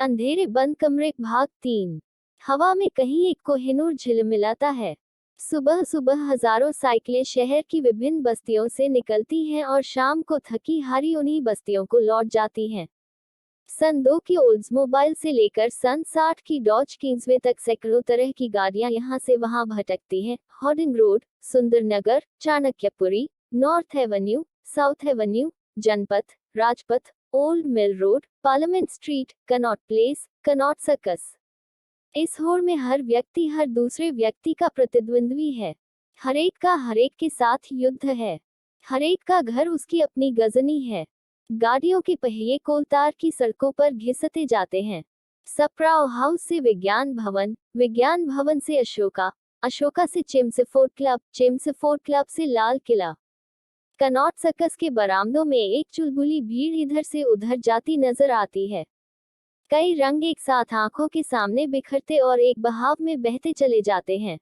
अंधेरे बंद कमरे भाग 3। हवा में कहीं एक कोहिनूर झिलमिलाता है। सुबह सुबह हजारों साइकिलें शहर की विभिन्न बस्तियों से निकलती हैं और शाम को थकी हारी उन्हीं बस्तियों को लौट जाती हैं। सन 2 की ओल्ड्समोबाइल से लेकर सन 60 की डॉज किंग्सवे तक सैकड़ों तरह की गाड़ियां यहां से वहां भटकती हैं। Harding road, Sundarnagar, Chanakyapuri, north avenue, south avenue, Janpath, Rajpath, old mill road, parliament street, Connaught place, Connaught circus. इस होड़ में हर व्यक्ति हर दूसरे व्यक्ति का प्रतिद्वंद्वी है। हरेक का हरेक के साथ युद्ध है। हरेक का घर उसकी अपनी गजनी है। गाड़ियों के पहिए कोलतार की सड़कों पर घिसते जाते हैं। सप्राव हाउस से विज्ञान भवन से अशोका, अशोका से चेम्सफोर्ड क्लब से लाल किला। कनॉट सर्कस के बरामदों में एक चुलबुली भीड़ इधर से उधर जाती नजर आती है। कई रंग एक साथ आंखों के सामने बिखरते और एक बहाव में बहते चले जाते हैं।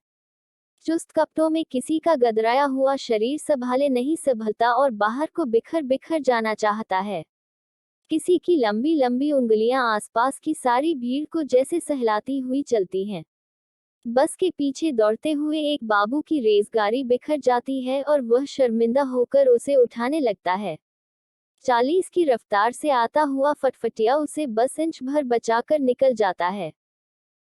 चुस्त कपड़ों में किसी का गदराया हुआ शरीर संभाले नहीं संभलता और बाहर को बिखर बिखर जाना चाहता है। किसी की लंबी लंबी उंगलियां आसपास की सारी भीड़ को जैसे सहलाती हुई चलती हैं। बस के पीछे दौड़ते हुए एक बाबू की रेसगाड़ी बिखर जाती है और वह शर्मिंदा होकर उसे उठाने लगता है। 40 की रफ्तार से आता हुआ फटफटिया उसे बस इंच भर बचाकर निकल जाता है।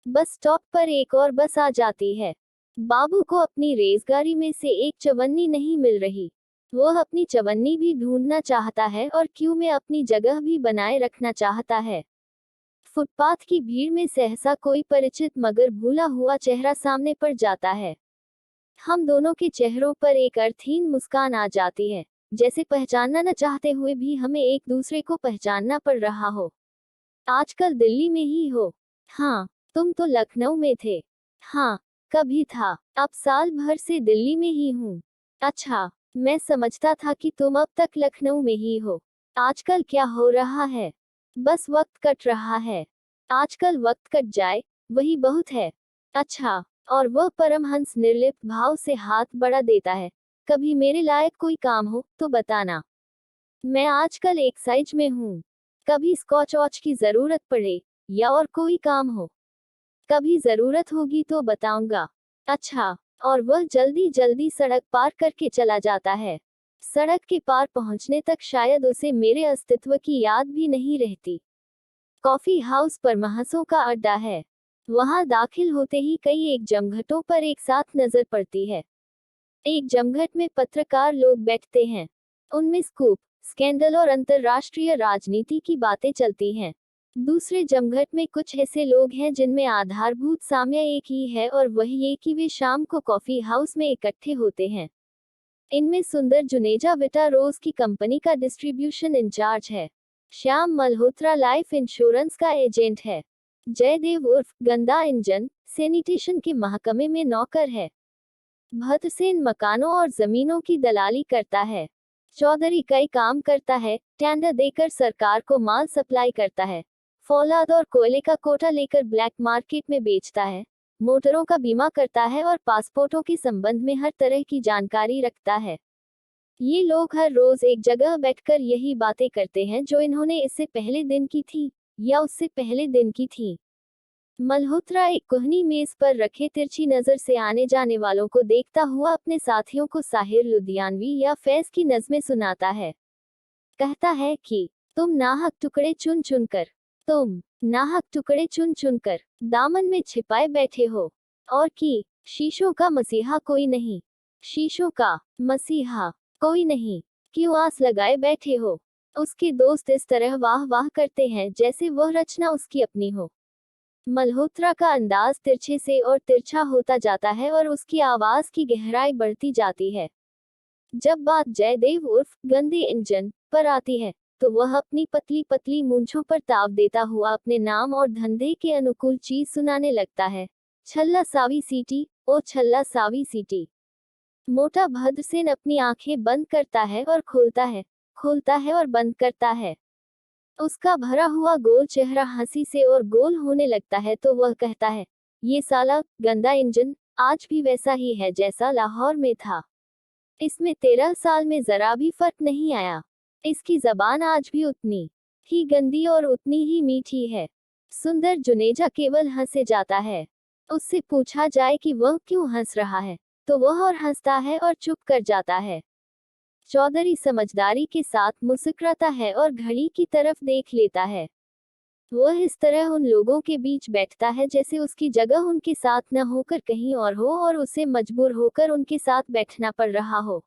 बस स्टॉप पर एक और बस आ जाती है। बाबू को अपनी रेसगाड़ी में से एक चवन्नी नहीं मिल रही। वह अपनी चवन्नी भी ढूंढना चाहता है और क्यू में अपनी जगह भी बनाए रखना चाहता है। फुटपाथ की भीड़ में सहसा कोई परिचित मगर भूला हुआ चेहरा सामने पड़ जाता है। हम दोनों के चेहरों पर एक अर्थहीन मुस्कान आ जाती है, जैसे पहचानना न चाहते हुए भी हमें एक दूसरे को पहचानना पड़ रहा हो। आजकल दिल्ली में ही हो? हाँ। तुम तो लखनऊ में थे। हाँ, कभी था। अब साल भर से दिल्ली में ही हूँ। अच्छा, मैं समझता था कि तुम अब तक लखनऊ में ही हो। आजकल क्या हो रहा है? बस वक्त कट रहा है। आजकल वक्त कट जाए, वही बहुत है। अच्छा, और वह परमहंस निर्लिप्त भाव से हाथ बढ़ा देता है। कभी मेरे लायक कोई काम हो तो बताना। मैं आजकल एक्साइज में हूँ। कभी स्कॉच वॉच की जरूरत पड़े या और कोई काम हो, कभी जरूरत होगी तो बताऊंगा। अच्छा, और वह जल्दी जल्दी सड़क पार करके चला जाता है। सड़क के पार पहुंचने तक शायद उसे मेरे अस्तित्व की याद भी नहीं रहती। कॉफी हाउस पर महासों का अड्डा है। वहां दाखिल होते ही कई एक जमघटों पर एक साथ नजर पड़ती है। एक जमघट में पत्रकार लोग बैठते हैं। उनमें स्कूप, स्कैंडल और अंतर्राष्ट्रीय राजनीति की बातें चलती हैं। दूसरे जमघट में कुछ ऐसे लोग हैं जिनमें आधारभूत साम्य एक ही है और वही ये कि वे शाम को कॉफी हाउस में इकट्ठे होते हैं। इनमें सुंदर जुनेजा विटा रोज की कंपनी का डिस्ट्रीब्यूशन इंचार्ज है। श्याम मल्होत्रा लाइफ इंश्योरेंस का एजेंट है। जयदेव उर्फ गंदा इंजन सैनिटेशन के महकमे में नौकर है। भद्रसेन मकानों और जमीनों की दलाली करता है। चौधरी कई काम करता है, टेंडर देकर सरकार को माल सप्लाई करता है। फौलाद और कोयले का कोटा लेकर ब्लैक मार्केट में बेचता है। मोटरों का बीमा करता है और पासपोर्टों के संबंध में हर तरह की जानकारी रखता है। ये लोग हर रोज एक जगह बैठकर यही बातें करते हैं जो इन्होंने इससे पहले दिन की थी या उससे पहले दिन की थी। मल्होत्रा एक कोहनी मेज पर रखे तिरछी नजर से आने जाने वालों को देखता हुआ अपने साथियों को साहिर लुधियानवी या फैज की नज़में सुनाता है। कहता है कि तुम नाहक टुकड़े चुन चुन कर दामन में छिपाए बैठे हो, और कि शीशों का मसीहा कोई नहीं, शीशों का मसीहा कोई नहीं, क्यों आस लगाए बैठे हो। उसके दोस्त इस तरह वाह वाह करते हैं जैसे वह रचना उसकी अपनी हो। मल्होत्रा का अंदाज तिरछे से और तिरछा होता जाता है और उसकी आवाज की गहराई बढ़ती जाती है। जब बात जयदेव उर्फ गंदे इंजन पर आती है तो वह अपनी पतली पतली मूंछों पर ताव देता हुआ अपने नाम और धंधे के अनुकूल चीज सुनाने लगता है। छल्ला सावी सीटी, ओ छल्ला सावी सीटी। मोटा भद्रसेन अपनी आंखें बंद करता है और खोलता है और बंद करता है। उसका भरा हुआ गोल चेहरा हंसी से और गोल होने लगता है तो वह कहता है, ये साला गंदा इंजन आज भी वैसा ही है जैसा लाहौर में था। इसमें 13 साल में जरा भी फर्क नहीं आया। इसकी जबान आज भी उतनी ही गंदी और उतनी ही मीठी है। सुंदर जुनेजा केवल हंसे जाता है। उससे पूछा जाए कि वह क्यों हंस रहा है, तो वह और हंसता है और चुप कर जाता है। चौधरी समझदारी के साथ मुस्कुराता है और घड़ी की तरफ देख लेता है। वह इस तरह उन लोगों के बीच बैठता है जैसे उसकी जगह उनके साथ न होकर कहीं और हो और उसे मजबूर होकर उनके साथ बैठना पड़ रहा हो।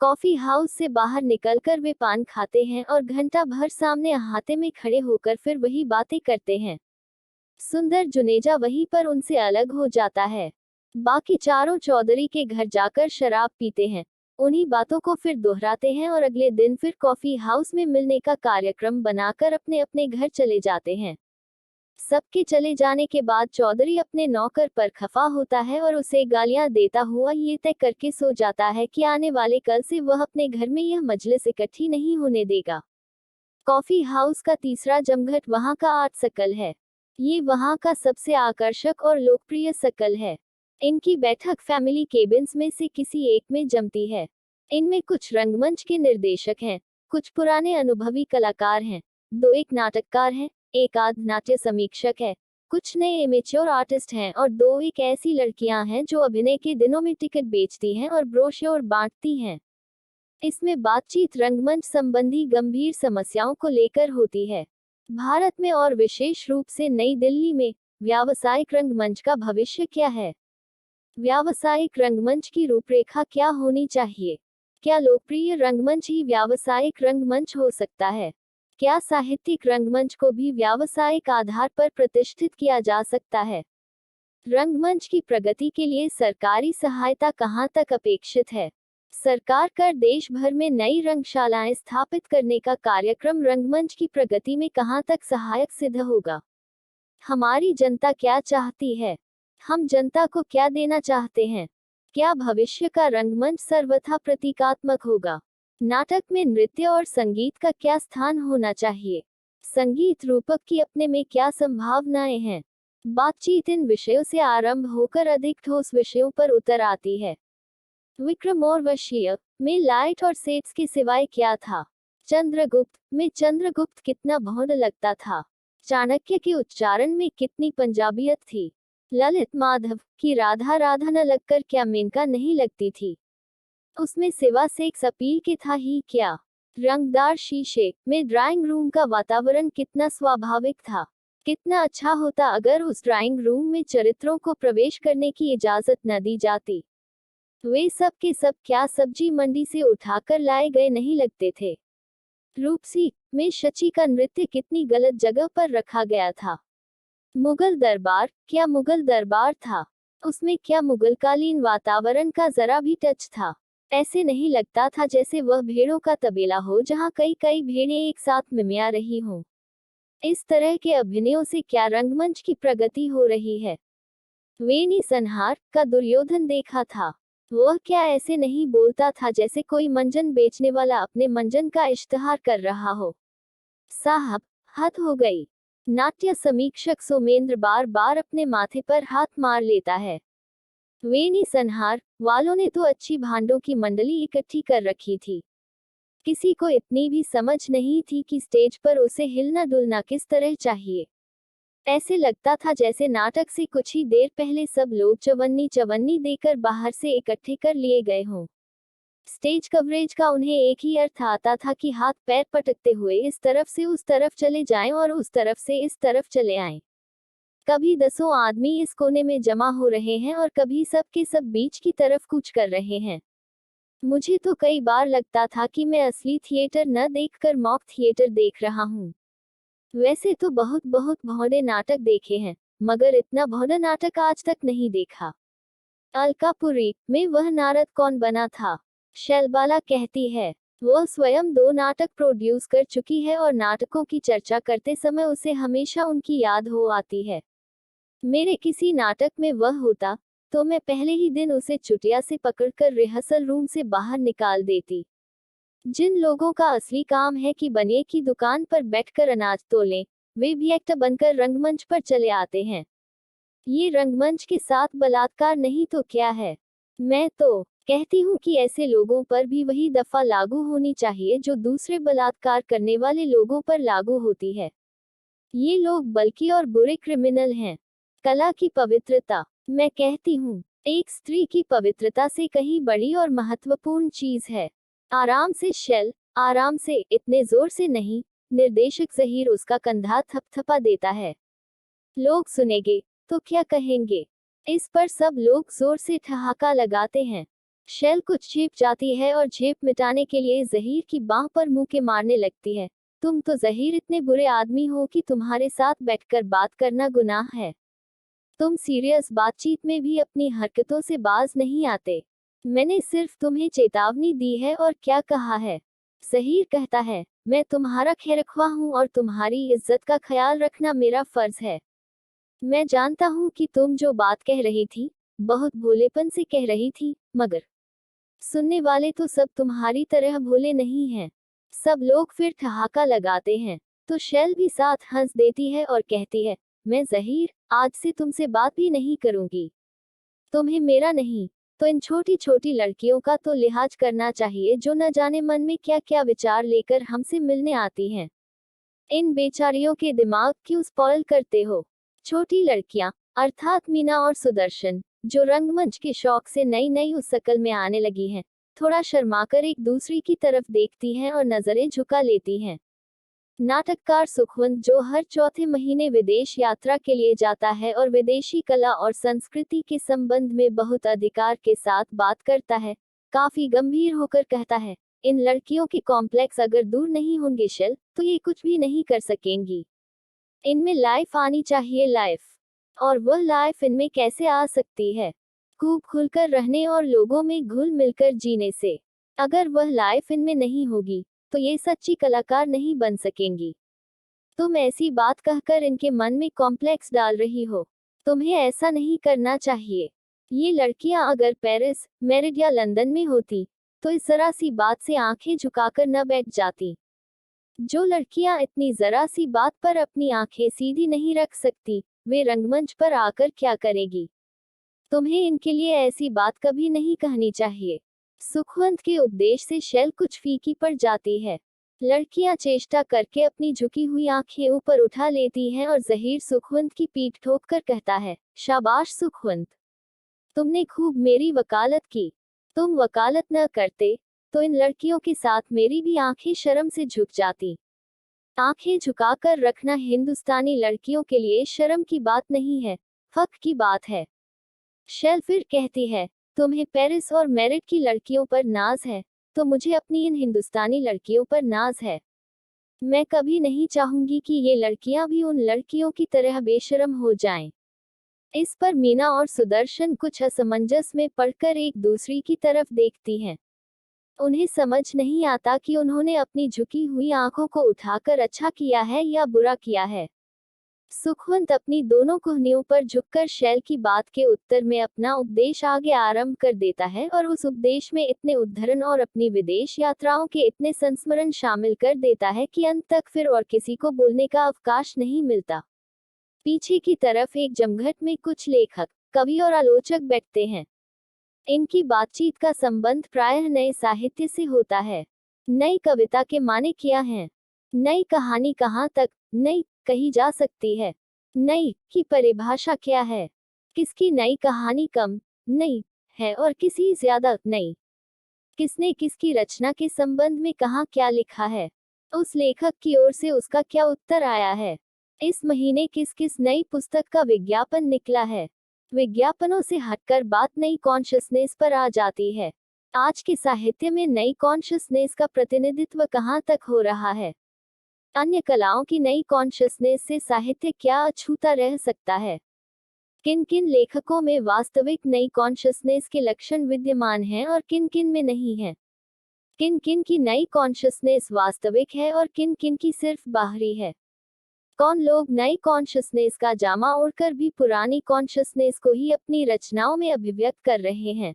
कॉफी हाउस से बाहर निकलकर वे पान खाते हैं और घंटा भर सामने अहाते में खड़े होकर फिर वही बातें करते हैं। सुंदर जुनेजा वहीं पर उनसे अलग हो जाता है। बाकी चारों चौधरी के घर जाकर शराब पीते हैं, उन्हीं बातों को फिर दोहराते हैं और अगले दिन फिर कॉफी हाउस में मिलने का कार्यक्रम बनाकर अपने अपने घर चले जाते हैं। सबके चले जाने के बाद चौधरी अपने नौकर पर खफा होता है और उसे गालियां देता हुआ ये तय करके सो जाता है कि आने वाले कल से वह अपने घर में यह मजलिस इकट्ठी नहीं होने देगा। कॉफी हाउस का तीसरा जमघट वहां का आर्ट सर्कल है। ये वहां का सबसे आकर्षक और लोकप्रिय सर्कल है। इनकी बैठक फैमिली केबिन्स में से किसी एक में जमती है। इनमें कुछ रंगमंच के निर्देशक हैं, कुछ पुराने अनुभवी कलाकार हैं, दो एक नाटककार हैं, एक आध नाट्य समीक्षक है, कुछ नए इमेच्योर आर्टिस्ट हैं और दो एक ऐसी लड़कियां हैं जो अभिनय के दिनों में टिकट बेचती हैं और ब्रोशर बांटती हैं। इसमें बातचीत रंगमंच संबंधी गंभीर समस्याओं को लेकर होती है। भारत में और विशेष रूप से नई दिल्ली में व्यावसायिक रंगमंच का भविष्य क्या है? व्यावसायिक रंगमंच की रूपरेखा क्या होनी चाहिए? क्या लोकप्रिय रंगमंच ही व्यावसायिक रंगमंच हो सकता है? क्या साहित्यिक रंगमंच को भी व्यावसायिक आधार पर प्रतिष्ठित किया जा सकता है? रंगमंच की प्रगति के लिए सरकारी सहायता कहां तक अपेक्षित है? सरकार कर देश भर में नई रंगशालाएं स्थापित करने का कार्यक्रम रंगमंच की प्रगति में कहां तक सहायक सिद्ध होगा? हमारी जनता क्या चाहती है? हम जनता को क्या देना चाहते हैं? क्या भविष्य का रंगमंच सर्वथा प्रतीकात्मक होगा? नाटक में नृत्य और संगीत का क्या स्थान होना चाहिए? संगीत रूपक की अपने में क्या संभावनाएं हैं? बातचीत इन विषयों से आरंभ होकर अधिक ठोस विषयों पर उतर आती है। विक्रम और वशीय में लाइट और सेट्स के सिवाय क्या था? चंद्रगुप्त में चंद्रगुप्त कितना भौंड लगता था? चाणक्य के उच्चारण में कितनी पंजाबियत थी? ललित माधव की राधा राधा न लगकर क्या मेनका नहीं लगती थी? उसमें सिवा सेक्स अपील के था ही क्या? रंगदार शीशे में ड्राइंग रूम का वातावरण कितना स्वाभाविक था? कितना अच्छा होता अगर उस ड्राइंग रूम में चरित्रों को प्रवेश करने की इजाजत न दी जाती। वे सब के सब क्या सब्जी मंडी से उठाकर लाए गए नहीं लगते थे? रूपसी में शची का नृत्य कितनी गलत जगह पर रखा गया था? मुगल दरबार क्या मुगल दरबार था? उसमें क्या मुगलकालीन वातावरण का जरा भी टच था? ऐसे नहीं लगता था जैसे वह भेड़ों का तबेला हो जहां कई कई भेड़ें एक साथ मिमिया रही हों। इस तरह के अभिनयों से क्या रंगमंच की प्रगति हो रही है? वेनी संहार का दुर्योधन देखा था? वह क्या ऐसे नहीं बोलता था जैसे कोई मंजन बेचने वाला अपने मंजन का इश्तहार कर रहा हो? साहब, हद हो गई। नाट्य समीक्षक सोमेंद्र बार बार अपने माथे पर हाथ मार लेता है। वेनी संहार वालों ने तो अच्छी भांडों की मंडली इकट्ठी कर रखी थी। किसी को इतनी भी समझ नहीं थी कि स्टेज पर उसे हिलना डुलना किस तरह चाहिए। ऐसे लगता था जैसे नाटक से कुछ ही देर पहले सब लोग चवन्नी चवन्नी देकर बाहर से इकट्ठे कर लिए गए हों। स्टेज कवरेज का उन्हें एक ही अर्थ आता था कि हाथ पैर पटकते हुए इस तरफ से उस तरफ चले जाएं और उस तरफ से इस तरफ चले आएं। कभी दसों आदमी इस कोने में जमा हो रहे हैं और कभी सब के सब बीच की तरफ कूच कर रहे हैं। मुझे तो कई बार लगता था कि मैं असली थिएटर न देखकर मॉक थिएटर देख रहा हूँ। वैसे तो बहुत बहुत भौंडे नाटक देखे हैं, मगर इतना भौंडा नाटक आज तक नहीं देखा। अलकापुरी में वह नारद कौन बना था? शैलबाला कहती है, वह स्वयं 2 नाटक प्रोड्यूस कर चुकी है और नाटकों की चर्चा करते समय उसे हमेशा उनकी याद हो आती है। मेरे किसी नाटक में वह होता, तो मैं पहले ही दिन उसे चुटिया से पकड़कर रिहर्सल रूम से बाहर निकाल देती। जिन लोगों का असली काम है कि बनिए की दुकान पर बैठकर अनाज तोलें, वे भी एक्टर बनकर रंगमंच पर चले आते हैं। ये रंगमंच के साथ बलात्कार नहीं तो क्या है? मैं तो कहती हूँ कि ऐसे लोगों पर भी वही दफा लागू होनी चाहिए जो दूसरे बलात्कार करने वाले लोगों पर लागू होती है। ये लोग बल्कि और बुरे क्रिमिनल हैं। कला की पवित्रता। मैं कहती हूँ, एक स्त्री की पवित्रता से कहीं बड़ी और महत्वपूर्ण चीज है। आराम से शेल, आराम से, इतने जोर से नहीं। निर्देशक ज़हीर उसका कंधा थपथपा देता है। लोग सुनेंगे तो क्या कहेंगे? इस पर सब लोग जोर से ठहाका लगाते हैं। शेल कुछ झेप जाती है और झेप मिटाने के लिए ज़हीर की बाह पर मुंह के मारने लगती है। तुम तो ज़हीर इतने बुरे आदमी हो कि तुम्हारे साथ बैठकर बात करना गुनाह है। तुम सीरियस बातचीत में भी अपनी हरकतों से बाज नहीं आते। मैंने सिर्फ तुम्हें चेतावनी दी है और क्या कहा है। ज़हीर कहता है, मैं तुम्हारा खैरख्वाह हूँ और तुम्हारी इज्जत का ख्याल रखना मेरा फर्ज है। मैं जानता हूँ कि तुम जो बात कह रही थी, बहुत भोलेपन से कह रही थी, मगर सुनने वाले तो सब तुम्हारी तरह भोले नहीं हैं। सब लोग फिर ठहाका लगाते हैं। तो शेल भी साथ हंस देती है और कहती है, मैं ज़हीर, आज से तुमसे बात भी नहीं करूंगी। तुम्हें मेरा नहीं, तो इन छोटी छोटी लड़कियों का तो लिहाज करना चाहिए जो न जाने मन में क्या क्या विचार लेकर हमसे मिलने आती हैं। इन बेचारियों के दिमाग क्यों स्पॉइल करते हो? छोटी लड़कियां, अर्थात मीना और सुदर्शन, जो रंगमंच के शौक से नई नई उस शकल में आने लगी हैं, थोड़ा शर्माकर एक दूसरी की तरफ देखती हैं और नजरें झुका लेती हैं। नाटककार सुखवंत, जो हर चौथे महीने विदेश यात्रा के लिए जाता है और विदेशी कला और संस्कृति के संबंध में बहुत अधिकार के साथ बात करता है, काफी गंभीर होकर कहता है, इन लड़कियों के कॉम्प्लेक्स अगर दूर नहीं होंगे शेल, तो ये कुछ भी नहीं कर सकेंगी। इनमें लाइफ आनी चाहिए, लाइफ। और वह लाइफ इनमें कैसे आ सकती है? खूब खुलकर रहने और लोगों में घुल मिलकर जीने से। अगर वह लाइफ इनमें नहीं होगी, तो ये सच्ची कलाकार नहीं बन सकेंगी। तुम ऐसी बात कहकर इनके मन में कॉम्प्लेक्स डाल रही हो। तुम्हें ऐसा नहीं करना चाहिए। ये लड़कियां अगर पेरिस, मेरिड या लंदन में होती, तो इस जरा सी बात से आंखें झुकाकर न बैठ जाती। जो लड़कियां इतनी जरा सी बात पर अपनी आंखें सीधी नहीं रख सकती, वे रंगमंच पर आकर क्या करेगी? तुम्हें इनके लिए ऐसी बात कभी नहीं कहनी चाहिए। सुखवंत के उपदेश से शेल कुछ फीकी पड़ जाती है। लड़कियां चेष्टा करके अपनी झुकी हुई आंखें ऊपर उठा लेती हैं और ज़हीर सुखवंत की पीठ ठोककर कहता है, शाबाश सुखवंत, तुमने खूब मेरी वकालत की। तुम वकालत न करते, तो इन लड़कियों के साथ मेरी भी आंखें शर्म से झुक जाती। आंखें झुकाकर रखना हिंदुस्तानी लड़कियों के लिए शर्म की बात नहीं है, फख्र की बात है। शेल फिर कहती है, तुम्हें पेरिस और मेरिट की लड़कियों पर नाज है, तो मुझे अपनी इन हिंदुस्तानी लड़कियों पर नाज है। मैं कभी नहीं चाहूंगी कि ये लड़कियां भी उन लड़कियों की तरह बेशर्म हो जाएं। इस पर मीना और सुदर्शन कुछ असमंजस में पड़कर एक दूसरी की तरफ देखती हैं। उन्हें समझ नहीं आता कि उन्होंने अपनी झुकी हुई आंखों को उठाकर अच्छा किया है या बुरा किया है। सुखवंत अपनी दोनों कोहनियों पर झुककर शेल की बात के उत्तर में अपना उपदेश आगे आरंभ कर देता है और उस उपदेश में इतने उद्धरण और अपनी विदेश यात्राओं के इतने संस्मरण शामिल कर देता है कि अंत तक फिर और किसी को बोलने का अवकाश नहीं मिलता। पीछे की तरफ एक जमघट में कुछ लेखक, कवि और आलोचक बैठते हैं। इनकी बातचीत का संबंध प्रायः नए साहित्य से होता है। नई कविता के माने क्या हैं? नई कहानी कहाँ तक नई कही जा सकती है? नई की परिभाषा क्या है? किसकी नई कहानी कम नई है और किसी ज्यादा नई? किसने किसकी रचना के संबंध में कहाँ क्या लिखा है? उस लेखक की ओर से उसका क्या उत्तर आया है? इस महीने किस किस नई पुस्तक का विज्ञापन निकला है? विज्ञापनों से हटकर बात नई कॉन्शसनेस पर आ जाती है। आज के साहित्य में नई कॉन्शसनेस का प्रतिनिधित्व कहाँ तक हो रहा है? अन्य कलाओं की नई कॉन्शसनेस से साहित्य क्या अछूता रह सकता है? किन किन लेखकों में वास्तविक नई कॉन्शसनेस के लक्षण विद्यमान हैं और किन किन में नहीं है? किन किन की नई कॉन्शसनेस वास्तविक है और किन किन की सिर्फ बाहरी है? कौन लोग नई कॉन्शसनेस का जामा ओढ़कर भी पुरानी कॉन्शसनेस को ही अपनी रचनाओं में अभिव्यक्त कर रहे हैं?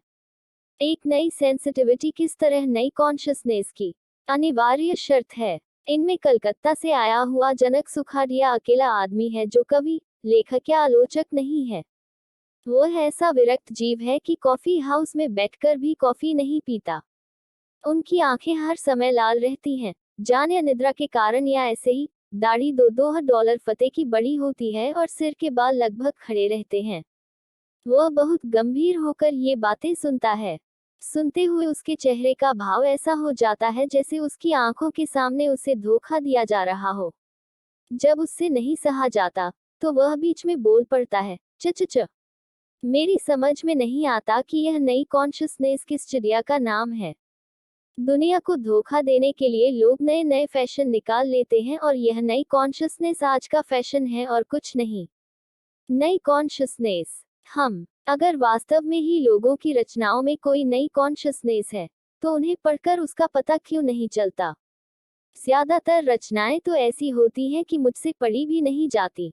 एक नई सेंसिटिविटी किस तरह नई कॉन्शसनेस की अनिवार्य शर्त है? इनमें कलकत्ता से आया हुआ जनक सुखाड़िया अकेला आदमी है जो कवि, लेखक या आलोचक नहीं है। वो ऐसा विरक्त जीव है कि कॉफी हाउस में बैठकर भी कॉफी नहीं पीता। उनकी आंखें हर समय लाल रहती हैं, जाने अनिद्रा के कारण या ऐसे ही, दाढ़ी $2 फते की बड़ी होती है और सिर के बाल लगभग खड़े रहते हैं। वह बहुत गंभीर होकर ये बातें सुनता है। सुनते हुए उसके चेहरे का भाव ऐसा हो जाता है जैसे उसकी आंखों के सामने उसे धोखा दिया जा रहा हो। जब उससे नहीं सहा जाता, तो वह बीच में बोल पड़ता है, च च च। मेरी समझ में नहीं आता कि यह नई कॉन्शियसनेस किस चिड़िया का नाम है। दुनिया को धोखा देने के लिए लोग नए नए फैशन निकाल लेते हैं और यह नई कॉन्शियसनेस आज का फैशन है और कुछ नहीं। नई कॉन्शियसनेस। अगर वास्तव में ही लोगों की रचनाओं में कोई नई कॉन्शियसनेस है, तो उन्हें पढ़कर उसका पता क्यों नहीं चलता? ज्यादातर रचनाएं तो ऐसी होती हैं कि मुझसे पढ़ी भी नहीं जाती।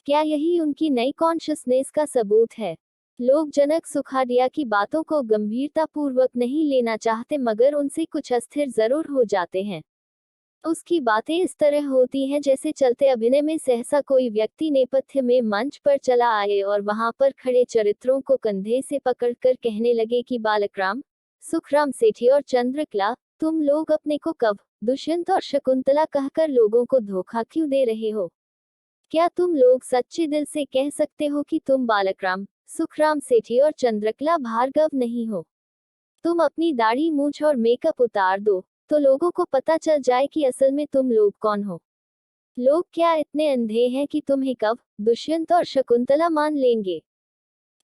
क्या यही उनकी नई कॉन्शियसनेस का सबूत है? लोग जनक सुखाड़िया की बातों को गंभीरतापूर्वक नहीं लेना चाहते, मगर उनसे कुछ अस्थिर जरूर हो जाते हैं। उसकी बातें इस तरह होती हैं जैसे चलते अभिनय में सहसा कोई व्यक्ति नेपथ्य में मंच पर चला आए और वहां पर खड़े चरित्रों को कंधे से पकड़कर कहने लगे कि बालकराम, सुखराम सेठी और चंद्रकला, तुम लोग अपने को कब दुष्यंत और शकुंतला कहकर लोगों को धोखा क्यों दे रहे हो? क्या तुम लोग सच्चे दिल से कह सकते हो कि तुम बालकराम, सुखराम सेठी और चंद्रकला भार्गव नहीं हो? तुम अपनी दाढ़ी मूछ और मेकअप उतार दो, तो लोगों को पता चल जाए कि असल में तुम लोग कौन हो। लोग क्या इतने अंधे हैं कि तुम्हें कब दुष्यंत और शकुंतला मान लेंगे?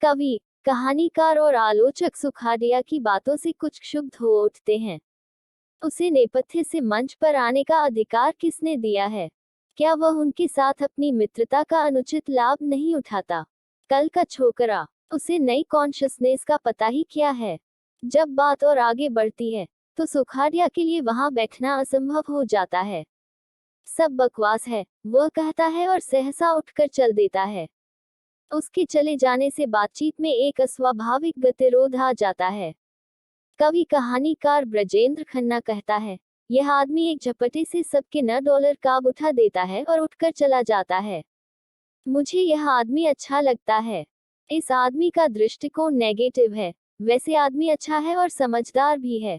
कवि, कहानीकार और आलोचक सुखाड़िया की बातों से कुछ क्षुब्ध हो उठते हैं। उसे नेपथ्य से मंच पर आने का अधिकार किसने दिया है? क्या वह उनके साथ अपनी मित्रता का अनुचित लाभ नहीं उठाता? कल का छोकरा, उसे नई कॉन्शियसनेस का पता ही क्या है? जब बात और आगे बढ़ती है, तो सुखाड़िया के लिए वहां बैठना असंभव हो जाता है। सब बकवास है, वह कहता है और सहसा उठकर चल देता है। उसके चले जाने से बातचीत में एक अस्वाभाविक गतिरोध आ जाता है। कवि कहानीकार ब्रजेंद्र खन्ना कहता है, यह आदमी एक झपटे से सबके $9 काब उठा देता है और उठकर चला जाता है। मुझे यह आदमी अच्छा लगता है। इस आदमी का दृष्टिकोण नेगेटिव है। वैसे आदमी अच्छा है और समझदार भी है।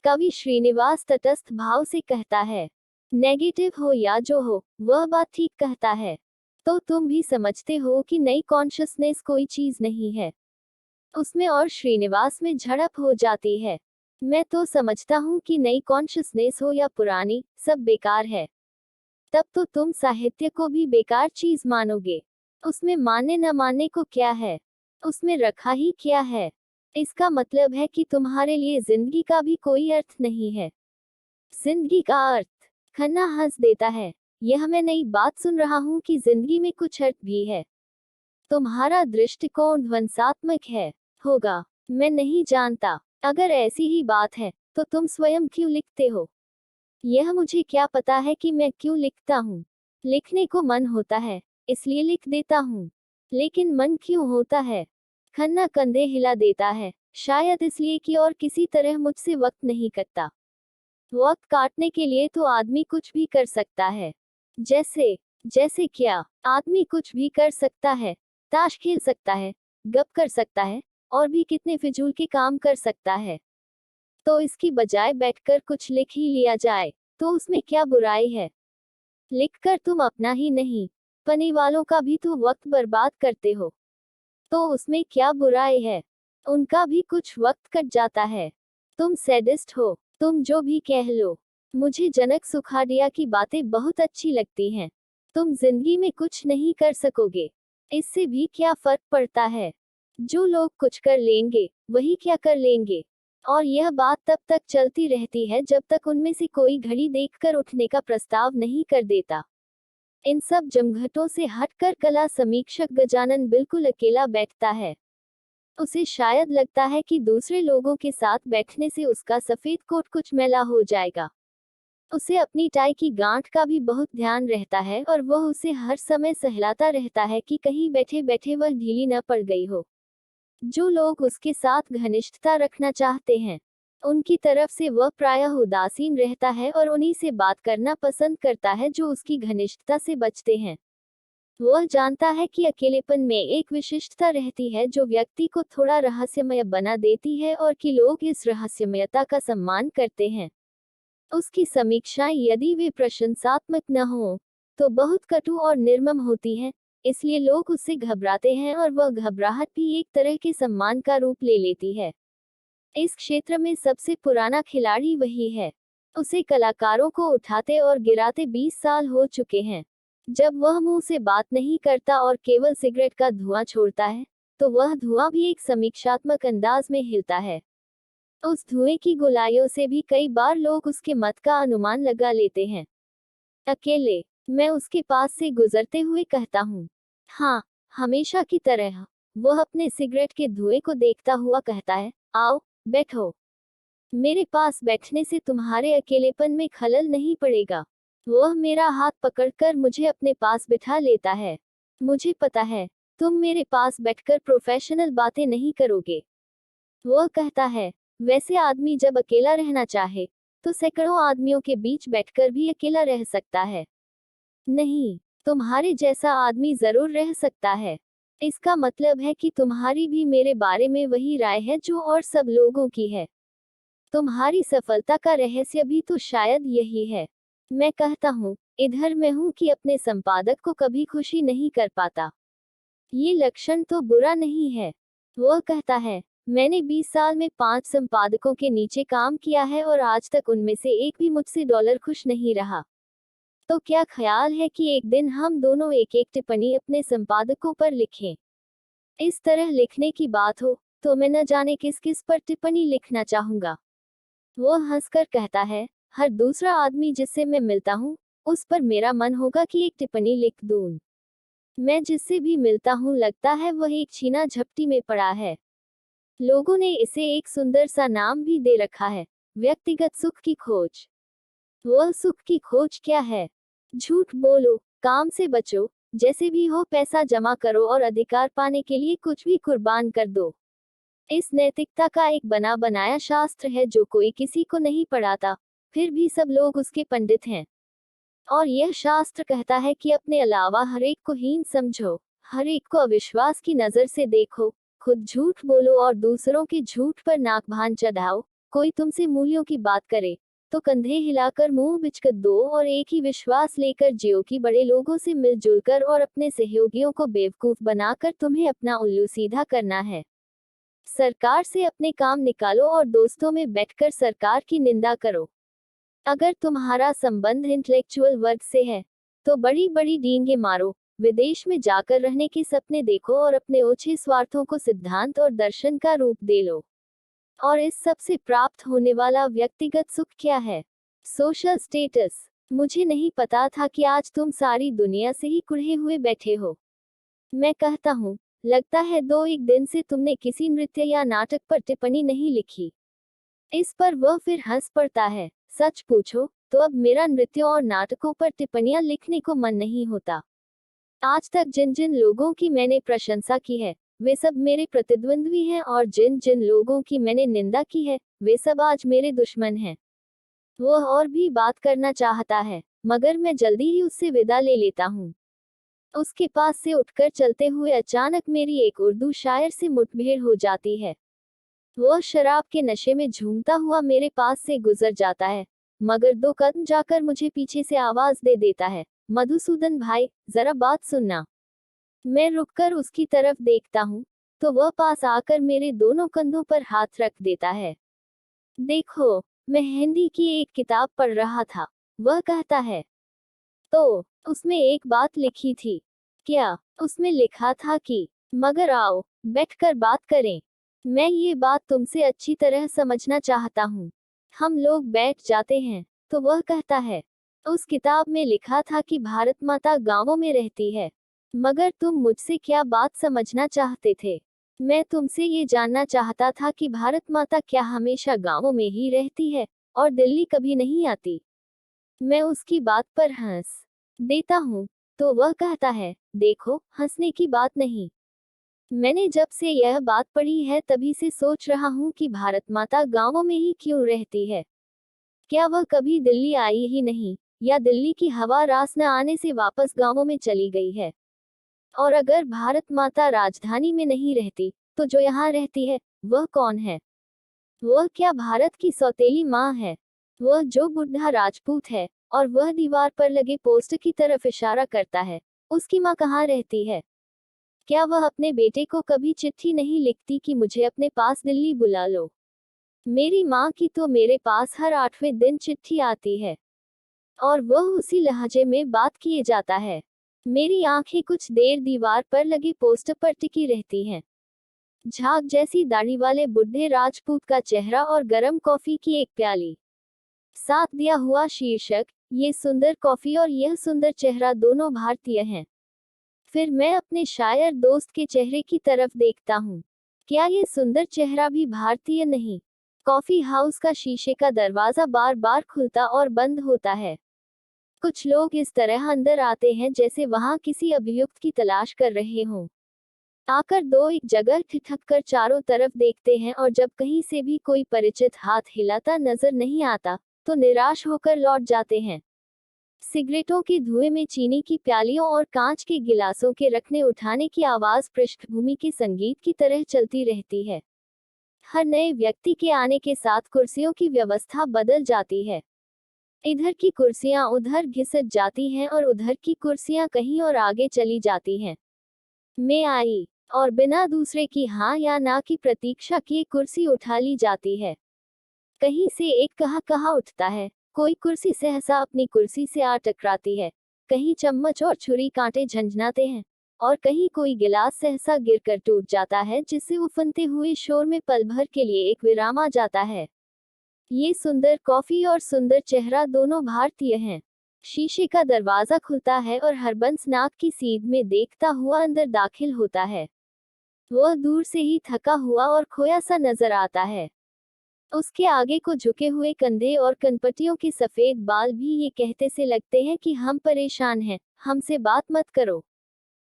कवि श्रीनिवास तटस्थ भाव से कहता है, नेगेटिव हो या जो हो, वह बात ठीक कहता है। तो तुम भी समझते हो कि नई कॉन्शियसनेस कोई चीज नहीं है। उसमें और श्रीनिवास में झड़प हो जाती है। मैं तो समझता हूँ कि नई कॉन्शियसनेस हो या पुरानी, सब बेकार है। तब तो तुम साहित्य को भी बेकार चीज मानोगे। उसमें मानने न मानने को क्या है? उसमें रखा ही क्या है? इसका मतलब है कि तुम्हारे लिए जिंदगी का भी कोई अर्थ नहीं है। जिंदगी का अर्थ? खन्ना हंस देता है, यह मैं नई बात सुन रहा हूँ कि जिंदगी में कुछ अर्थ भी है। तुम्हारा दृष्टिकोण ध्वंसात्मक है। होगा, मैं नहीं जानता। अगर ऐसी ही बात है, तो तुम स्वयं क्यों लिखते हो? यह मुझे क्या पता है कि मैं क्यों लिखता हूँ। लिखने को मन होता है, इसलिए लिख देता हूँ। लेकिन मन क्यों होता है? खन्ना कंधे हिला देता है, शायद इसलिए कि और किसी तरह मुझसे वक्त नहीं कटता। वक्त काटने के लिए तो आदमी कुछ भी कर सकता है। जैसे जैसे क्या? आदमी कुछ भी कर सकता है। ताश खेल सकता है, गप कर सकता है, और भी कितने फिजूल के काम कर सकता है। तो इसकी बजाय बैठकर कुछ लिख ही लिया जाए, तो उसमें क्या बुराई है? लिखकर तुम अपना ही नहीं, पने वालों का भी तो वक्त बर्बाद करते हो। तो उसमें क्या बुराई है? उनका भी कुछ वक्त कट जाता है। तुम सैडिस्ट हो, तुम जो भी कह लो। मुझे जनक सुखाड़िया की बातें बहुत अच्छी लगती हैं। तुम जिंदगी में कुछ नहीं कर सकोगे, इससे भी क्या फर्क पड़ता है? जो लोग कुछ कर लेंगे, वही क्या कर लेंगे। और यह बात तब तक चलती रहती है जब तक उनमें से कोई घड़ी देखकर उठने का प्रस्ताव नहीं कर देता। इन सब जमघटों से हटकर कला समीक्षक गजानन बिल्कुल अकेला बैठता है। उसे शायद लगता है कि दूसरे लोगों के साथ बैठने से उसका सफेद कोट कुछ मैला हो जाएगा। उसे अपनी टाई की गांठ का भी बहुत ध्यान रहता है और वह उसे हर समय सहलाता रहता है कि कहीं बैठे बैठे वह ढीली न पड़ गई हो। जो लोग उसके साथ घनिष्ठता रखना चाहते हैं, उनकी तरफ से वह प्रायः उदासीन रहता है और उन्हीं से बात करना पसंद करता है जो उसकी घनिष्ठता से बचते हैं। वह जानता है कि अकेलेपन में एक विशिष्टता रहती है जो व्यक्ति को थोड़ा रहस्यमय बना देती है और कि लोग इस रहस्यमयता का सम्मान करते हैं। उसकी समीक्षाएं यदि वे प्रशंसात्मक न हों तो बहुत कटु और निर्मम होती हैं, इसलिए लोग उससे घबराते हैं और वह घबराहट भी एक तरह के सम्मान का रूप ले लेती है। इस क्षेत्र में सबसे पुराना खिलाड़ी वही है। उसे कलाकारों को उठाते और गिराते 20 साल हो चुके हैं। जब वह मुंह से बात नहीं करता और केवल सिगरेट का धुआं छोड़ता है, तो वह धुआं भी एक समीक्षात्मक अंदाज में हिलता है। उस धुएं की गोलाइयों से भी कई बार लोग उसके मत का अनुमान लगा लेते हैं। अकेले, मैं उसके पास से गुजरते हुए कहता हूँ, हाँ, हमेशा की तरह। वह अपने सिगरेट के धुएं को देखता हुआ कहता है, आओ, बैठो। मेरे पास बैठने से तुम्हारे अकेलेपन में खलल नहीं पड़ेगा। वह मेरा हाथ पकड़कर मुझे अपने पास बिठा लेता है। मुझे पता है, तुम मेरे पास बैठकर प्रोफेशनल बातें नहीं करोगे। वह कहता है, वैसे आदमी जब अकेला रहना चाहे, तो सैकड़ों आदमियों के बीच बैठकर भी अकेला रह सकता है। नहीं, तुम्हारे जैसा आदमी जरूर रह सकता है। इसका मतलब है कि तुम्हारी भी मेरे बारे में वही राय है जो और सब लोगों की है। तुम्हारी सफलता का रहस्य भी तो शायद यही है। मैं कहता हूँ, इधर मैं हूँ कि अपने संपादक को कभी खुशी नहीं कर पाता। ये लक्षण तो बुरा नहीं है। वह कहता है, मैंने 20 साल में 5 संपादकों के नीचे काम किया है और आज तक उनमें से एक भी मुझसे डॉलर खुश नहीं रहा। तो क्या ख्याल है कि एक दिन हम दोनों एक एक टिप्पणी अपने संपादकों पर लिखें? इस तरह लिखने की बात हो, तो मैं न जाने किस किस पर टिप्पणी लिखना चाहूंगा। वह हंसकर कहता है, हर दूसरा आदमी जिससे मैं मिलता हूँ, उस पर मेरा मन होगा कि एक टिप्पणी लिख दूं। मैं जिससे भी मिलता हूँ लगता है वह एक छीना झपटी में पड़ा है। लोगों ने इसे एक सुंदर सा नाम भी दे रखा है, व्यक्तिगत सुख की खोज। वह सुख की खोज क्या है? झूठ बोलो, काम से बचो, जैसे भी हो पैसा जमा करो और अधिकार पाने के लिए कुछ भी कुर्बान कर दो। इस नैतिकता का एक बना बनाया शास्त्र है जो कोई किसी को नहीं पढ़ाता, फिर भी सब लोग उसके पंडित हैं। और यह शास्त्र कहता है कि अपने अलावा हर एक को हीन समझो, हर एक को अविश्वास की नजर से देखो, खुद झूठ बोलो और दूसरों के झूठ पर नाक भान चढ़ाओ। कोई तुमसे मूल्यों की बात करे, तो कंधे हिलाकर मुंह बिचकर दो और एक ही विश्वास लेकर जियो कि बड़े लोगों से मिलजुल कर और अपने सहयोगियों को बेवकूफ बनाकर तुम्हें अपना उल्लू सीधा करना है। सरकार से अपने काम निकालो और दोस्तों में बैठकर सरकार की निंदा करो। अगर तुम्हारा संबंध इंटेलेक्चुअल वर्ग से है, तो बड़ी बड़ी डींगे मारो, विदेश में जाकर रहने के सपने देखो और अपने ओछे स्वार्थों को सिद्धांत और दर्शन का रूप दे लो। और इस सब से प्राप्त होने वाला व्यक्तिगत सुख क्या है? Social status. मुझे नहीं पता था कि आज तुम सारी दुनिया से ही कुढ़े हुए बैठे हो। मैं कहता हूँ, लगता है 2-1 दिन से तुमने किसी नृत्य या नाटक पर टिप्पणी नहीं लिखी। इस पर वह फिर हंस पड़ता है। सच पूछो तो अब मेरा नृत्यों और नाटकों पर टिप्पणियां लिखने को मन नहीं होता। आज तक जिन जिन लोगों की मैंने प्रशंसा की है, वे सब मेरे प्रतिद्वंद्वी हैं और जिन जिन लोगों की मैंने निंदा की है, वे सब आज मेरे दुश्मन हैं। वह और भी बात करना चाहता है, मगर मैं जल्दी ही उससे विदा ले लेता हूँ। उसके पास से उठकर चलते हुए अचानक मेरी एक उर्दू शायर से मुठभेड़ हो जाती है। वह शराब के नशे में झूमता हुआ मेरे पास से गुजर जाता है, मगर 2 कदम जाकर मुझे पीछे से आवाज दे देता है, मधुसूदन भाई, जरा बात सुनना। मैं रुककर उसकी तरफ देखता हूँ, तो वह पास आकर मेरे दोनों कंधों पर हाथ रख देता है। देखो, मैं हिंदी की एक किताब पढ़ रहा था, वह कहता है। तो, उसमें एक बात लिखी थी। क्या? उसमें लिखा था कि, मगर आओ, बैठकर बात करें। मैं ये बात तुमसे अच्छी तरह समझना चाहता हूँ। हम लोग बैठ जाते हैं, तो वह कहता है, उस किताब में लिखा था कि भारत माता गांवों में रहती है। मगर तुम मुझसे क्या बात समझना चाहते थे? मैं तुमसे ये जानना चाहता था कि भारत माता क्या हमेशा गांवों में ही रहती है, और दिल्ली कभी नहीं आती? मैं उसकी बात पर हंस देता हूँ, तो वह कहता है, देखो, हंसने की बात नहीं। मैंने जब से यह बात पढ़ी है तभी से सोच रहा हूँ कि भारत माता गांवों में ही क्यों रहती है। क्या वह कभी दिल्ली आई ही नहीं, या दिल्ली की हवा रास न आने से वापस गांवों में चली गई है? और अगर भारत माता राजधानी में नहीं रहती, तो जो यहाँ रहती है, वह कौन है? वह क्या भारत की सौतेली माँ है? वह जो बुढ़ा राजपूत है और वह दीवार पर लगे पोस्टर की तरफ इशारा करता है। उसकी माँ कहाँ रहती है? क्या वह अपने बेटे को कभी चिट्ठी नहीं लिखती कि मुझे अपने पास दिल्ली बुला लो? मेरी माँ की तो मेरे पास हर 8वें दिन चिट्ठी आती है और वह उसी लहजे में बात किए जाता है। मेरी आंखें कुछ देर दीवार पर लगे पोस्टर पर टिकी रहती हैं। झाग जैसी दाढ़ी वाले बुढ़े राजपूत का चेहरा और गरम कॉफी की एक प्याली। साथ दिया हुआ शीर्षक, ये सुंदर कॉफी और यह सुंदर चेहरा दोनों भारतीय हैं। फिर मैं अपने शायर दोस्त के चेहरे की तरफ देखता हूँ। क्या ये सुंदर चेहरा भी भारतीय नहीं? कॉफी हाउस का शीशे का दरवाजा बार बार खुलता और बंद होता है। कुछ लोग इस तरह अंदर आते हैं जैसे वहां किसी अभियुक्त की तलाश कर रहे हों। आकर दो एक जगह ठिठक कर चारों तरफ देखते हैं और जब कहीं से भी कोई परिचित हाथ हिलाता नजर नहीं आता, तो निराश होकर लौट जाते हैं। सिगरेटों के धुएं में चीनी की प्यालियों और कांच के गिलासों के रखने उठाने की आवाज पृष्ठभूमि के संगीत की तरह चलती रहती है। हर नए व्यक्ति के आने के साथ कुर्सियों की व्यवस्था बदल जाती है। इधर की कुर्सियां उधर घिसट जाती हैं और उधर की कुर्सियां कहीं और आगे चली जाती हैं। मैं आई और बिना दूसरे की हाँ या ना की प्रतीक्षा किए कुर्सी उठा ली जाती है। कहीं से एक कहा कहा उठता है, कोई कुर्सी सहसा अपनी कुर्सी से आ टकराती है। कहीं चम्मच और छुरी कांटे झंझनाते हैं और कहीं कोई गिलास सहसा गिरकर टूट जाता है, जिससे उफनते हुए शोर में पल भर के लिए एक विराम आ जाता है। ये सुंदर कॉफी और सुंदर चेहरा दोनों भारतीय हैं। शीशे का दरवाजा खुलता है और हरबंस नाक की सीध में देखता हुआ अंदर दाखिल होता है। वह दूर से ही थका हुआ और खोया सा नजर आता है। उसके आगे को झुके हुए कंधे और कनपटियों के सफेद बाल भी ये कहते से लगते हैं कि हम परेशान हैं, हमसे बात मत करो।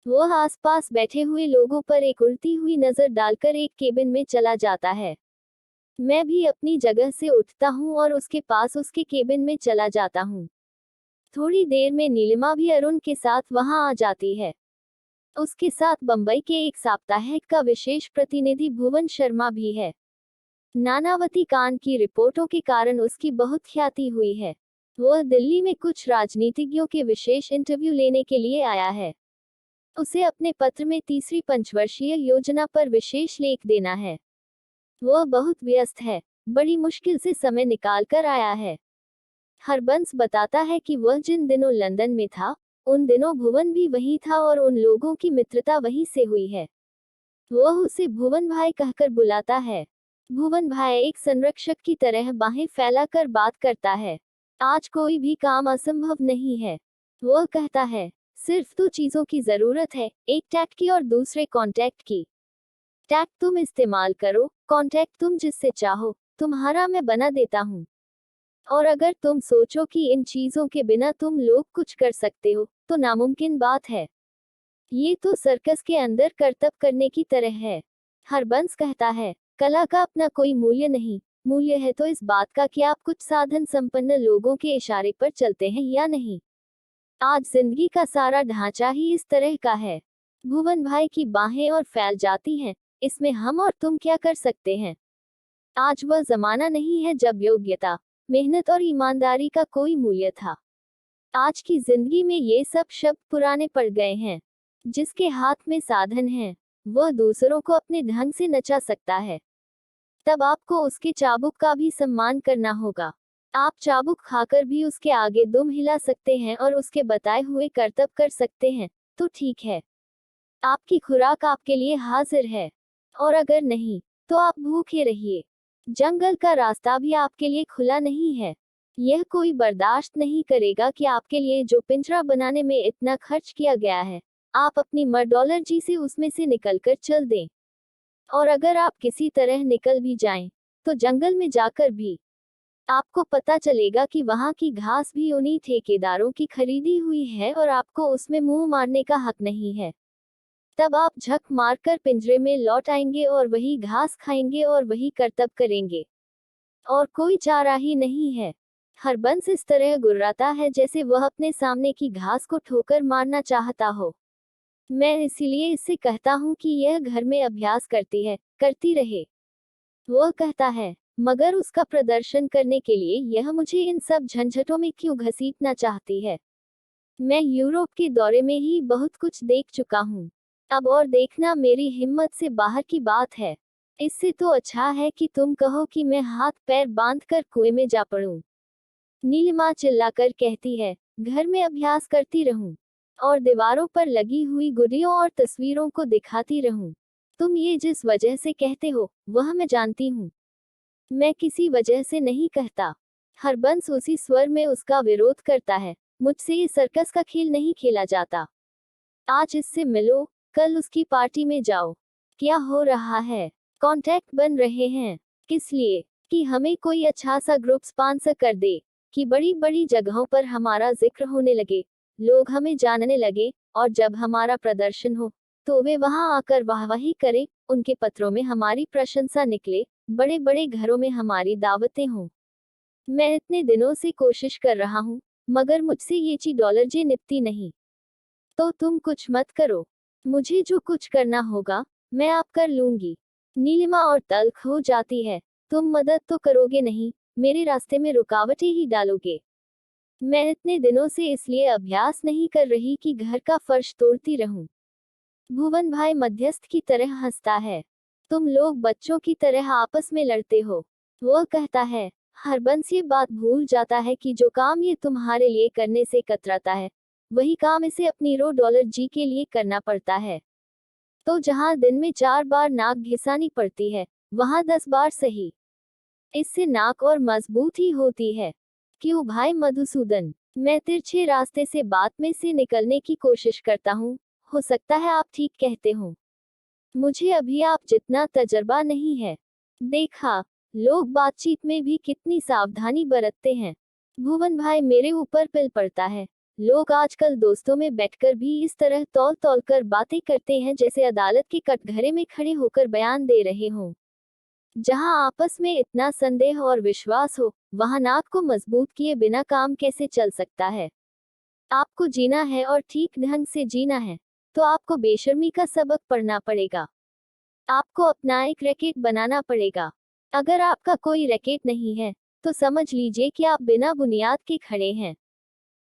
वह आसपास बैठे हुए लोगों पर एक उल्टी हुई नजर डालकर एक केबिन में चला जाता है। मैं भी अपनी जगह से उठता हूँ और उसके पास उसके केबिन में चला जाता हूँ। थोड़ी देर में नीलिमा भी अरुण के साथ वहां आ जाती है। उसके साथ बंबई के एक साप्ताहिक का विशेष प्रतिनिधि भुवन शर्मा भी है। नानावती कांड की रिपोर्टों के कारण उसकी बहुत ख्याति हुई है। वह दिल्ली में कुछ राजनीतिज्ञों के विशेष इंटरव्यू लेने के लिए आया है। उसे अपने पत्र में तीसरी पंचवर्षीय योजना पर विशेष लेख देना है। वह बहुत व्यस्त है, बड़ी मुश्किल से समय निकाल कर आया है। हरबंस बताता है कि वह जिन दिनों लंदन में था, उन दिनों भुवन भी वहीं था और उन लोगों की मित्रता वहीं से हुई है। वह उसे भुवन भाई कहकर बुलाता है। भुवन भाई एक संरक्षक की तरह बाहें फैलाकर बात करता है। आज कोई भी काम असंभव नहीं है, वह कहता है। सिर्फ दो चीजों की जरूरत है, एक टैक्ट की और दूसरे कॉन्टैक्ट की। टैक्ट तुम इस्तेमाल करो, कॉन्टैक्ट तुम जिससे चाहो, तुम्हारा मैं बना देता हूँ। और अगर तुम सोचो कि इन चीजों के बिना तुम लोग कुछ कर सकते हो, तो नामुमकिन बात है। ये तो सर्कस के अंदर करतब करने की तरह है। हरबंस कहता है, कला का अपना कोई मूल्य नहीं, मूल्य है तो इस बात का कि आप कुछ साधन संपन्न लोगों के इशारे पर चलते हैं या नहीं। आज जिंदगी का सारा ढांचा ही इस तरह का है। भुवन भाई की बाहें और फैल जाती हैं, इसमें हम और तुम क्या कर सकते हैं। आज वह जमाना नहीं है जब योग्यता, मेहनत और ईमानदारी का कोई मूल्य था। आज की जिंदगी में ये सब शब्द पुराने पड़ गए हैं। जिसके हाथ में साधन है, वह दूसरों को अपने ढंग से नचा सकता है। तब आपको उसके चाबुक का भी सम्मान करना होगा। आप चाबुक खाकर भी उसके आगे दुम हिला सकते हैं और उसके बताए हुए करतब कर सकते हैं, तो ठीक है। आपकी खुराक आपके लिए हाजिर है। और अगर नहीं, तो आप भूखे रहिए। जंगल का रास्ता भी आपके लिए खुला नहीं है। यह कोई बर्दाश्त नहीं करेगा कि आपके लिए जो पिंजरा बनाने में इतना खर्च किया गया है, आप अपनी मर्डोलर्जी से उसमें से निकलकर चल दें। और अगर आप किसी तरह निकल भी जाएं, तो जंगल में जाकर भी आपको पता चलेगा कि वहां की घास भी उन्हीं ठेकेदारों की खरीदी हुई है और आपको उसमें मुंह मारने का हक नहीं है। तब आप झक मारकर पिंजरे में लौट आएंगे और वही घास खाएंगे और वही करतब करेंगे। और कोई चारा ही नहीं है। हरबंस इस तरह गुर्राता है जैसे वह अपने सामने की घास को ठोकर मारना चाहता हो। मैं इसीलिए इससे कहता हूँ कि यह घर में अभ्यास करती है, करती रहे। वह कहता है, मगर उसका प्रदर्शन करने के लिए यह मुझे इन सब झंझटों में क्यों घसीटना चाहती है। मैं यूरोप के दौरे में ही बहुत कुछ देख चुका हूँ। अब और देखना मेरी हिम्मत से बाहर की बात है। इससे तो अच्छा है कि तुम कहो कि मैं हाथ पैर बांध कर कुएं में जा पड़ूं। नीलिमा चिल्लाकर कहती है, घर में अभ्यास करती रहूं और दीवारों पर लगी हुई गुड़ियों और तस्वीरों को दिखाती रहूं। तुम ये जिस वजह से कहते हो वह मैं जानती हूँ। मैं किसी वजह से नहीं कहता। हरबंस उसी स्वर में उसका विरोध करता है। मुझसे ये सर्कस का खेल नहीं खेला जाता। आज इससे मिलो, कल उसकी पार्टी में जाओ। क्या हो रहा है? कॉन्टैक्ट बन रहे हैं। किस लिए? कि हमें कोई अच्छा सा ग्रुप स्पॉन्सर कर दे, कि बड़ी बड़ी जगहों पर हमारा जिक्र होने लगे, लोग हमें जानने लगे, और जब हमारा प्रदर्शन हो तो वे वहां आकर वाहवाही करें, उनके पत्रों में हमारी प्रशंसा निकले, बड़े बड़े घरों में हमारी दावतें हों। मैं इतने दिनों से कोशिश कर रहा हूँ, मगर मुझसे ये $1 निपटी नहीं। तो तुम कुछ मत करो। मुझे जो कुछ करना होगा मैं आप कर लूंगी। नीलिमा और तल्ख हो जाती है। तुम मदद तो करोगे नहीं, मेरे रास्ते में रुकावटें ही डालोगे। मैं इतने दिनों से इसलिए अभ्यास नहीं कर रही कि घर का फर्श तोड़ती रहूं। भुवन भाई मध्यस्थ की तरह हंसता है। तुम लोग बच्चों की तरह आपस में लड़ते हो। वह कहता है, हरबंस ये बात भूल जाता है कि जो काम ये तुम्हारे लिए करने से कतराता है, वही काम इसे अपनी $1 के लिए करना पड़ता है। तो जहां दिन में 4 बार नाक घिसानी पड़ती है, वहां 10 बार सही। इससे नाक और मजबूत ही होती है। क्यों भाई मधुसूदन? मैं तिरछे रास्ते से बात में से निकलने की कोशिश करता हूँ। हो सकता है आप ठीक कहते हो। मुझे अभी आप जितना तजर्बा नहीं है। देखा, लोग बातचीत में भी कितनी सावधानी बरतते हैं। भुवन भाई मेरे ऊपर पिल पड़ता है। लोग आजकल दोस्तों में बैठकर भी इस तरह तौल तौल कर बातें करते हैं जैसे अदालत के कटघरे में खड़े होकर बयान दे रहे हों। जहां आपस में इतना संदेह और विश्वास हो, वहां नाक को मजबूत किए बिना काम कैसे चल सकता है। आपको जीना है और ठीक ढंग से जीना है, तो आपको बेशर्मी का सबक पढ़ना पड़ेगा। आपको अपना एक रैकेट बनाना पड़ेगा। अगर आपका कोई रैकेट नहीं है, तो समझ लीजिए कि आप बिना बुनियाद के खड़े हैं।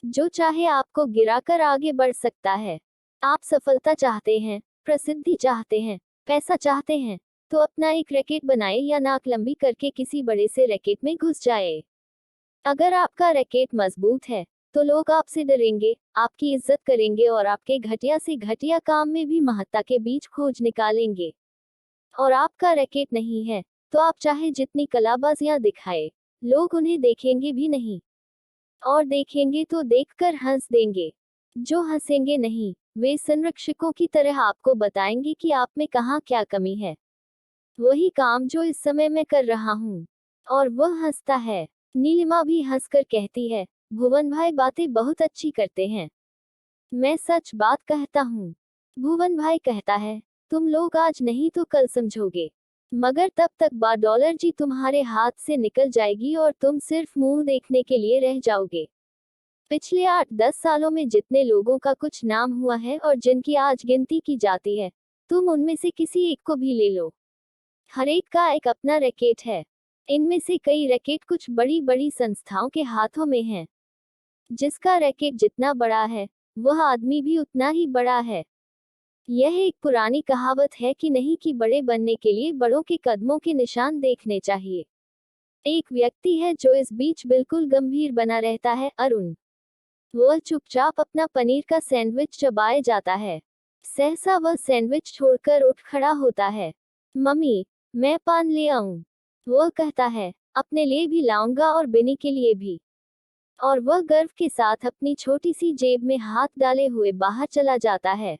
जो चाहे आपको गिराकर आगे बढ़ सकता है। आप सफलता चाहते हैं, प्रसिद्धि चाहते हैं, पैसा चाहते हैं, तो अपना एक रैकेट बनाए या नाक लंबी करके किसी बड़े से रैकेट में घुस जाए। अगर आपका रैकेट मजबूत है, तो लोग आपसे डरेंगे, आपकी इज्जत करेंगे और आपके घटिया से घटिया काम में भी महत्ता के बीच खोज निकालेंगे। और आपका रैकेट नहीं है, तो आप चाहे जितनी कलाबाजियां दिखाए, लोग उन्हें देखेंगे भी नहीं। और देखेंगे तो देखकर हंस देंगे। जो हंसेंगे नहीं, वे संरक्षकों की तरह आपको बताएंगे कि आप में कहाँ क्या कमी है। वही काम जो इस समय मैं कर रहा हूँ। और वह हंसता है। नीलिमा भी हंसकर कहती है, भुवन भाई बातें बहुत अच्छी करते हैं। मैं सच बात कहता हूँ। भुवन भाई कहता है, तुम लोग आज नहीं तो कल समझोगे। मगर तब तक $1 तुम्हारे हाथ से निकल जाएगी और तुम सिर्फ मुंह देखने के लिए रह जाओगे। पिछले 8-10 सालों में जितने लोगों का कुछ नाम हुआ है और जिनकी आज गिनती की जाती है, तुम उनमें से किसी एक को भी ले लो। हर एक का एक अपना रैकेट है। इनमें से कई रैकेट कुछ बड़ी बड़ी संस्थाओं के हाथों में हैं। जिसका रैकेट जितना बड़ा है, वह आदमी भी उतना ही बड़ा है। यह एक पुरानी कहावत है कि नहीं कि बड़े बनने के लिए बड़ों के कदमों के निशान देखने चाहिए। एक व्यक्ति है जो इस बीच बिल्कुल गंभीर बना रहता है, अरुण। वह चुपचाप अपना पनीर का सैंडविच चबाए जाता है। सहसा वह सैंडविच छोड़कर उठ खड़ा होता है। मम्मी, मैं पान ले आऊं? वह कहता है, अपने लिए भी लाऊंगा और बिनी के लिए भी। और वह गर्व के साथ अपनी छोटी सी जेब में हाथ डाले हुए बाहर चला जाता है।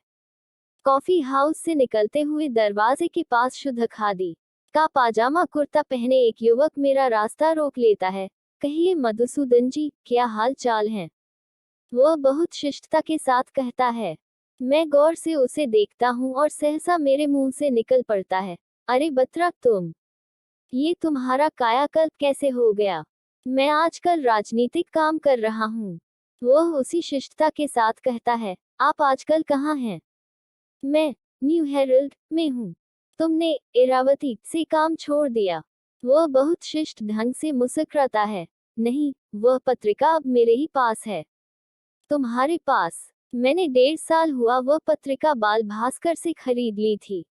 कॉफी हाउस से निकलते हुए दरवाजे के पास शुद्ध खादी का पाजामा कुर्ता पहने एक युवक मेरा रास्ता रोक लेता है। कहिए मधुसूदन जी, क्या हाल चाल है? वह बहुत शिष्टता के साथ कहता है। मैं गौर से उसे देखता हूँ और सहसा मेरे मुंह से निकल पड़ता है, अरे बत्रा तुम! ये तुम्हारा कायाकल्प कैसे हो गया? मैं आजकल राजनीतिक काम कर रहा हूँ। वह उसी शिष्टता के साथ कहता है, आप आजकल कहाँ हैं? मैं न्यू हेरल्ड में हूँ। तुमने इरावती से काम छोड़ दिया? वह बहुत शिष्ट ढंग से मुस्कुराता है। नहीं, वह पत्रिका अब मेरे ही पास है। तुम्हारे पास? मैंने 1.5 साल हुआ वह पत्रिका बाल भास्कर से खरीद ली थी।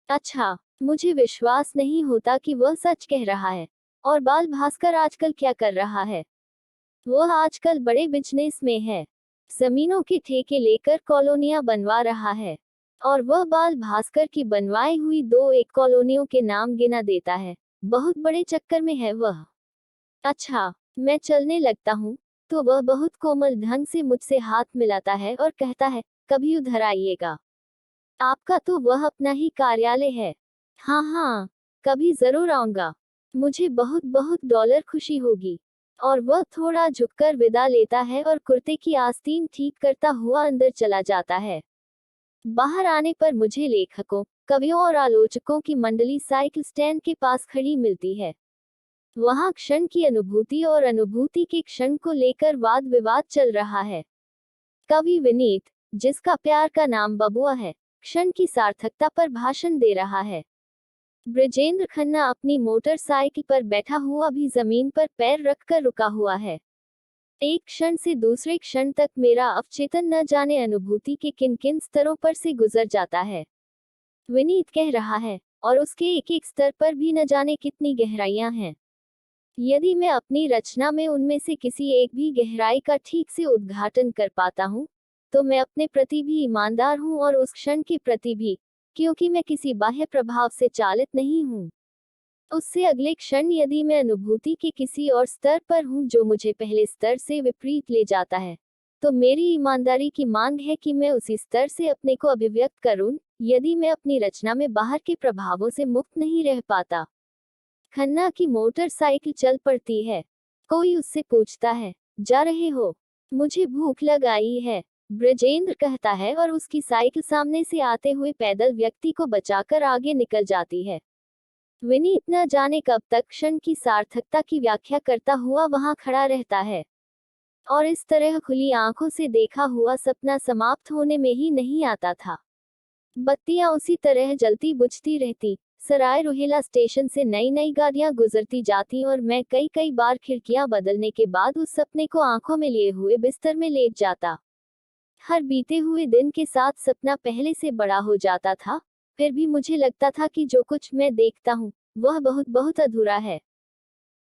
अच्छा, मुझे विश्वास नहीं होता कि वह सच कह रहा है। और बाल भास्कर आजकल क्या कर रहा है? वह आजकल बड़े बिजनेस में है। जमीनों के ठेके लेकर कॉलोनियां बनवा रहा है। और वह बाल भास्कर की बनवाई हुई 2-1 कॉलोनियों के नाम गिना देता है। बहुत बड़े चक्कर में है वह। अच्छा, मैं चलने लगता हूँ तो वह बहुत कोमल ढंग से मुझसे हाथ मिलाता है और कहता है, कभी उधर आइएगा। आपका तो वह अपना ही कार्यालय है। हाँ हाँ, कभी जरूर आऊंगा। मुझे बहुत बहुत डॉलर खुशी होगी। और वह थोड़ा झुककर विदा लेता है और कुर्ते की आस्तीन ठीक करता हुआ अंदर चला जाता है। बाहर आने पर मुझे लेखकों, कवियों और आलोचकों की मंडली साइकिल स्टैंड के पास खड़ी मिलती है। वहां क्षण की अनुभूति और अनुभूति के क्षण को लेकर वाद विवाद चल रहा है। कवि विनीत, जिसका प्यार का नाम बबुआ है, क्षण की सार्थकता पर भाषण दे रहा है। ब्रजेंद्र खन्ना अपनी मोटरसाइकिल पर बैठा हुआ भी जमीन पर पैर रखकर रुका हुआ है। एक क्षण से दूसरे क्षण तक मेरा अवचेतन न जाने अनुभूति के किन किन स्तरों पर से गुजर जाता है। विनीत कह रहा है, और उसके एक एक स्तर पर भी न जाने कितनी गहराइयां हैं। यदि मैं अपनी रचना में उनमें से किसी एक भी गहराई का ठीक से उद्घाटन कर पाता हूँ, तो मैं अपने प्रति भी ईमानदार हूँ और उस क्षण के प्रति भी, क्योंकि मैं किसी बाह्य प्रभाव से चालित नहीं हूँ। उससे अगले क्षण यदि मैं अनुभूति के किसी और स्तर पर हूँ जो मुझे पहले स्तर से विपरीत ले जाता है, तो मेरी ईमानदारी की मांग है कि मैं उसी स्तर से अपने को अभिव्यक्त करूं, यदि मैं अपनी रचना में बाहर के प्रभावों से मुक्त नहीं रह पाता। खन्ना की मोटरसाइकिल चल पड़ती है। कोई उससे पूछता है, जा रहे हो? मुझे भूख लग आई है, ब्रजेंद्र कहता है और उसकी साइकिल सामने से आते हुए पैदल व्यक्ति को बचाकर आगे निकल जाती है। विनीत न जाने कब तक क्षण की सार्थकता की व्याख्या करता हुआ वहां खड़ा रहता है। और इस तरह खुली आंखों से देखा हुआ सपना समाप्त होने में ही नहीं आता था। बत्तियां उसी तरह जलती बुझती रहती। सराय रोहिला स्टेशन से नई नई गाड़ियां गुजरती जाती और मैं कई कई बार खिड़कियां बदलने के बाद उस सपने को आंखों में लिए हुए बिस्तर में लेट जाता। हर बीते हुए दिन के साथ सपना पहले से बड़ा हो जाता था, फिर भी मुझे लगता था कि जो कुछ मैं देखता हूँ, वह बहुत बहुत अधूरा है।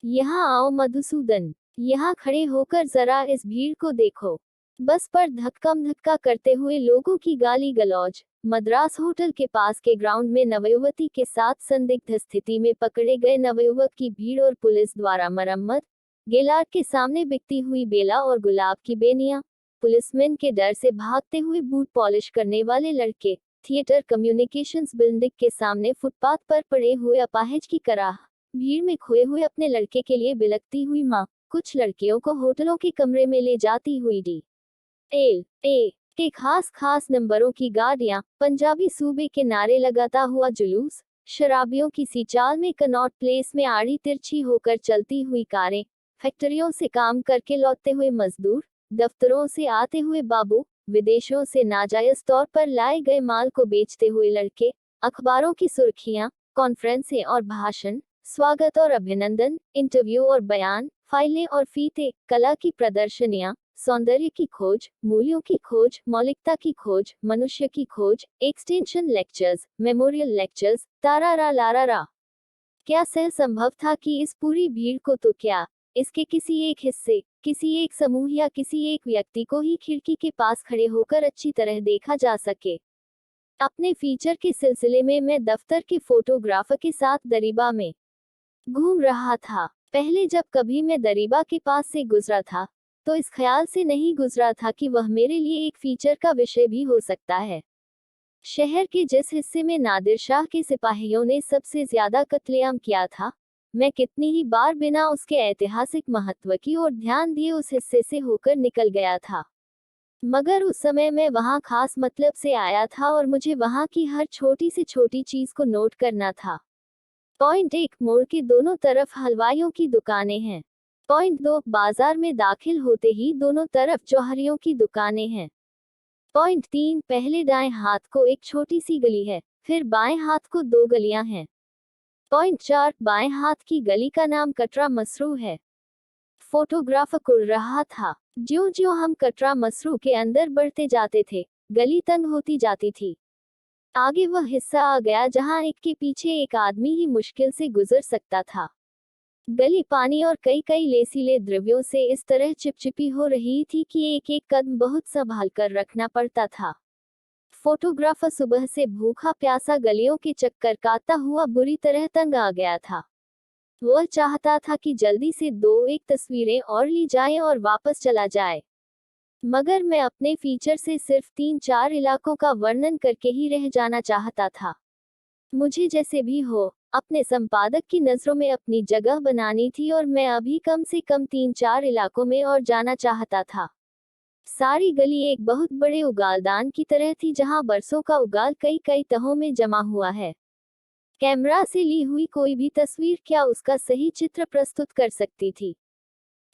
यहाँ आओ मधुसूदन, यहाँ खड़े होकर जरा इस भीड़ को देखो। बस पर धक्कम धक्का करते हुए लोगों की गाली गलौज। मद्रास होटल के पास के ग्राउंड में नवयुवती के साथ संदिग्ध स्थिति में पकड़े गए नवयुवक की भीड़ और पुलिस द्वारा मरम्मत। गेलार के सामने बिकती हुई बेला और गुलाब की बेनियां। पुलिसमैन के डर से भागते हुए बूट पॉलिश करने वाले लड़के। थिएटर कम्युनिकेशंस बिल्डिंग के सामने फुटपाथ पर पड़े हुए अपाहिज की कराह। भीड़ में खोए हुए अपने लड़के के लिए बिलखती हुई माँ। कुछ लड़कियों को होटलों के कमरे में ले जाती हुई डी.एल.ए. के खास खास नंबरों की गाड़ियां, पंजाबी सूबे के नारे लगाता हुआ जुलूस, शराबियों की सी चाल में कनॉट प्लेस में आड़ी तिरछी होकर चलती हुई कारें, फैक्ट्रियों से काम करके लौटते हुए मजदूर, दफ्तरों से आते हुए बाबू, विदेशों से नाजायज तौर पर लाए गए माल को बेचते हुए लड़के, अखबारों की सुर्खियां, कॉन्फ्रेंसें और भाषण, स्वागत और अभिनंदन, इंटरव्यू और बयान, फाइलें और फीते, कला की प्रदर्शनियां, सौंदर्य की खोज, मूल्यों की खोज, मौलिकता की खोज, मनुष्य की खोज, एक्सटेंशन लेक्चर्स, मेमोरियल लेक्चर्स, तारारा लारारा। क्या सह संभव था कि इस पूरी भीड़ को तो क्या, इसके किसी एक हिस्से, किसी एक समूह या किसी एक व्यक्ति को ही खिड़की के पास खड़े होकर अच्छी तरह देखा जा सके? अपने फीचर के सिलसिले में मैं दफ्तर के फोटोग्राफर के साथ दरीबा में घूम रहा था। पहले जब कभी मैं दरीबा के पास से गुजरा था, तो इस ख्याल से नहीं गुजरा था कि वह मेरे लिए एक फीचर का विषय भी हो सकता है। शहर के जिस हिस्से में नादिर शाह के सिपाहियों ने सबसे ज्यादा कत्लेआम किया था, मैं कितनी ही बार बिना उसके ऐतिहासिक महत्व की ओर ध्यान दिए उस हिस्से से होकर निकल गया था। मगर उस समय मैं वहां खास मतलब से आया था और मुझे वहां की हर छोटी से छोटी चीज को नोट करना था। पॉइंट 1, मोड़ के दोनों तरफ हलवाइयों की दुकानें हैं। पॉइंट 2, बाजार में दाखिल होते ही दोनों तरफ जौहरियों की दुकानें हैं। पॉइंट 3, पहले दाएं हाथ को एक छोटी सी गली है, फिर बाएं हाथ को 2 गलियां हैं। पॉइंट 4, बाएं हाथ की गली का नाम कटरा मसरू है। फोटोग्राफर उड़ रहा था। ज्यों ज्यों हम कटरा मसरू के अंदर बढ़ते जाते थे, गली तंग होती जाती थी। आगे वह हिस्सा आ गया जहां एक के पीछे एक आदमी ही मुश्किल से गुजर सकता था। गली पानी और कई कई लेसीले द्रव्यों से इस तरह चिपचिपी हो रही थी कि एक एक कदम बहुत संभाल कर रखना पड़ता था। फोटोग्राफर सुबह से भूखा प्यासा गलियों के चक्कर काटता हुआ बुरी तरह तंग आ गया था। वह चाहता था कि जल्दी से दो एक तस्वीरें और ली जाएं और वापस चला जाए, मगर मैं अपने फीचर से सिर्फ 3-4 इलाकों का वर्णन करके ही रह जाना चाहता था। मुझे जैसे भी हो अपने संपादक की नज़रों में अपनी जगह बनानी थी और मैं अभी कम से कम 3-4 इलाकों में और जाना चाहता था। सारी गली एक बहुत बड़े उगालदान की तरह थी जहां बरसों का उगाल कई कई तहों में जमा हुआ है। कैमरा से ली हुई कोई भी तस्वीर क्या उसका सही चित्र प्रस्तुत कर सकती थी।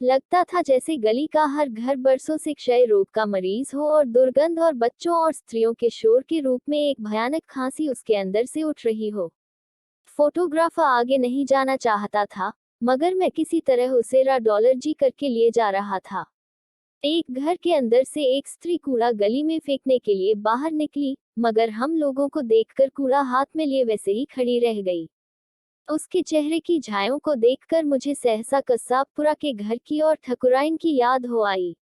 लगता था जैसे गली का हर घर बरसों से क्षय रोग का मरीज हो और दुर्गंध और बच्चों और स्त्रियों के शोर के रूप में एक भयानक खांसी उसके अंदर से उठ रही हो। फोटोग्राफर आगे नहीं जाना चाहता था, मगर मैं किसी तरह उसे $1 करके लिए जा रहा था। एक घर के अंदर से एक स्त्री कूड़ा गली में फेंकने के लिए बाहर निकली, मगर हम लोगों को देखकर कूड़ा हाथ में लिए वैसे ही खड़ी रह गई। उसके चेहरे की झायों को देखकर मुझे सहसा कसाबपुरा के घर की और ठकुराइन की याद हो आई।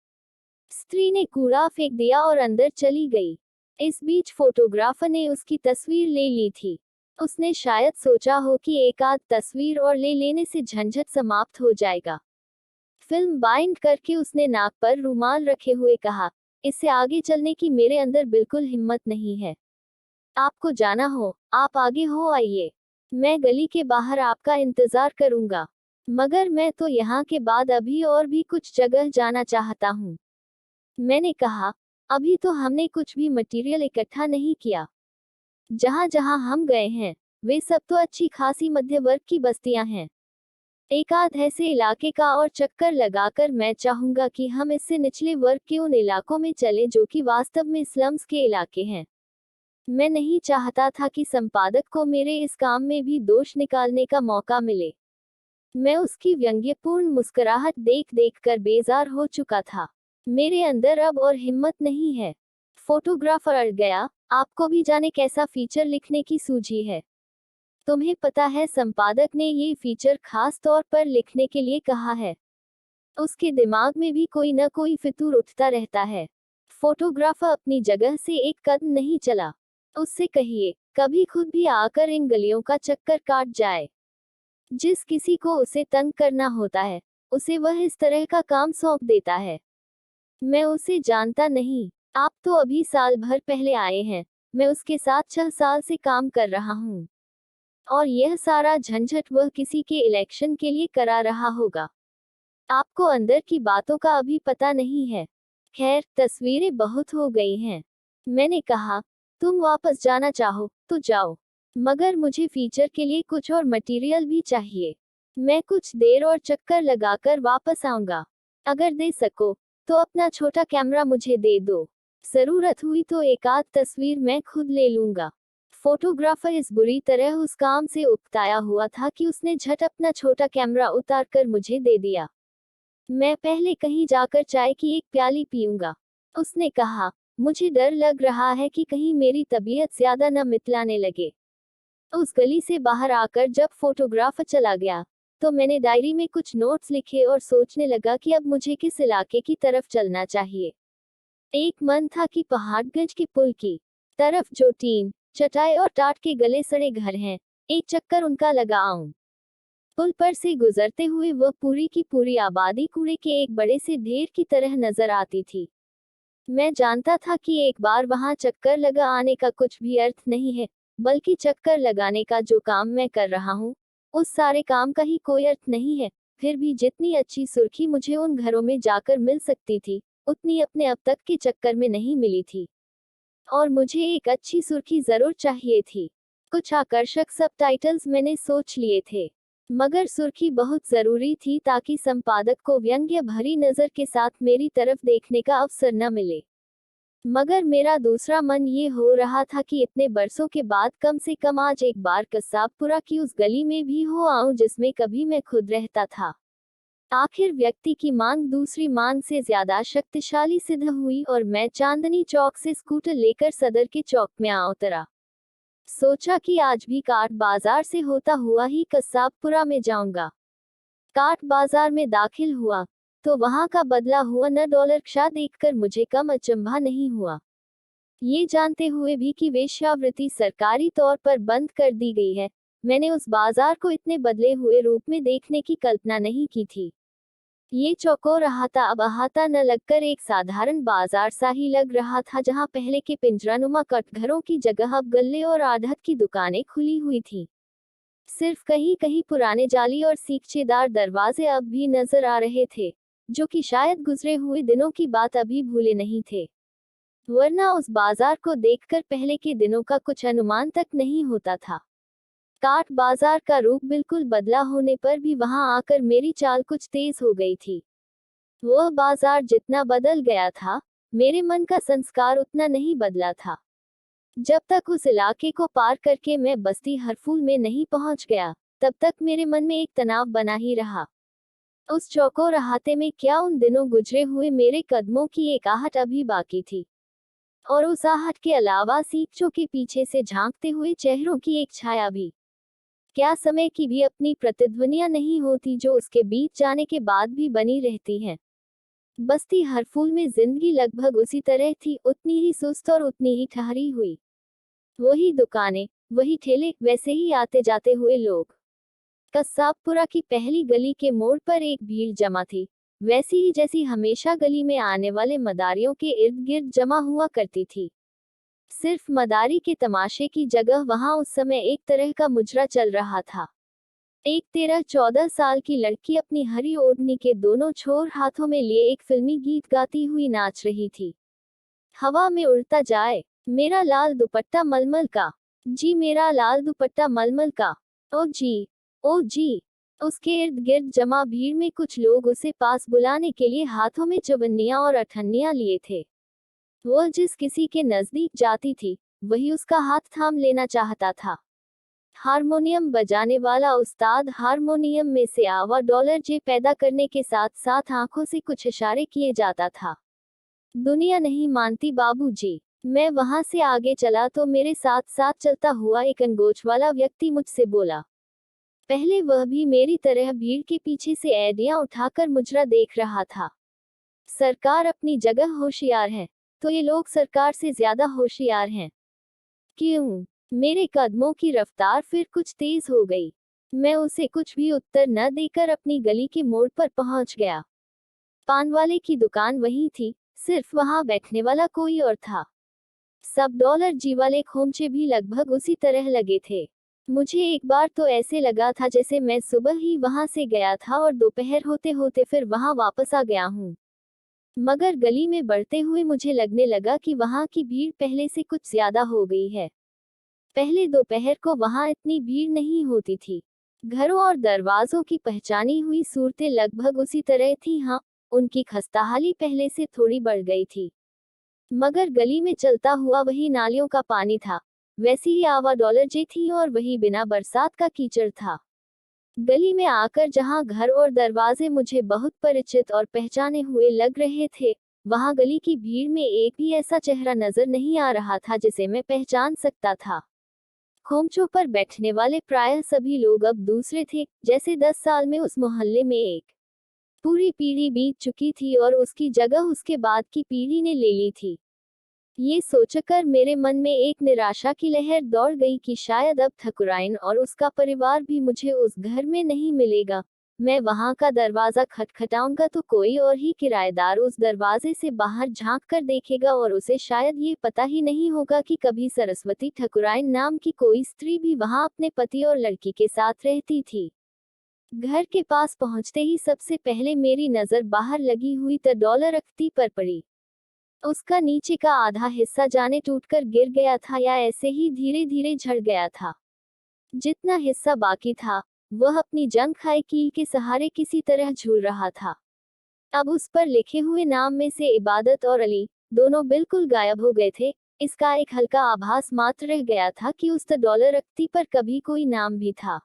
स्त्री ने कूड़ा फेंक दिया और अंदर चली गई। इस बीच फोटोग्राफर ने उसकी तस्वीर ले ली थी। उसने शायद सोचा हो कि एक आध तस्वीर और ले लेने से झंझट समाप्त हो जाएगा। फिल्म बाइंड करके उसने नाक पर रुमाल रखे हुए कहा, इससे आगे चलने की मेरे अंदर बिल्कुल हिम्मत नहीं है। आपको जाना हो, आप आगे हो आइए। मैं गली के बाहर आपका इंतजार करूंगा। मगर मैं तो यहाँ के बाद अभी और भी कुछ जगह जाना चाहता हूँ। मैंने कहा, अभी तो हमने कुछ भी मटेरियल इकट्ठा नहीं किया। जहाँ जहाँ हम गए हैं, वे सब तो अच्छी खासी मध्य वर्ग की बस्तियां हैं। एक आध ऐसे इलाके का और चक्कर लगाकर मैं चाहूंगा कि हम इससे निचले वर्ग के उन इलाकों में चले जो कि वास्तव में स्लम्स के इलाके हैं। मैं नहीं चाहता था कि संपादक को मेरे इस काम में भी दोष निकालने का मौका मिले। मैं उसकी व्यंग्यपूर्ण मुस्कुराहट देख देख कर बेजार हो चुका था। मेरे अंदर अब और हिम्मत नहीं है। फोटोग्राफर अड़ गया, आपको भी जाने कैसा फीचर लिखने की सूझी है। तुम्हें पता है संपादक ने ये फीचर खास तौर पर लिखने के लिए कहा है। उसके दिमाग में भी कोई न कोई फितूर उठता रहता है। फोटोग्राफर अपनी जगह से एक कदम नहीं चला। उससे कहिए, कभी खुद भी आकर इन गलियों का चक्कर काट जाए। जिस किसी को उसे तंग करना होता है, उसे वह इस तरह का काम सौंप देता है। मैं उसे जानता नहीं। आप तो अभी साल भर पहले आए हैं। मैं उसके साथ 6 साल से काम कर रहा हूँ। और यह सारा झंझट वह किसी के इलेक्शन के लिए करा रहा होगा। आपको अंदर की बातों का अभी पता नहीं है। खैर, तस्वीरें बहुत हो गई हैं। मैंने कहा, तुम वापस जाना चाहो तो जाओ, मगर मुझे फीचर के लिए कुछ और मटेरियल भी चाहिए। मैं कुछ देर और चक्कर लगाकर वापस आऊंगा। अगर दे सको तो अपना छोटा कैमरा मुझे दे दो। जरूरत हुई तो एक आध तस्वीर मैं खुद ले लूंगा। फोटोग्राफर इस बुरी तरह उस काम से उकताया हुआ था कि उसने झट अपना छोटा कैमरा उतारकर मुझे दे दिया। मैं पहले कहीं जाकर चाय की एक प्याली पीऊंगा, उसने कहा। मुझे डर लग रहा है कि कहीं मेरी तबीयत ज्यादा न मितलाने लगे। उस गली से बाहर आकर जब फोटोग्राफर चला गया, तो मैंने डायरी में कुछ नोट्स लिखे और सोचने लगा कि अब मुझे किस इलाके की तरफ चलना चाहिए। एक मन था कि पहाड़गंज के पुल की तरफ जो टीन, चटाई और टाट के गले सड़े घर हैं, एक चक्कर उनका लगा आऊं। पुल पर से गुजरते हुए वह पूरी की पूरी आबादी कूड़े के एक बड़े से ढेर की तरह नजर आती थी। मैं जानता था कि एक बार वहां चक्कर लगा आने का कुछ भी अर्थ नहीं है, बल्कि चक्कर लगाने का जो काम मैं कर रहा हूँ, उस सारे काम का ही कोई अर्थ नहीं है। फिर भी जितनी अच्छी सुर्खी मुझे उन घरों में जाकर मिल सकती थी, उतनी अपने अब तक के चक्कर में नहीं मिली थी। और मुझे एक अच्छी सुर्खी जरूर चाहिए थी। कुछ आकर्षक सबटाइटल्स मैंने सोच लिए थे, मगर सुर्खी बहुत जरूरी थी ताकि संपादक को व्यंग्य भरी नजर के साथ मेरी तरफ देखने का अवसर न मिले। मगर मेरा दूसरा मन ये हो रहा था कि इतने बरसों के बाद कम से कम आज एक बार कसाबपुरा की उस गली में भी हो आऊं जिसमें कभी मैं खुद रहता था। आखिर व्यक्ति की मांग दूसरी मांग से ज्यादा शक्तिशाली सिद्ध हुई और मैं चांदनी चौक से स्कूटर लेकर सदर के चौक में आ उतरा। सोचा कि आज भी काट बाजार से होता हुआ ही कसाबपुरा में जाऊंगा। काट बाजार में दाखिल हुआ तो वहां का बदला हुआ $9 रिक्शा देखकर मुझे कम अचंभा नहीं हुआ। ये जानते हुए भी कि वेश्यावृत्ति सरकारी तौर पर बंद कर दी गई है, मैंने उस बाजार को इतने बदले हुए रूप में देखने की कल्पना नहीं की थी। ये चौकोर अहाता अब अहाता न लगकर एक साधारण बाजार सा ही लग रहा था, जहां पहले के पिंजरानुमा कटघरों की जगह अब गल्ले और आढ़त की दुकानें खुली हुई थी। सिर्फ कहीं कहीं पुराने जाली और सीखचेदार दरवाजे अब भी नजर आ रहे थे, जो कि शायद गुजरे हुए दिनों की बात अभी भूले नहीं थे। वरना उस बाजार को देखकर पहले के दिनों का कुछ अनुमान तक नहीं होता था। काट बाजार का रूप बिल्कुल बदला होने पर भी वहां आकर मेरी चाल कुछ तेज हो गई थी। वह बाजार जितना बदल गया था, मेरे मन का संस्कार उतना नहीं बदला था। जब तक उस इलाके को पार करके मैं बस्ती हरफूल में नहीं पहुंच गया, तब तक मेरे मन में एक तनाव बना ही रहा। उस चौकोर अहाते में क्या उन दिनों गुजरे हुए मेरे कदमों की एक आहट अभी बाकी थी, और उस आहट के अलावा सीखचों के पीछे से झांकते हुए चेहरों की एक छाया भी। क्या समय की भी अपनी प्रतिध्वनियां नहीं होती जो उसके बीत जाने के बाद भी बनी रहती हैं। बस्ती हरफूल में जिंदगी लगभग उसी तरह थी, उतनी ही सुस्त और उतनी ही ठहरी हुई। वही दुकानें, वही ठेले, वैसे ही आते जाते हुए लोग। कसाबपुरा की पहली गली के मोड़ पर एक भीड़ जमा थी, वैसी ही जैसी हमेशा गली में आने वाले मदारियों के इर्द गिर्द जमा हुआ करती थी। सिर्फ मदारी के तमाशे की जगह वहां उस समय एक तरह का मुजरा चल रहा था। एक 13-14 साल की लड़की अपनी हरी ओढ़नी के दोनों छोर हाथों में लिए एक फिल्मी गीत गाती हुई नाच रही थी। हवा में उड़ता जाए मेरा लाल दुपट्टा मलमल का, जी मेरा लाल दुपट्टा मलमल का, ओ जी, ओ जी। उसके इर्द गिर्द जमा भीड़ में कुछ लोग उसे पास बुलाने के लिए हाथों में चवन्नियां और अठन्नियां लिए थे। वह जिस किसी के नजदीक जाती थी, वही उसका हाथ थाम लेना चाहता था। हारमोनियम बजाने वाला उस्ताद हारमोनियम में से आवा डॉलर जे पैदा करने के साथ साथ आंखों से कुछ इशारे किए जाता था। दुनिया नहीं मानती बाबूजी। मैं वहां से आगे चला तो मेरे साथ साथ चलता हुआ एक अंगोछ वाला व्यक्ति मुझसे बोला। पहले वह भी मेरी तरह भीड़ के पीछे से एडियां उठाकर मुजरा देख रहा था। सरकार अपनी जगह होशियार है, तो ये लोग सरकार से ज्यादा होशियार हैं। क्यों? मेरे कदमों की रफ्तार फिर कुछ तेज हो गई। मैं उसे कुछ भी उत्तर न देकर अपनी गली के मोड़ पर पहुंच गया। पान वाले की दुकान वही थी, सिर्फ वहां बैठने वाला कोई और था। सब डॉलर जी वाले खोमचे भी लगभग उसी तरह लगे थे। मुझे एक बार तो ऐसे लगा था जैसे मैं सुबह ही वहां से गया था और दोपहर होते होते फिर वहां वापस आ गया हूँ। मगर गली में बढ़ते हुए मुझे लगने लगा कि वहां की भीड़ पहले से कुछ ज्यादा हो गई है। पहले दोपहर को वहां इतनी भीड़ नहीं होती थी। घरों और दरवाजों की पहचानी हुई सूरतें लगभग उसी तरह थी, हाँ, उनकी खस्ताहाली पहले से थोड़ी बढ़ गई थी। मगर गली में चलता हुआ वही नालियों का पानी था, वैसी ही आवा डॉलर जे थी और वही बिना बरसात का कीचड़ था। गली में आकर जहां घर और दरवाजे मुझे बहुत परिचित और पहचाने हुए लग रहे थे, वहां गली की भीड़ में एक भी ऐसा चेहरा नजर नहीं आ रहा था जिसे मैं पहचान सकता था। खोमचों पर बैठने वाले प्रायः सभी लोग अब दूसरे थे, जैसे 10 साल में उस मोहल्ले में एक पूरी पीढ़ी बीत चुकी थी और उसकी जगह उसके बाद की पीढ़ी ने ले ली थी। ये सोचकर मेरे मन में एक निराशा की लहर दौड़ गई कि शायद अब ठकुराइन और उसका परिवार भी मुझे उस घर में नहीं मिलेगा। मैं वहां का दरवाजा खटखटाऊंगा तो कोई और ही किराएदार उस दरवाजे से बाहर झांक कर देखेगा और उसे शायद ये पता ही नहीं होगा कि कभी सरस्वती ठकुराइन नाम की कोई स्त्री भी वहां अपने पति और लड़की के साथ रहती थी। घर के पास पहुंचते ही सबसे पहले मेरी नजर बाहर लगी हुई $10 अख्ती पर पड़ी। उसका नीचे का आधा हिस्सा जाने टूटकर गिर गया था या ऐसे ही धीरे धीरे झड़ गया था। जितना हिस्सा बाकी था, वह अपनी जंग खाई कील के सहारे किसी तरह झूल रहा था। अब उस पर लिखे हुए नाम में से इबादत और अली, दोनों बिल्कुल गायब हो गए थे। इसका एक हल्का आभास मात्र रह गया था कि उस डॉलर अख्ती पर कभी कोई नाम भी था।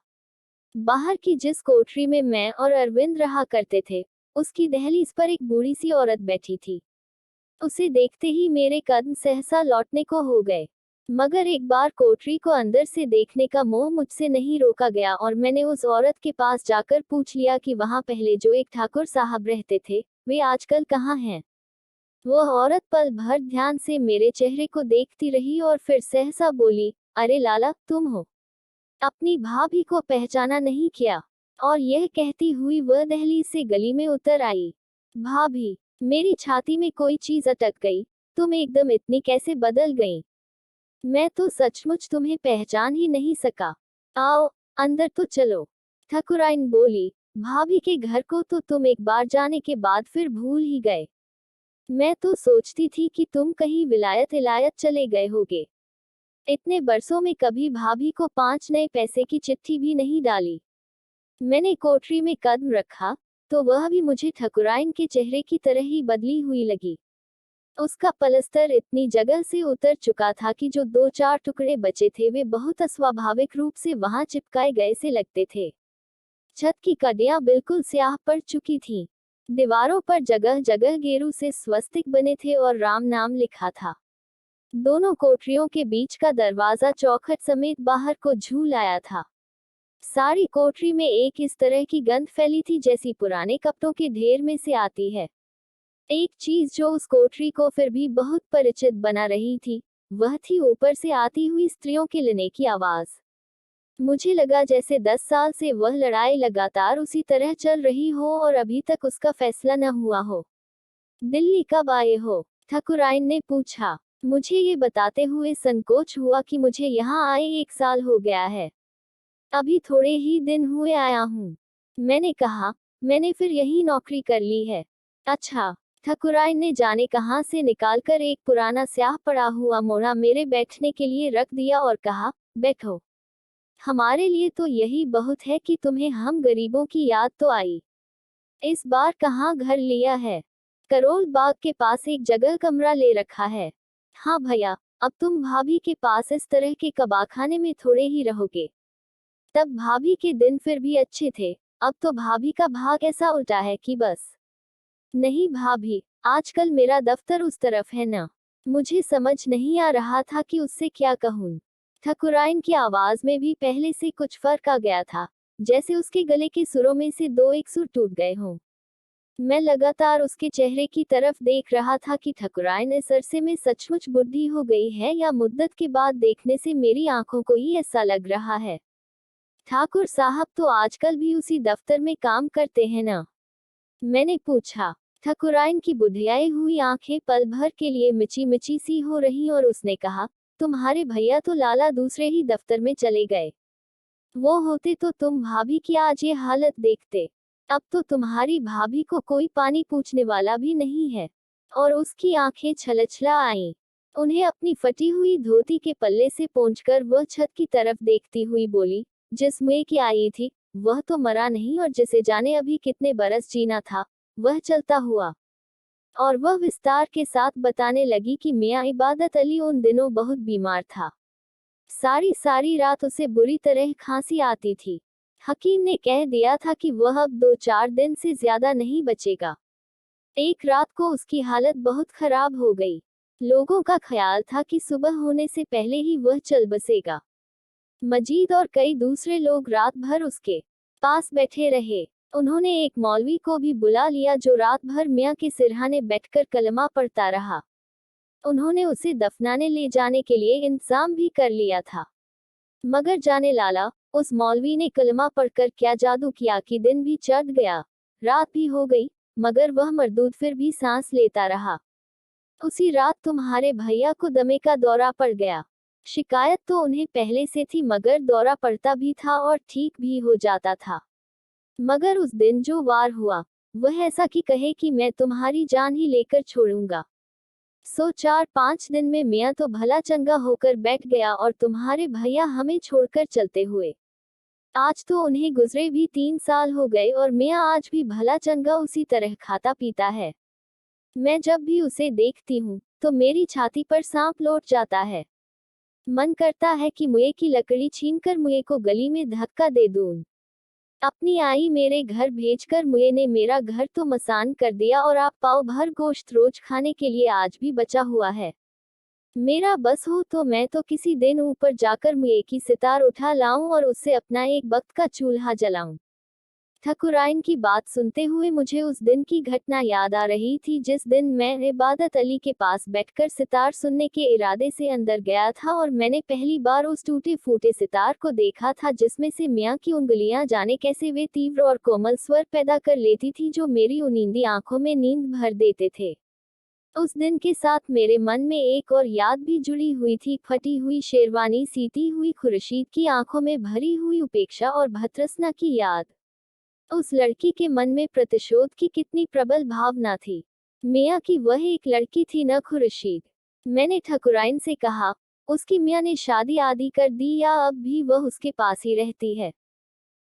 बाहर की जिस कोठरी में मैं और अरविंद रहा करते थे, उसकी दहलीज पर एक बूढ़ी सी औरत बैठी थी। उसे देखते ही मेरे कदम सहसा लौटने को हो गए, मगर एक बार कोठरी को अंदर से देखने का मोह मुझसे नहीं रोका गया और मैंने उस औरत के पास जाकर पूछ लिया कि वहां पहले जो एक ठाकुर साहब रहते थे, वे आजकल कहाँ हैं। वह औरत पल भर ध्यान से मेरे चेहरे को देखती रही और फिर सहसा बोली, अरे लाला, तुम हो। अपनी भाभी को पहचाना नहीं क्या। और यह कहती हुई वह दहलीज से गली में उतर आई। भाभी, मेरी छाती में कोई चीज अटक गई। तुम एकदम इतनी कैसे बदल गई। मैं तो सचमुच तुम्हें पहचान ही नहीं सका। आओ, अंदर तो चलो। ठकुराइन बोली, भाभी के घर को तो तुम एक बार जाने के बाद फिर भूल ही गए। मैं तो सोचती थी कि तुम कहीं विलायत इलायत चले गए होगे। इतने बरसों में कभी भाभी को 5 नए पैसे की चिट्ठी भी नहीं डाली। मैंने कोठरी में कदम रखा, तो वह भी मुझे ठकुराइन के चेहरे की तरह ही बदली हुई लगी। उसका पलस्तर इतनी जगह से उतर चुका था कि जो 2-4 टुकड़े बचे थे वे बहुत अस्वाभाविक रूप से वहां चिपकाए गए से लगते थे। छत की कड़ियां बिल्कुल स्याह पड़ चुकी थीं। दीवारों पर जगह जगह गेरू से स्वस्तिक बने थे और राम नाम लिखा था। दोनों कोठरियों के बीच का दरवाजा चौखट समेत बाहर को झूल आया था। सारी कोठरी में एक इस तरह की गंध फैली थी जैसी पुराने कपड़ों के ढेर में से आती है। एक चीज जो उस कोठरी को फिर भी बहुत परिचित बना रही थी, वह थी ऊपर से आती हुई स्त्रियों के लेने की आवाज। मुझे लगा जैसे 10 साल से वह लड़ाई लगातार उसी तरह चल रही हो और अभी तक उसका फैसला न हुआ हो। दिल्ली कब आए हो? ठकुराइन ने पूछा। मुझे ये बताते हुए संकोच हुआ कि मुझे यहाँ आए 1 साल हो गया है। अभी थोड़े ही दिन हुए आया हूँ। मैंने कहा, मैंने फिर यही नौकरी कर ली है। अच्छा। ठकुराइन ने जाने कहाँ से निकालकर एक पुराना स्याह पड़ा हुआ मोड़ा मेरे बैठने के लिए रख दिया और कहा, बैठो। हमारे लिए तो यही बहुत है कि तुम्हें हम गरीबों की याद तो आई। इस बार कहाँ घर लिया है? करोल बाग के पास एक जगह कमरा ले रखा है। हाँ भैया, अब तुम भाभी के पास इस तरह के कबाखाने में थोड़े ही रहोगे। तब भाभी के दिन फिर भी अच्छे थे, अब तो भाभी का भाग ऐसा उल्टा है कि बस। नहीं भाभी, आजकल मेरा दफ्तर उस तरफ है ना। मुझे समझ नहीं आ रहा था कि उससे क्या कहूँ। ठकुराइन की आवाज में भी पहले से कुछ फर्क आ गया था, जैसे उसके गले के सुरों में से दो एक सुर टूट गए हों। मैं लगातार उसके चेहरे की तरफ देख रहा था कि ठकुराइन इस अरसे में सचमुच बुढ़ी हो गई है या मुद्दत के बाद देखने से मेरी आंखों को ही ऐसा लग रहा है। ठाकुर साहब तो आजकल भी उसी दफ्तर में काम करते हैं ना? मैंने पूछा। ठकुराइन की बुढ़ियाई हुई आंखें पल भर के लिए मिची मिची सी हो रही और उसने कहा, तुम्हारे भैया तो लाला दूसरे ही दफ्तर में चले गए। वो होते तो तुम भाभी की आज ये हालत देखते। अब तो तुम्हारी भाभी को कोई पानी पूछने वाला भी नहीं है। और उसकी आंखें छलछला आईं। उन्हें अपनी फटी हुई धोती के पल्ले से पोंछकर वह छत की तरफ देखती हुई बोली, जिस मुए की आई थी, वह तो मरा नहीं और जिसे जाने अभी कितने बरस जीना था, वह चलता हुआ। और वह विस्तार के साथ बताने लगी कि मियाँ इबादत अली उन दिनों बहुत बीमार था। सारी सारी रात उसे बुरी तरह खांसी आती थी। हकीम ने कह दिया था कि वह अब 2-4 दिन से ज्यादा नहीं बचेगा। एक रात को उसकी हालत बहुत खराब हो गई। लोगों का ख्याल था कि सुबह होने से पहले ही वह चल बसेगा। मजीद और कई दूसरे लोग रात भर उसके पास बैठे रहे। उन्होंने एक मौलवी को भी बुला लिया जो रात भर मियाँ के सिरहाने बैठकर कलमा पढ़ता रहा। उन्होंने उसे दफनाने ले जाने के लिए इंतजाम भी कर लिया था। मगर जाने लाला, उस मौलवी ने कलमा पढ़कर क्या जादू किया कि दिन भी चढ़ गया, रात भी हो गई, मगर वह मरदूद फिर भी सांस लेता रहा। उसी रात तुम्हारे भैया को दमे का दौरा पड़ गया। शिकायत तो उन्हें पहले से थी मगर दौरा पड़ता भी था और ठीक भी हो जाता था। मगर उस दिन जो वार हुआ, वह ऐसा कि कहे कि मैं तुम्हारी जान ही लेकर छोड़ूंगा। सो 4-5 दिन में मियाँ तो भला चंगा होकर बैठ गया और तुम्हारे भैया हमें छोड़कर चलते हुए। आज तो उन्हें गुजरे भी 3 साल हो गए और मियाँ आज भी भला चंगा उसी तरह खाता पीता है। मैं जब भी उसे देखती हूँ, तो मेरी छाती पर सांप लौट जाता है। मन करता है कि मुए की लकड़ी छीनकर मुए को गली में धक्का दे दूं। अपनी आई मेरे घर भेजकर मुए ने मेरा घर तो मसान कर दिया और आप पाव भर गोश्त रोज खाने के लिए आज भी बचा हुआ है। मेरा बस हो तो मैं तो किसी दिन ऊपर जाकर मुए की सितार उठा लाऊं और उससे अपना एक वक्त का चूल्हा जलाऊं। ठकुराइन की बात सुनते हुए मुझे उस दिन की घटना याद आ रही थी जिस दिन मैं इबादत अली के पास बैठकर सितार सुनने के इरादे से अंदर गया था और मैंने पहली बार उस टूटे फूटे सितार को देखा था जिसमें से मियाँ की उंगलियां जाने कैसे वे तीव्र और कोमल स्वर पैदा कर लेती थी जो मेरी उनींदी आंखों में नींद भर देते थे। उस दिन के साथ मेरे मन में एक और याद भी जुड़ी हुई थी, फटी हुई शेरवानी, सीती हुई खुर्शीद की आंखों में भरी हुई उपेक्षा और भतृष्णा की याद। उस लड़की के मन में प्रतिशोध की कितनी प्रबल भावना थी। मियाँ की वह एक लड़की थी न खुर्शीद। मैंने ठकुराइन से कहा, उसकी मियाँ ने शादी आदि कर दी या अब भी वह उसके पास ही रहती है?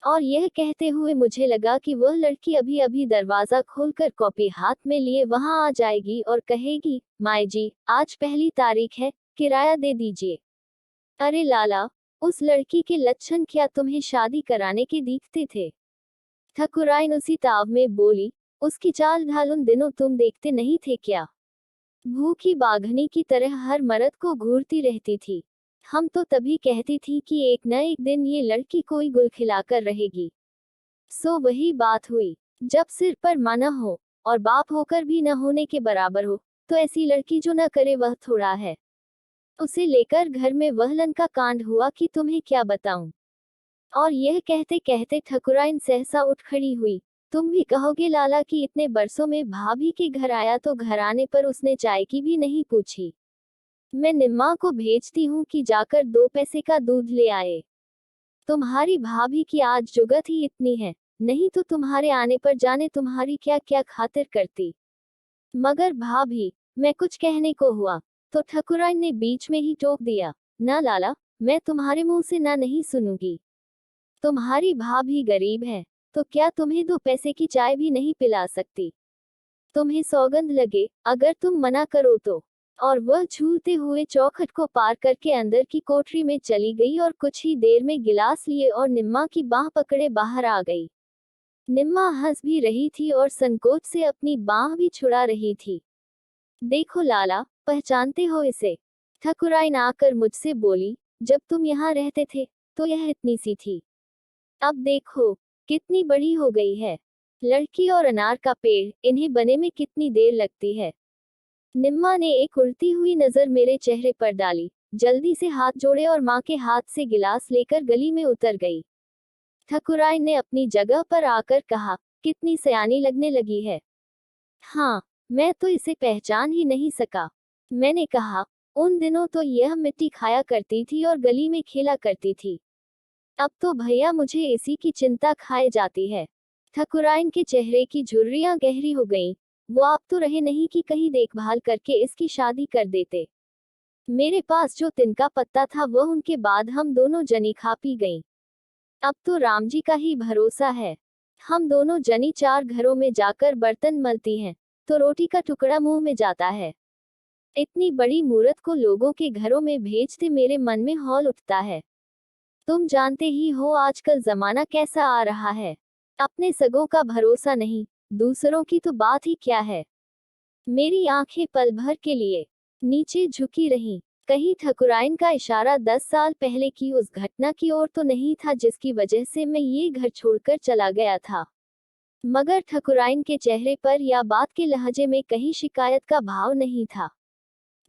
और यह कहते हुए मुझे लगा कि वह लड़की अभी अभी दरवाजा खोलकर कॉपी हाथ में लिए वहां आ जाएगी और कहेगी, माए जी, आज 1 तारीख है, किराया दे दीजिए। अरे लाला, उस लड़की के लक्षण क्या तुम्हें शादी कराने के दिखते थे? ठकुराइन उसी ताव में बोली, उसकी चाल ढाल उन दिनों तुम देखते नहीं थे क्या? भूखी बाघनी की तरह हर मर्द को घूरती रहती थी। हम तो तभी कहती थी कि एक न एक दिन ये लड़की कोई गुल खिलाकर रहेगी। सो वही बात हुई। जब सिर पर माँ न हो और बाप होकर भी न होने के बराबर हो, तो ऐसी लड़की जो न करे वह थोड़ा है। उसे लेकर घर में वहलन का कांड हुआ कि तुम्हें क्या बताऊं। और यह कहते कहते ठकुराइन सहसा उठ खड़ी हुई। तुम भी कहोगे लाला कि इतने बरसों में भाभी के घर आया तो घर आने पर उसने चाय की भी नहीं पूछी। मैं निम्मा को भेजती हूँ कि जाकर 2 पैसे का दूध ले आए। तुम्हारी भाभी की आज जुगत ही इतनी है, नहीं तो तुम्हारे आने पर जाने तुम्हारी क्या क्या खातिर करती। मगर भाभी, मैं कुछ कहने को हुआ तो ठकुराइन ने बीच में ही टोक दिया, ना लाला, मैं तुम्हारे मुंह से ना नहीं सुनूंगी। तुम्हारी भाभी गरीब है, तो क्या तुम्हें 2 पैसे की चाय भी नहीं पिला सकती? तुम्हें सौगंध लगे, अगर तुम मना करो तो। और वह झूलते हुए चौखट को पार करके अंदर की कोठरी में चली गई और कुछ ही देर में गिलास लिए और निम्मा की बाह पकड़े बाहर आ गई। निम्मा हंस भी रही थी और संकोच से अपनी बाह भी छुड़ा रही थी। देखो लाला, पहचानते हो इसे? ठकुराइन आकर मुझसे बोली, जब तुम यहाँ रहते थे तो यह इतनी सी थी, अब देखो कितनी बड़ी हो गई है। लड़की और अनार का पेड़, इन्हें बने में कितनी देर लगती है। निम्मा ने एक उड़ती हुई नजर मेरे चेहरे पर डाली, जल्दी से हाथ जोड़े और माँ के हाथ से गिलास लेकर गली में उतर गई। ठकुराइन ने अपनी जगह पर आकर कहा, कितनी सयानी लगने लगी है। हाँ, मैं तो इसे पहचान ही नहीं सका। मैंने कहा, उन दिनों तो यह मिट्टी खाया करती थी और गली में खेला करती थी। अब तो भैया मुझे इसी की चिंता खाए जाती है। ठकुराइन के चेहरे की झुर्रियां गहरी हो गईं। वो आप तो रहे नहीं कि कहीं देखभाल करके इसकी शादी कर देते। मेरे पास जो तिनका पत्ता था वह उनके बाद हम दोनों जनी खा पी गईं। अब तो राम जी का ही भरोसा है। हम दोनों जनी 4 घरों में जाकर बर्तन मलती हैं, तो रोटी का टुकड़ा मुंह में जाता है। इतनी बड़ी मूरत को लोगों के घरों में भेजते मेरे मन में हौल उठता है। तुम जानते ही हो आजकल जमाना कैसा आ रहा है। अपने सगों का भरोसा नहीं, दूसरों की तो बात ही क्या है। मेरी आंखें पल भर के लिए नीचे झुकी रहीं। कहीं ठकुराइन का इशारा 10 साल पहले की उस घटना की ओर तो नहीं था जिसकी वजह से मैं ये घर छोड़कर चला गया था। मगर ठकुराइन के चेहरे पर या बात के लहजे में कहीं शिकायत का भाव नहीं था।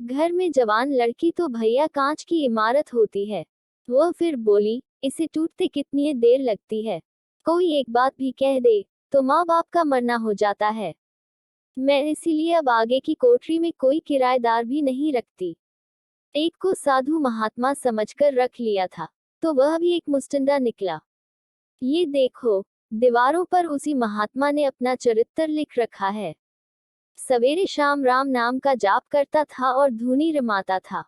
घर में जवान लड़की तो भैया कांच की इमारत होती है। वह फिर बोली, इसे टूटते कितनी देर लगती है। कोई एक बात भी कह दे तो माँ बाप का मरना हो जाता है। मैं इसीलिए अब आगे की कोठरी में कोई किराएदार भी नहीं रखती। एक को साधु महात्मा समझकर रख लिया था, तो वह भी एक मुस्टंडा निकला। ये देखो, दीवारों पर उसी महात्मा ने अपना चरित्र लिख रखा है। सवेरे शाम राम नाम का जाप करता था और धूनी रमाता था।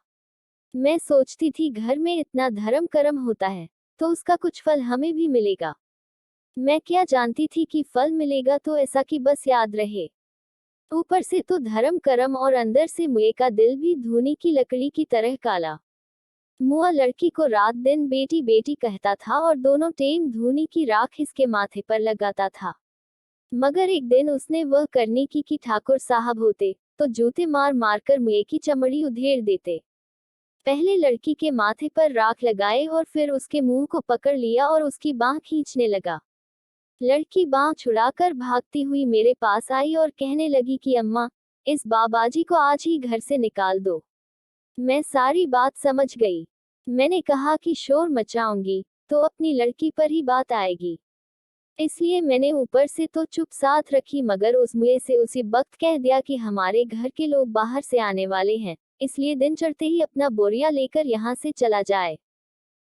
मैं सोचती थी घर में इतना धर्म कर्म होता है, तो उसका कुछ फल हमें भी मिलेगा। मैं क्या जानती थी कि फल मिलेगा तो ऐसा कि बस याद रहे। ऊपर से तो धर्म करम और अंदर से मुए का दिल भी धूनी की लकड़ी की तरह काला। मुआ लड़की को रात दिन बेटी बेटी कहता था और दोनों टेम धूनी की राख इसके माथे पर लगाता था। मगर एक दिन उसने वह करनी की कि ठाकुर साहब होते तो जूते मार मार कर मुए की चमड़ी उधेड़ देते। पहले लड़की के माथे पर राख लगाए और फिर उसके मुंह को पकड़ लिया और उसकी बांह खींचने लगा। लड़की बांह छुड़ाकर भागती हुई मेरे पास आई और कहने लगी कि अम्मा, इस बाबाजी को आज ही घर से निकाल दो। मैं सारी बात समझ गई। मैंने कहा कि शोर मचाऊंगी तो अपनी लड़की पर ही बात आएगी, इसलिए मैंने ऊपर से तो चुप साथ रखी, मगर उस मुझे से उसी वक्त कह दिया कि हमारे घर के लोग बाहर से आने वाले हैं, इसलिए दिन चढ़ते ही अपना बोरिया लेकर यहाँ से चला जाए।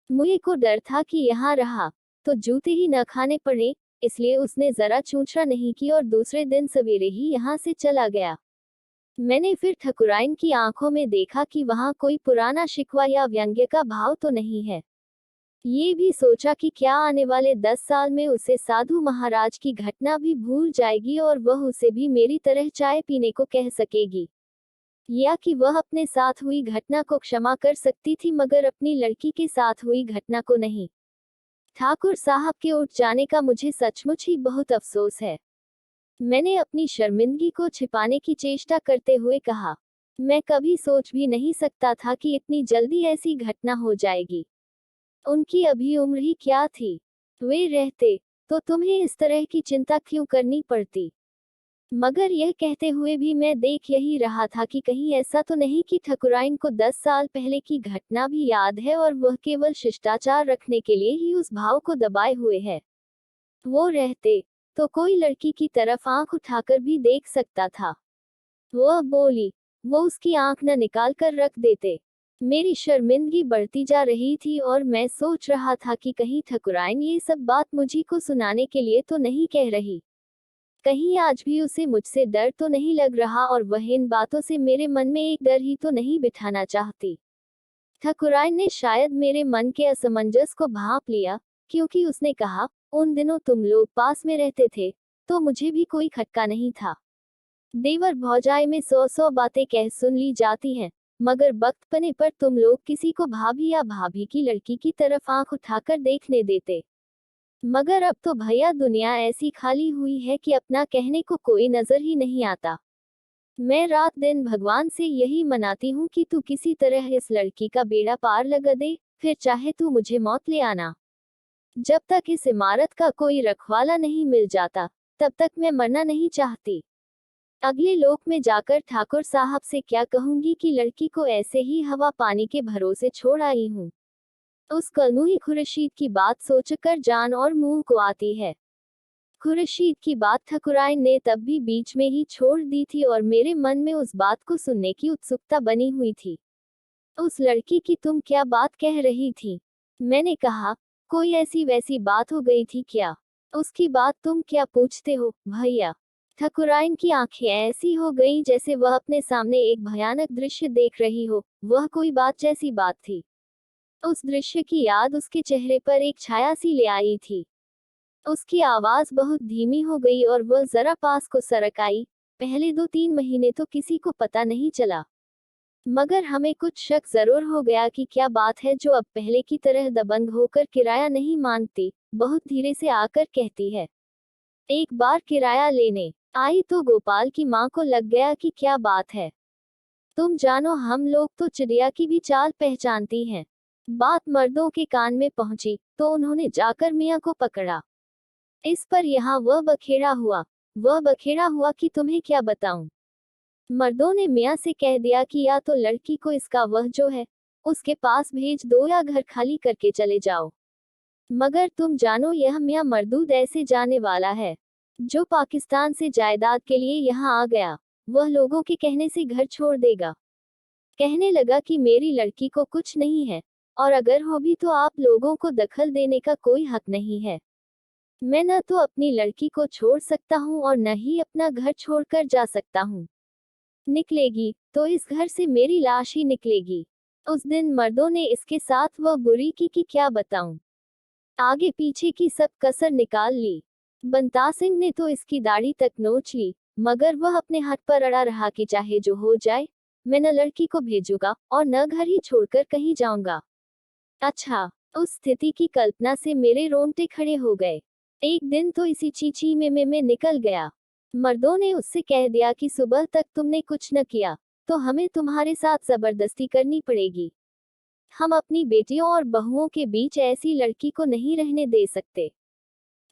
मुझे को डर था कि यहाँ रहा तो जूते ही न खाने पड़े, इसलिए उसने जरा चूंचड़ा नहीं की और दूसरे दिन सवेरे ही यहाँ से चला गया। मैंने फिर ठकुराइन की आंखों में देखा कि वहाँ कोई पुराना शिकवा या व्यंग्य का भाव तो नहीं है। ये भी सोचा कि क्या आने वाले 10 साल में उसे साधु महाराज की घटना भी भूल जाएगी और वह उसे भी मेरी तरह चाय पीने को कह सकेगी, या कि वह अपने साथ हुई घटना को क्षमा कर सकती थी मगर अपनी लड़की के साथ हुई घटना को नहीं। ठाकुर साहब के उठ जाने का मुझे सचमुच ही बहुत अफसोस है। मैंने अपनी शर्मिंदगी को छिपाने की चेष्टा करते हुए कहा, मैं कभी सोच भी नहीं सकता था कि इतनी जल्दी ऐसी घटना हो जाएगी। उनकी अभी उम्र ही क्या थी, वे रहते तो तुम्हें इस तरह की चिंता क्यों करनी पड़ती। मगर यह कहते हुए भी मैं देख यही रहा था कि कहीं ऐसा तो नहीं कि ठकुराइन को 10 साल पहले की घटना भी याद है और वह केवल शिष्टाचार रखने के लिए ही उस भाव को दबाए हुए है। वो रहते तो कोई लड़की की तरफ आंख उठाकर भी देख सकता था। वह बोली, वो उसकी आंख न निकाल कर रख देते। मेरी शर्मिंदगी बढ़ती जा रही थी और मैं सोच रहा था कि कहीं ठकुराइन ये सब बात मुझी को सुनाने के लिए तो नहीं कह रही, कहीं आज भी उसे मुझसे डर तो नहीं लग रहा और वह इन बातों से मेरे मन में एक डर ही तो नहीं बिठाना चाहती। ठकुराइन ने शायद मेरे मन के असमंजस को भांप लिया, क्योंकि उसने कहा, उन दिनों तुम लोग पास में रहते थे तो मुझे भी कोई खटका नहीं था। देवर भौजाई में 100 बातें कह सुन ली जाती हैं, मगर वक्त पने पर तुम लोग किसी को भाभी या भाभी की लड़की की तरफ आंख उठाकर देखने देते। मगर अब तो भैया दुनिया ऐसी खाली हुई है कि अपना कहने को कोई नजर ही नहीं आता। मैं रात दिन भगवान से यही मनाती हूँ कि तू किसी तरह इस लड़की का बेड़ा पार लगा दे, फिर चाहे तू मुझे मौत ले आना। जब तक इस इमारत का कोई रखवाला नहीं मिल जाता तब तक मैं मरना नहीं चाहती। अगले लोक में जाकर ठाकुर साहब से क्या कहूंगी कि लड़की को ऐसे ही हवा पानी के भरोसे छोड़ आई हूँ। उस कलमुही खुर्शीद की बात सोचकर जान और मुंह को आती है। खुर्शीद की बात ठकुराइन ने तब भी बीच में ही छोड़ दी थी और मेरे मन में उस बात को सुनने की उत्सुकता बनी हुई थी। उस लड़की की तुम क्या बात कह रही थी? मैंने कहा, कोई ऐसी वैसी बात हो गई थी क्या? उसकी बात तुम क्या पूछते हो भैया? ठकुराइन की आंखें ऐसी हो गईं जैसे वह अपने सामने एक भयानक दृश्य देख रही हो। वह कोई बात जैसी बात थी। उस दृश्य की याद उसके चेहरे पर एक छाया सी ले आई थी। उसकी आवाज बहुत धीमी हो गई और वह जरा पास को सरक आई। पहले 2-3 महीने तो किसी को पता नहीं चला, मगर हमें कुछ शक जरूर हो गया कि क्या बात है जो अब पहले की तरह दबंग होकर किराया नहीं मांगती, बहुत धीरे से आकर कहती है। एक बार किराया लेने आई तो गोपाल की माँ को लग गया कि क्या बात है। तुम जानो हम लोग तो चिड़िया की भी चाल पहचानती हैं। बात मर्दों के कान में पहुंची तो उन्होंने जाकर मियाँ को पकड़ा। इस पर यहाँ वह बखेड़ा हुआ कि तुम्हें क्या बताऊं। मर्दों ने मियाँ से कह दिया कि या तो लड़की को इसका वह जो है उसके पास भेज दो या घर खाली करके चले जाओ। मगर तुम जानो यह मियाँ मर्दूद ऐसे जाने वाला है, जो पाकिस्तान से जायदाद के लिए यहाँ आ गया वह लोगों के कहने से घर छोड़ देगा। कहने लगा कि मेरी लड़की को कुछ नहीं है और अगर हो भी तो आप लोगों को दखल देने का कोई हक नहीं है। मैं न तो अपनी लड़की को छोड़ सकता हूँ और न ही अपना घर छोड़कर जा सकता हूँ। निकलेगी तो इस घर से मेरी लाश ही निकलेगी। उस दिन मर्दों ने इसके साथ वह बुरी की कि क्या बताऊं। आगे पीछे की सब कसर निकाल ली। बंता सिंह ने तो इसकी दाढ़ी तक नोच ली, मगर वह अपने हाथ पर अड़ा रहा कि चाहे जो हो जाए, मैं न लड़की को भेजूंगा और न घर ही छोड़कर कहीं जाऊंगा। अच्छा, उस स्थिति की कल्पना से मेरे रोंगटे खड़े हो गए। एक दिन तो इसी चीची में निकल गया। मर्दों ने उससे कह दिया कि सुबह तक तुमने कुछ न किया, तो हमें तुम्हारे साथ जबरदस्ती करनी पड़ेगी। हम अपनी बेटियों और बहुओं के बीच ऐसी लड़की को नहीं रहने दे सकते।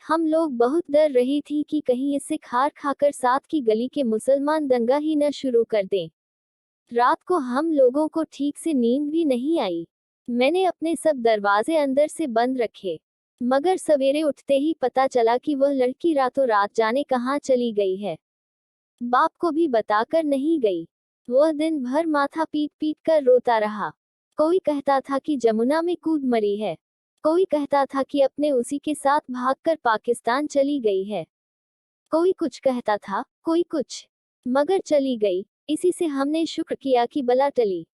हम लोग बहुत डर रही थी कि कहीं इससे खार खाकर साथ की गली के मुसलमान दंगा ही न शुरू कर दें। रात को हम लोगों को ठीक से नींद भी नहीं आई। मैंने अपने सब दरवाजे अंदर से बंद रखे, मगर सवेरे उठते ही पता चला कि वह लड़की रातों रात जाने कहाँ चली गई है। बाप को भी बताकर नहीं गई। वह दिन भर माथा पीट पीट कर रोता रहा। कोई कहता था कि जमुना में कूद मरी है, कोई कहता था कि अपने उसी के साथ भागकर पाकिस्तान चली गई है, कोई कुछ कहता था, कोई कुछ, मगर चली गई। इसी से हमने शुक्र किया कि बला टली।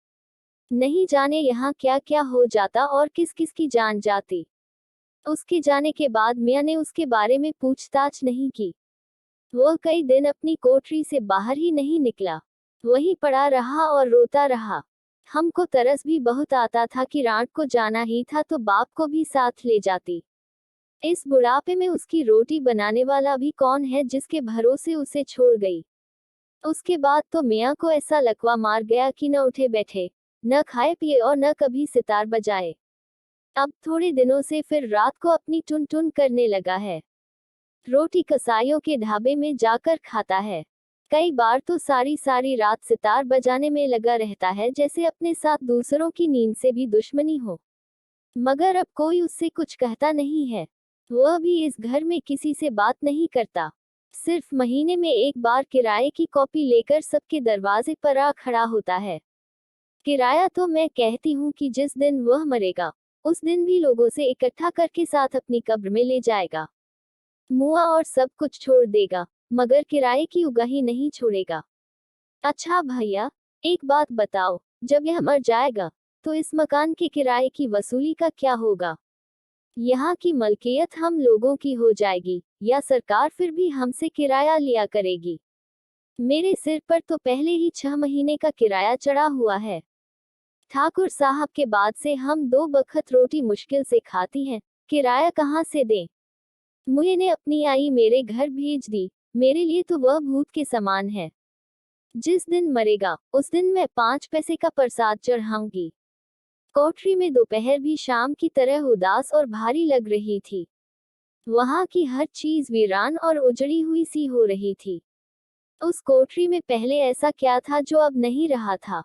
नहीं जाने यहाँ क्या क्या हो जाता और किस किस की जान जाती। उसके जाने के बाद मियाँ ने उसके बारे में पूछताछ नहीं की। वह कई दिन अपनी कोठरी से बाहर ही नहीं निकला, वहीं पड़ा रहा और रोता रहा। हमको तरस भी बहुत आता था कि रात को जाना ही था तो बाप को भी साथ ले जाती। इस बुढ़ापे में उसकी रोटी बनाने वाला भी कौन है जिसके भरोसे उसे छोड़ गई। उसके बाद तो मियाँ को ऐसा लकवा मार गया कि न उठे बैठे, न खाए पिए और न कभी सितार बजाए। अब थोड़े दिनों से फिर रात को अपनी टुन टुन करने लगा है। रोटी कसाईयों के ढाबे में जाकर खाता है। कई बार तो सारी सारी रात सितार बजाने में लगा रहता है, जैसे अपने साथ दूसरों की नींद से भी दुश्मनी हो। मगर अब कोई उससे कुछ कहता नहीं है। वह भी इस घर में किसी से बात नहीं करता, सिर्फ महीने में एक बार किराए की कॉपी लेकर सबके दरवाजे पर आ खड़ा होता है। किराया तो मैं कहती हूँ कि जिस दिन वह मरेगा, उस दिन भी लोगों से इकट्ठा करके साथ अपनी कब्र में ले जाएगा। मुआ और सब कुछ छोड़ देगा, मगर किराए की उगाही नहीं छोड़ेगा। अच्छा भैया, एक बात बताओ, जब यह मर जाएगा, तो इस मकान के किराए की वसूली का क्या होगा? यहाँ की मलकियत हम लोगों की हो जाएगी, या सरकार फिर भी हमसे किराया लिया करेगी? मेरे सिर पर तो पहले ही 6 महीने का किराया चढ़ा हुआ है। ठाकुर साहब के बाद से हम 2 बखत रोटी मुश्किल से खाती हैं, किराया कहाँ से दें? मुझे ने अपनी आई मेरे घर भेज दी, मेरे लिए तो वह भूत के समान है। जिस दिन मरेगा, उस दिन मैं 5 पैसे का प्रसाद चढ़ाऊंगी। कोठरी में दोपहर भी शाम की तरह उदास और भारी लग रही थी। वहां की हर चीज वीरान और उजड़ी हुई सी हो रही थी। उस कोठरी में पहले ऐसा क्या था जो अब नहीं रहा था?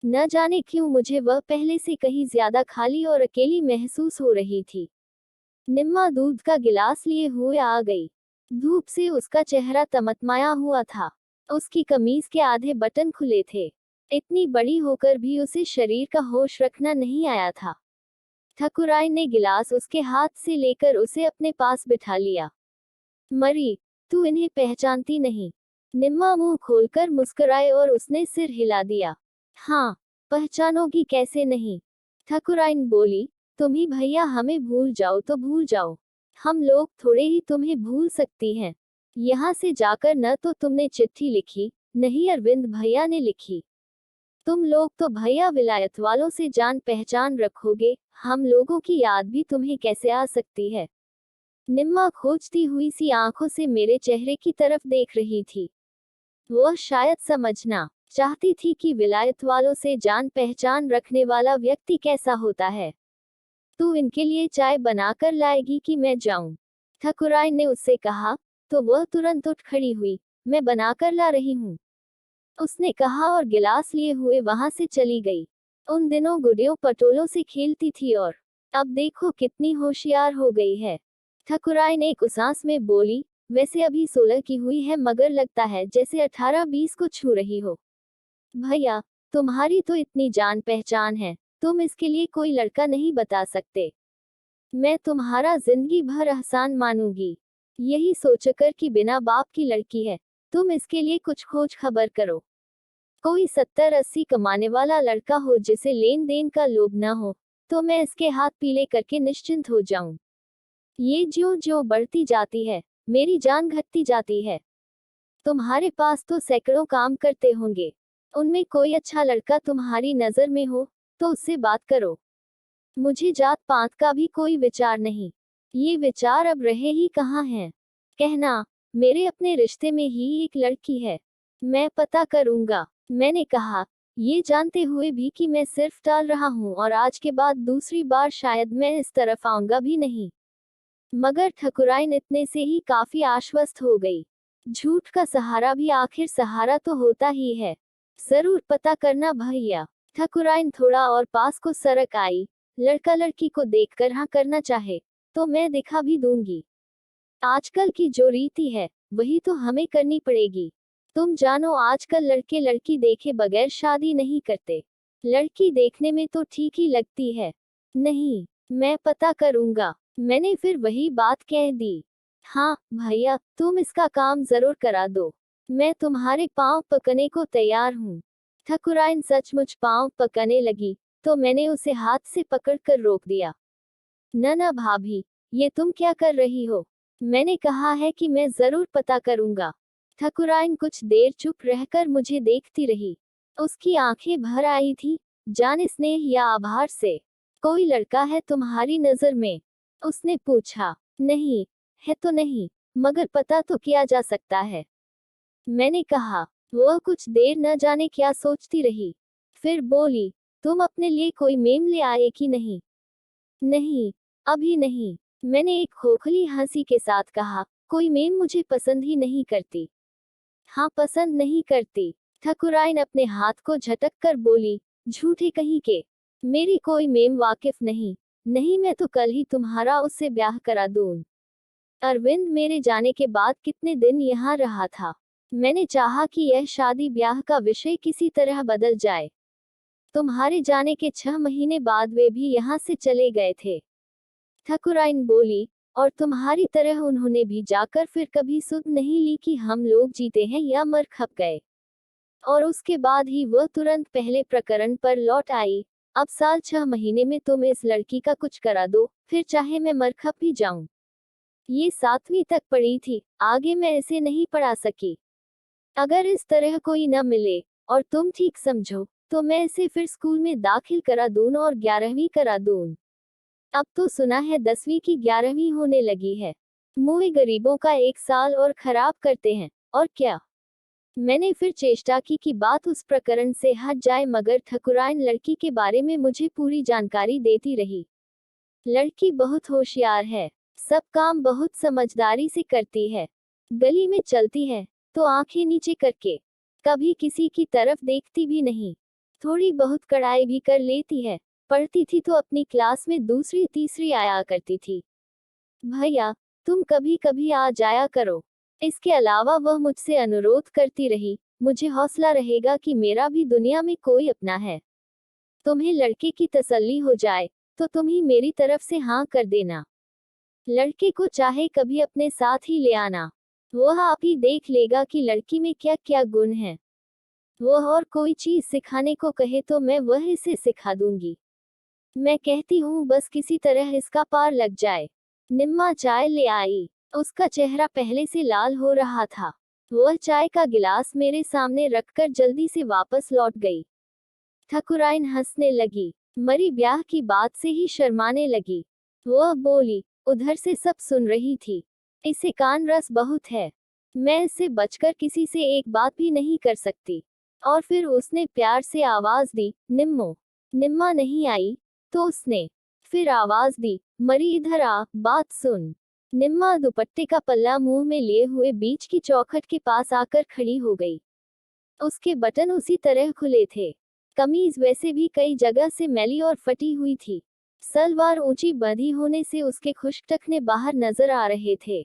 न जाने क्यों मुझे वह पहले से कहीं ज्यादा खाली और अकेली महसूस हो रही थी। निम्मा दूध का गिलास लिए हुए आ गई। धूप से उसका चेहरा तमतमाया हुआ था। उसकी कमीज के आधे बटन खुले थे। इतनी बड़ी होकर भी उसे शरीर का होश रखना नहीं आया था। ठकुराइन ने गिलास उसके हाथ से लेकर उसे अपने पास बिठा लिया। मरी, तू इन्हें पहचानती नहीं? निम्मा मुंह खोलकर मुस्कुराए और उसने सिर हिला दिया। हाँ, पहचानोगी कैसे नहीं? ठकुराइन बोली, तुम ही भैया हमें भूल जाओ तो भूल जाओ, हम लोग थोड़े ही तुम्हें भूल सकती हैं। यहाँ से जाकर न तो तुमने चिट्ठी लिखी, नहीं अरविंद भैया ने लिखी। तुम लोग तो भैया विलायत वालों से जान पहचान रखोगे, हम लोगों की याद भी तुम्हें कैसे आ सकती है? निम्मा खोजती हुई सी आंखों से मेरे चेहरे की तरफ देख रही थी। वह शायद समझना चाहती थी कि विलायत वालों से जान पहचान रखने वाला व्यक्ति कैसा होता है। तू इनके लिए चाय बनाकर लाएगी कि मैं जाऊं? ठकुराइन ने उससे कहा, तो वह तुरंत उठ खड़ी हुई। मैं बनाकर ला रही हूँ, उसने कहा और गिलास लिए हुए वहां से चली गई। उन दिनों गुडियों पटोलों से खेलती थी और अब देखो कितनी होशियार हो गई है। ठकुराइन एक उसास में बोली, वैसे अभी 16 की हुई है, मगर लगता है जैसे 18-20 को छू रही हो। भैया, तुम्हारी तो इतनी जान पहचान है, तुम इसके लिए कोई लड़का नहीं बता सकते? मैं तुम्हारा जिंदगी भर एहसान मानूंगी। यही सोचकर कि बिना बाप की लड़की है, तुम इसके लिए कुछ खोज खबर करो। कोई 70-80 कमाने वाला लड़का हो जिसे लेन देन का लोभ न हो, तो मैं इसके हाथ पीले करके निश्चिंत हो जाऊं। ये ज्यों ज्यों बढ़ती जाती है, मेरी जान घटती जाती है। तुम्हारे पास तो सैकड़ों काम करते होंगे, उनमें कोई अच्छा लड़का तुम्हारी नजर में हो तो उससे बात करो। मुझे जात पात का भी कोई विचार नहीं। ये विचार अब रहे ही कहाँ हैं। कहना, मेरे अपने रिश्ते में ही एक लड़की है, मैं पता करूंगा। मैंने कहा, ये जानते हुए भी कि मैं सिर्फ टाल रहा हूँ और आज के बाद दूसरी बार शायद मैं इस तरफ आऊंगा भी नहीं। मगर ठकुराइन इतने से ही काफी आश्वस्त हो गई। झूठ का सहारा भी आखिर सहारा तो होता ही है। जरूर पता करना भैया। ठकुराइन थोड़ा और पास को सरक आई। लड़का लड़की को देखकर हाँ करना चाहे तो मैं दिखा भी दूंगी। आजकल की जो रीति है वही तो हमें करनी पड़ेगी। तुम जानो आजकल लड़के लड़की देखे बगैर शादी नहीं करते। लड़की देखने में तो ठीक ही लगती है। नहीं, मैं पता करूंगा। मैंने फिर वही बात कह दी। हाँ भैया, तुम इसका काम जरूर करा दो। मैं तुम्हारे पांव पकने को तैयार हूँ। ठकुराइन सचमुच पांव पकने लगी तो मैंने उसे हाथ से पकड़कर रोक दिया। न भाभी, ये तुम क्या कर रही हो? मैंने कहा है कि मैं जरूर पता करूंगा। ठकुराइन कुछ देर चुप रहकर मुझे देखती रही। उसकी आंखें भर आई थी, जाने स्नेह या आभार से। कोई लड़का है तुम्हारी नजर में? उसने पूछा। नहीं, है तो नहीं, मगर पता तो किया जा सकता है। मैंने कहा। वह कुछ देर न जाने क्या सोचती रही, फिर बोली, तुम अपने लिए कोई मेम ले आए कि नहीं? नहीं, अभी नहीं। मैंने एक खोखली हंसी के साथ कहा, कोई मेम मुझे पसंद ही नहीं करती। हाँ, पसंद नहीं करती। ठकुराइन अपने हाथ को झटक कर बोली, झूठे कहीं के। मेरी कोई मेम वाकिफ नहीं। नहीं, मैं तो कल ही तुम्हारा उससे ब्याह करा दूं। अरविंद मेरे जाने के बाद कितने दिन यहाँ रहा था। मैंने चाहा कि यह शादी ब्याह का विषय किसी तरह बदल जाए। तुम्हारे जाने के 6 महीने बाद वे भी यहाँ से चले गए थे। ठकुराइन बोली, और तुम्हारी तरह उन्होंने भी जाकर फिर कभी सुध नहीं ली कि हम लोग जीते हैं या मर खप गए। और उसके बाद ही वह तुरंत पहले प्रकरण पर लौट आई। अब साल 6 महीने में तुम इस लड़की का कुछ करा दो, फिर चाहे मैं मर खप ही जाऊं। ये 7वीं तक पढ़ी थी, आगे मैं इसे नहीं पढ़ा सकी। अगर इस तरह कोई न मिले और तुम ठीक समझो तो मैं इसे फिर स्कूल में दाखिल करा दूं और 11वीं करा दूं। अब तो सुना है 10वीं की 11वीं होने लगी है। मुए गरीबों का 1 साल और खराब करते हैं, और क्या। मैंने फिर चेष्टा की कि बात उस प्रकरण से हट जाए, मगर ठकुराइन लड़की के बारे में मुझे पूरी जानकारी देती रही। लड़की बहुत होशियार है, सब काम बहुत समझदारी से करती है। गली में चलती है तो आंखें नीचे करके, कभी किसी की तरफ देखती भी नहीं। थोड़ी बहुत कढ़ाई भी कर लेती है। पढ़ती थी तो अपनी क्लास में दूसरी तीसरी आया करती थी। भैया, तुम कभी कभी आ जाया करो। इसके अलावा वह मुझसे अनुरोध करती रही, मुझे हौसला रहेगा कि मेरा भी दुनिया में कोई अपना है। तुम्हें लड़के की तसल्ली हो जाए तो तुम ही मेरी तरफ से हाँ कर देना। लड़के को चाहे कभी अपने साथ ही ले आना। वह आप ही देख लेगा कि लड़की में क्या क्या गुण है। वह और कोई चीज सिखाने को कहे तो मैं वह इसे सिखा दूंगी। मैं कहती हूँ बस किसी तरह इसका पार लग जाए। निम्मा चाय ले आई। उसका चेहरा पहले से लाल हो रहा था। वह चाय का गिलास मेरे सामने रखकर जल्दी से वापस लौट गई। ठकुराइन हंसने लगी, मरी ब्याह की बात से ही शर्माने लगी। वह बोली, उधर से सब सुन रही थी, इसे कान रस बहुत है, मैं इससे बचकर किसी से एक बात भी नहीं कर सकती। और फिर उसने प्यार से आवाज दी, निम्मो। निम्मा नहीं आई तो उसने फिर आवाज दी, मरी इधर आ, बात सुन। निम्मा दुपट्टे का पल्ला मुंह में लिए हुए बीच की चौखट के पास आकर खड़ी हो गई। उसके बटन उसी तरह खुले थे। कमीज वैसे भी कई जगह से मैली और फटी हुई थी। सलवार ऊंची बंधी होने से उसके खुश्क टखने बाहर नजर आ रहे थे।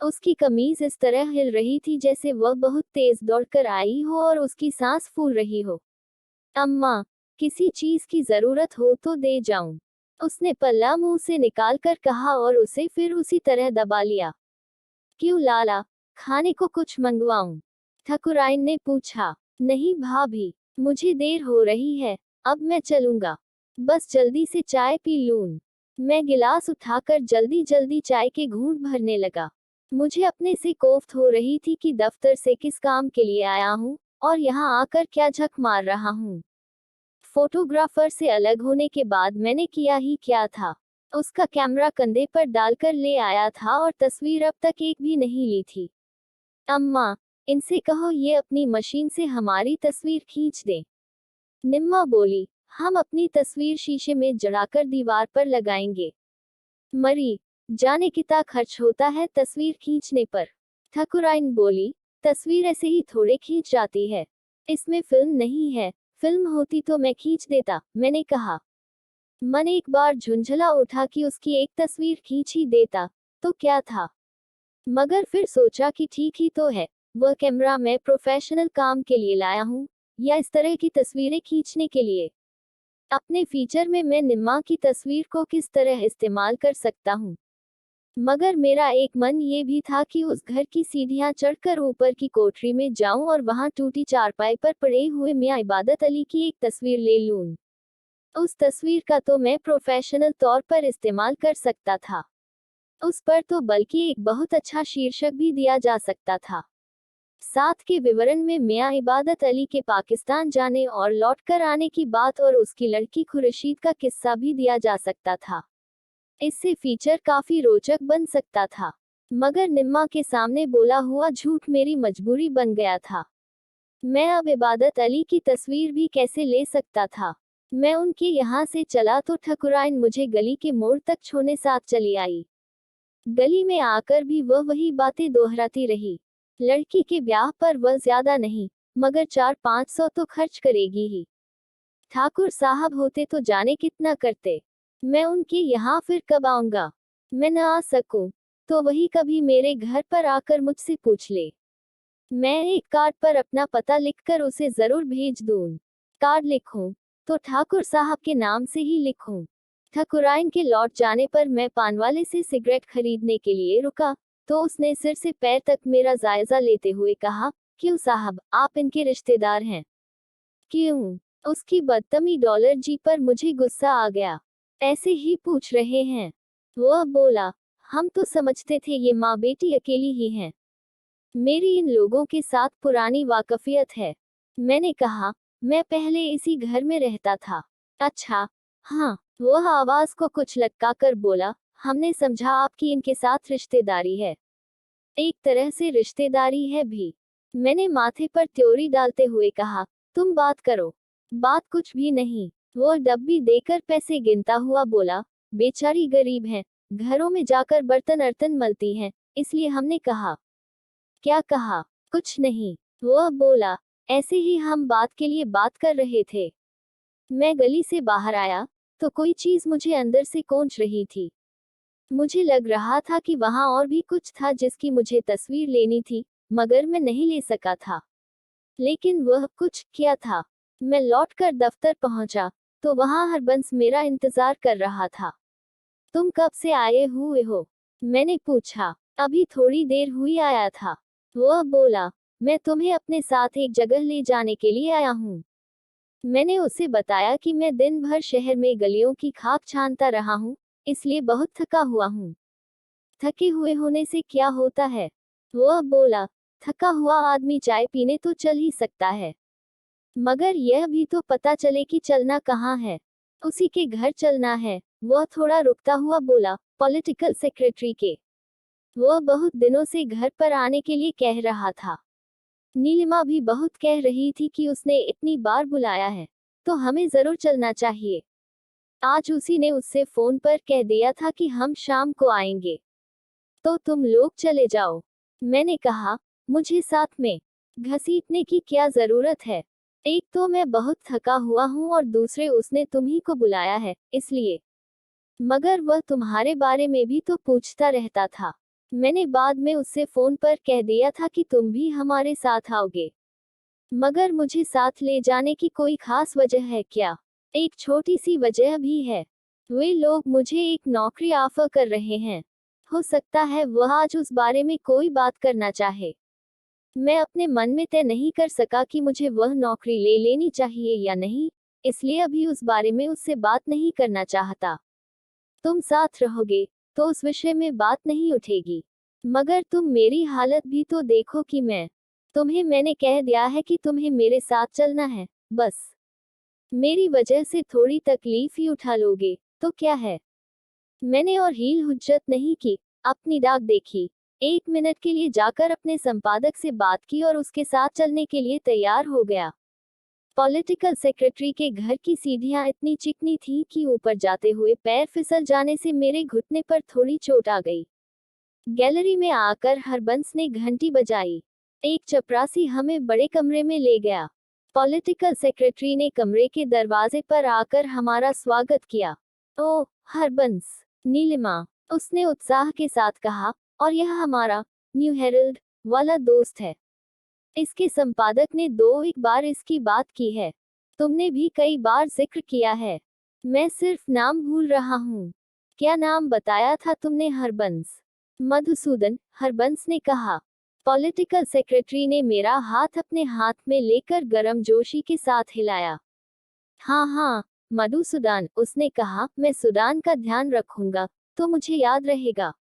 उसकी कमीज इस तरह हिल रही थी जैसे वह बहुत तेज दौड़कर आई हो और उसकी सांस फूल रही हो। अम्मा, किसी चीज की जरूरत हो तो दे जाऊं। उसने पल्ला मुंह से निकालकर कहा और उसे फिर उसी तरह दबा लिया। क्यों लाला, खाने को कुछ मंगवाऊं? ठकुराइन ने पूछा। नहीं भाभी, मुझे देर हो रही है, अब मैं चलूंगा। बस जल्दी से चाय पी लूं। मैं गिलास उठाकर जल्दी जल्दी चाय के घूंट भरने लगा। मुझे अपने से कोफ्त हो रही थी कि दफ्तर से किस काम के लिए आया हूँ और यहाँ आकर क्या झक मार रहा हूँ। फोटोग्राफर से अलग होने के बाद मैंने किया ही क्या था। उसका कैमरा कंधे पर डालकर ले आया था और तस्वीर अब तक एक भी नहीं ली थी। अम्मा, इनसे कहो ये अपनी मशीन से हमारी तस्वीर खींच दें। निम्मा बोली, हम अपनी तस्वीर शीशे में जड़ाकर दीवार पर लगाएंगे। मरी, जाने कितना खर्च होता है तस्वीर खींचने पर। ठाकुराइन बोली, तस्वीर ऐसे ही थोड़े खींच जाती है, इसमें फिल्म नहीं है। फिल्म होती तो मैं खींच देता, मैंने कहा। मन एक बार झुंझला उठा कि उसकी एक तस्वीर खींच ही देता तो क्या था, मगर फिर सोचा कि ठीक ही तो है। वह कैमरा मैं प्रोफेशनल काम के लिए लाया हूँ या इस तरह की तस्वीरें खींचने के लिए। अपने फीचर में मैं निम्मा की तस्वीर को किस तरह इस्तेमाल कर सकता हूँ। मगर मेरा एक मन ये भी था कि उस घर की सीढ़ियां चढ़कर ऊपर की कोठरी में जाऊं और वहां टूटी चारपाई पर पड़े हुए मियां इबादत अली की एक तस्वीर ले लूं। उस तस्वीर का तो मैं प्रोफेशनल तौर पर इस्तेमाल कर सकता था। उस पर तो बल्कि एक बहुत अच्छा शीर्षक भी दिया जा सकता था। साथ के विवरण में मियां इबादत अली के पाकिस्तान जाने और लौटकर आने की बात और उसकी लड़की खुर्शीद का किस्सा भी दिया जा सकता था। इससे फीचर काफी रोचक बन सकता था। मगर निम्मा के सामने बोला हुआ झूठ मेरी मजबूरी बन गया था। मैं अब इबादत अली की तस्वीर भी कैसे ले सकता था। मैं उनके यहाँ से चला तो ठकुराइन मुझे गली के मोड़ तक छोड़ने साथ चली आई। गली में आकर भी वह वही बातें दोहराती रही। लड़की के ब्याह पर वह ज्यादा नहीं, मगर 400-500 तो खर्च करेगी ही। ठाकुर साहब होते तो जाने कितना करते। मैं उनके यहाँ फिर कब आऊंगा। मैं न आ सकूं तो वही कभी मेरे घर पर आकर मुझसे पूछ ले। मैं एक कार्ड पर अपना पता लिखकर उसे जरूर भेज दूं। कार्ड लिखूं तो ठाकुर साहब के नाम से ही लिखूं। ठकुराइन के लौट जाने पर मैं पानवाले से सिगरेट खरीदने के लिए रुका तो उसने सिर से पैर तक मेरा जायजा लेते हुए कहा, क्यों साहब, आप इनके रिश्तेदार हैं? क्यों? उसकी बदतमी डॉलर जी पर मुझे गुस्सा आ गया। ऐसे ही पूछ रहे हैं। वह बोला, हम तो समझते थे ये माँ बेटी अकेली ही हैं। मेरी इन लोगों के साथ पुरानी वाकफियत है। मैंने कहा, मैं पहले इसी घर में रहता था। अच्छा, हाँ। वह आवाज को कुछ लटका कर बोला, हमने समझा आपकी इनके साथ रिश्तेदारी है। एक तरह से रिश्तेदारी है भी। मैंने माथे पर त्योरी डालते हुए कहा, तुम बात करो। बात कुछ भी नहीं। वो डब्बी देकर पैसे गिनता हुआ बोला, बेचारी गरीब हैं, घरों में जाकर बर्तन अर्तन मलती हैं, इसलिए हमने कहा। क्या कहा? कुछ नहीं। वह बोला, ऐसे ही हम बात के लिए बात कर रहे थे। मैं गली से बाहर आया तो कोई चीज मुझे अंदर से खौंच रही थी। मुझे लग रहा था कि वहां और भी कुछ था जिसकी मुझे तस्वीर लेनी थी, मगर मैं नहीं ले सका था। लेकिन वह कुछ क्या था? मैं लौटकर दफ्तर पहुंचा तो वहां हरबंस मेरा इंतजार कर रहा था। तुम कब से आए हुए हो? मैंने पूछा। अभी थोड़ी देर हुई आया था। वह बोला, मैं तुम्हें अपने साथ एक जगह ले जाने के लिए आया हूँ। मैंने उसे बताया कि मैं दिन भर शहर में गलियों की खाक छानता रहा हूँ, इसलिए बहुत थका हुआ हूँ। थके हुए होने से क्या होता है? वह बोला, थका हुआ आदमी चाय पीने तो चल ही सकता है, मगर यह भी तो पता चले कि चलना कहाँ है। उसी के घर चलना है। वह थोड़ा रुकता हुआ बोला, पॉलिटिकल सेक्रेटरी के। वह बहुत दिनों से घर पर आने के लिए कह रहा था। नीलिमा भी बहुत कह रही थी कि उसने इतनी बार बुलाया है तो हमें जरूर चलना चाहिए। आज उसी ने उससे फोन पर कह दिया था कि हम शाम को आएंगे, तो तुम लोग चले जाओ। मैंने कहा, मुझे साथ में घसीटने की क्या जरूरत है? एक तो मैं बहुत थका हुआ हूँ और दूसरे उसने तुम्ही को बुलाया है, इसलिए। मगर वह तुम्हारे बारे में भी तो पूछता रहता था। मैंने बाद में उससे फोन पर कह दिया था कि तुम भी हमारे साथ आओगे, मगर मुझे साथ ले जाने की कोई खास वजह है क्या? एक छोटी सी वजह भी है। वे लोग मुझे एक नौकरी ऑफर कर रहे हैं। हो सकता है वह आज उस बारे में कोई बात करना चाहे। मैं अपने मन में तय नहीं कर सका कि मुझे वह नौकरी ले लेनी चाहिए या नहीं, इसलिए अभी उस बारे में उससे बात नहीं करना चाहता। तुम साथ रहोगे तो उस विषय में बात नहीं उठेगी। मगर तुम मेरी हालत भी तो देखो कि मैंने कह दिया है कि तुम्हें मेरे साथ चलना है, बस मेरी वजह से थोड़ी तकलीफ ही उठा लोगे, तो क्या है। मैंने और हील हुज्जत नहीं की, अपनी डाक देखी, 1 मिनट के लिए जाकर अपने संपादक से बात की और उसके साथ चलने के लिए तैयार हो गया। पॉलिटिकल सेक्रेटरी के घर की सीढ़ियां इतनी चिकनी थी कि ऊपर जाते हुए पैर फिसल जाने से मेरे घुटने पर थोड़ी चोट आ गई। गैलरी में आकर हरबंस ने घंटी बजाई। एक चपरासी हमें बड़े कमरे में ले गया। पॉलिटिकल सेक्रेटरी ने कमरे के दरवाजे पर आकर हमारा स्वागत किया। ओह, हरबंस, नीलिमा, उसने उत्साह के साथ कहा, और यह हमारा न्यू हेरल्ड वाला दोस्त है। इसके संपादक ने 2 एक बार इसकी बात की है। तुमने भी कई बार जिक्र किया है। मैं सिर्फ नाम भूल रहा हूँ। क्या नाम बताया था तुमने हरबंस? मधुसूदन, हरबंस ने कहा। पॉलिटिकल सेक्रेटरी ने मेरा हाथ अपने हाथ में लेकर गर्मजोशी के साथ हिलाया। हाँ हाँ, मधुसूदन, उसने कहा, मैं सूडान का ध्यान रखूंगा, तो मुझे याद रहेगा।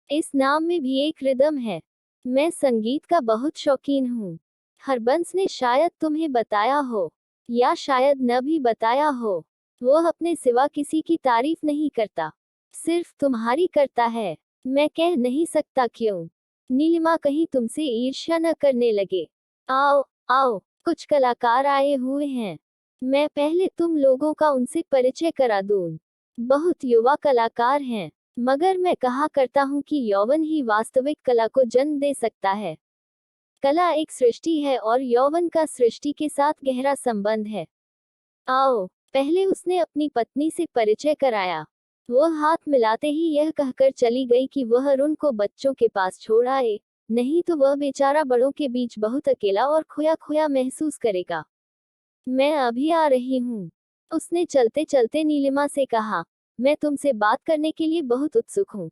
इस नाम में भी एक रिदम है। मैं संगीत का बहुत शौकीन हूँ। हरबंस ने शायद तुम्हें बताया हो, या शायद न भी बताया हो। वो अपने सिवा किसी की तारीफ नहीं करता, सिर्फ तुम्हारी करता है। मैं कह नहीं सकता क्यों। नीलिमा कहीं तुमसे ईर्ष्या न करने लगे। आओ आओ, कुछ कलाकार आए हुए हैं। मैं पहले तुम लोगों का उनसे परिचय करा दूं। बहुत युवा कलाकार हैं, मगर मैं कहा करता हूँ कि यौवन ही वास्तविक कला को जन्म दे सकता है। कला एक सृष्टि है और यौवन का सृष्टि के साथ गहरा संबंध है। आओ, पहले उसने अपनी पत्नी से परिचय कराया। वह हाथ मिलाते ही यह कहकर चली गई कि वह अरुण को बच्चों के पास छोड़ आए, नहीं तो वह बेचारा बड़ों के बीच बहुत अकेला और खोया खोया महसूस करेगा। मैं अभी आ रही हूँ, उसने चलते चलते नीलिमा से कहा। मैं तुमसे बात करने के लिए बहुत उत्सुक हूँ।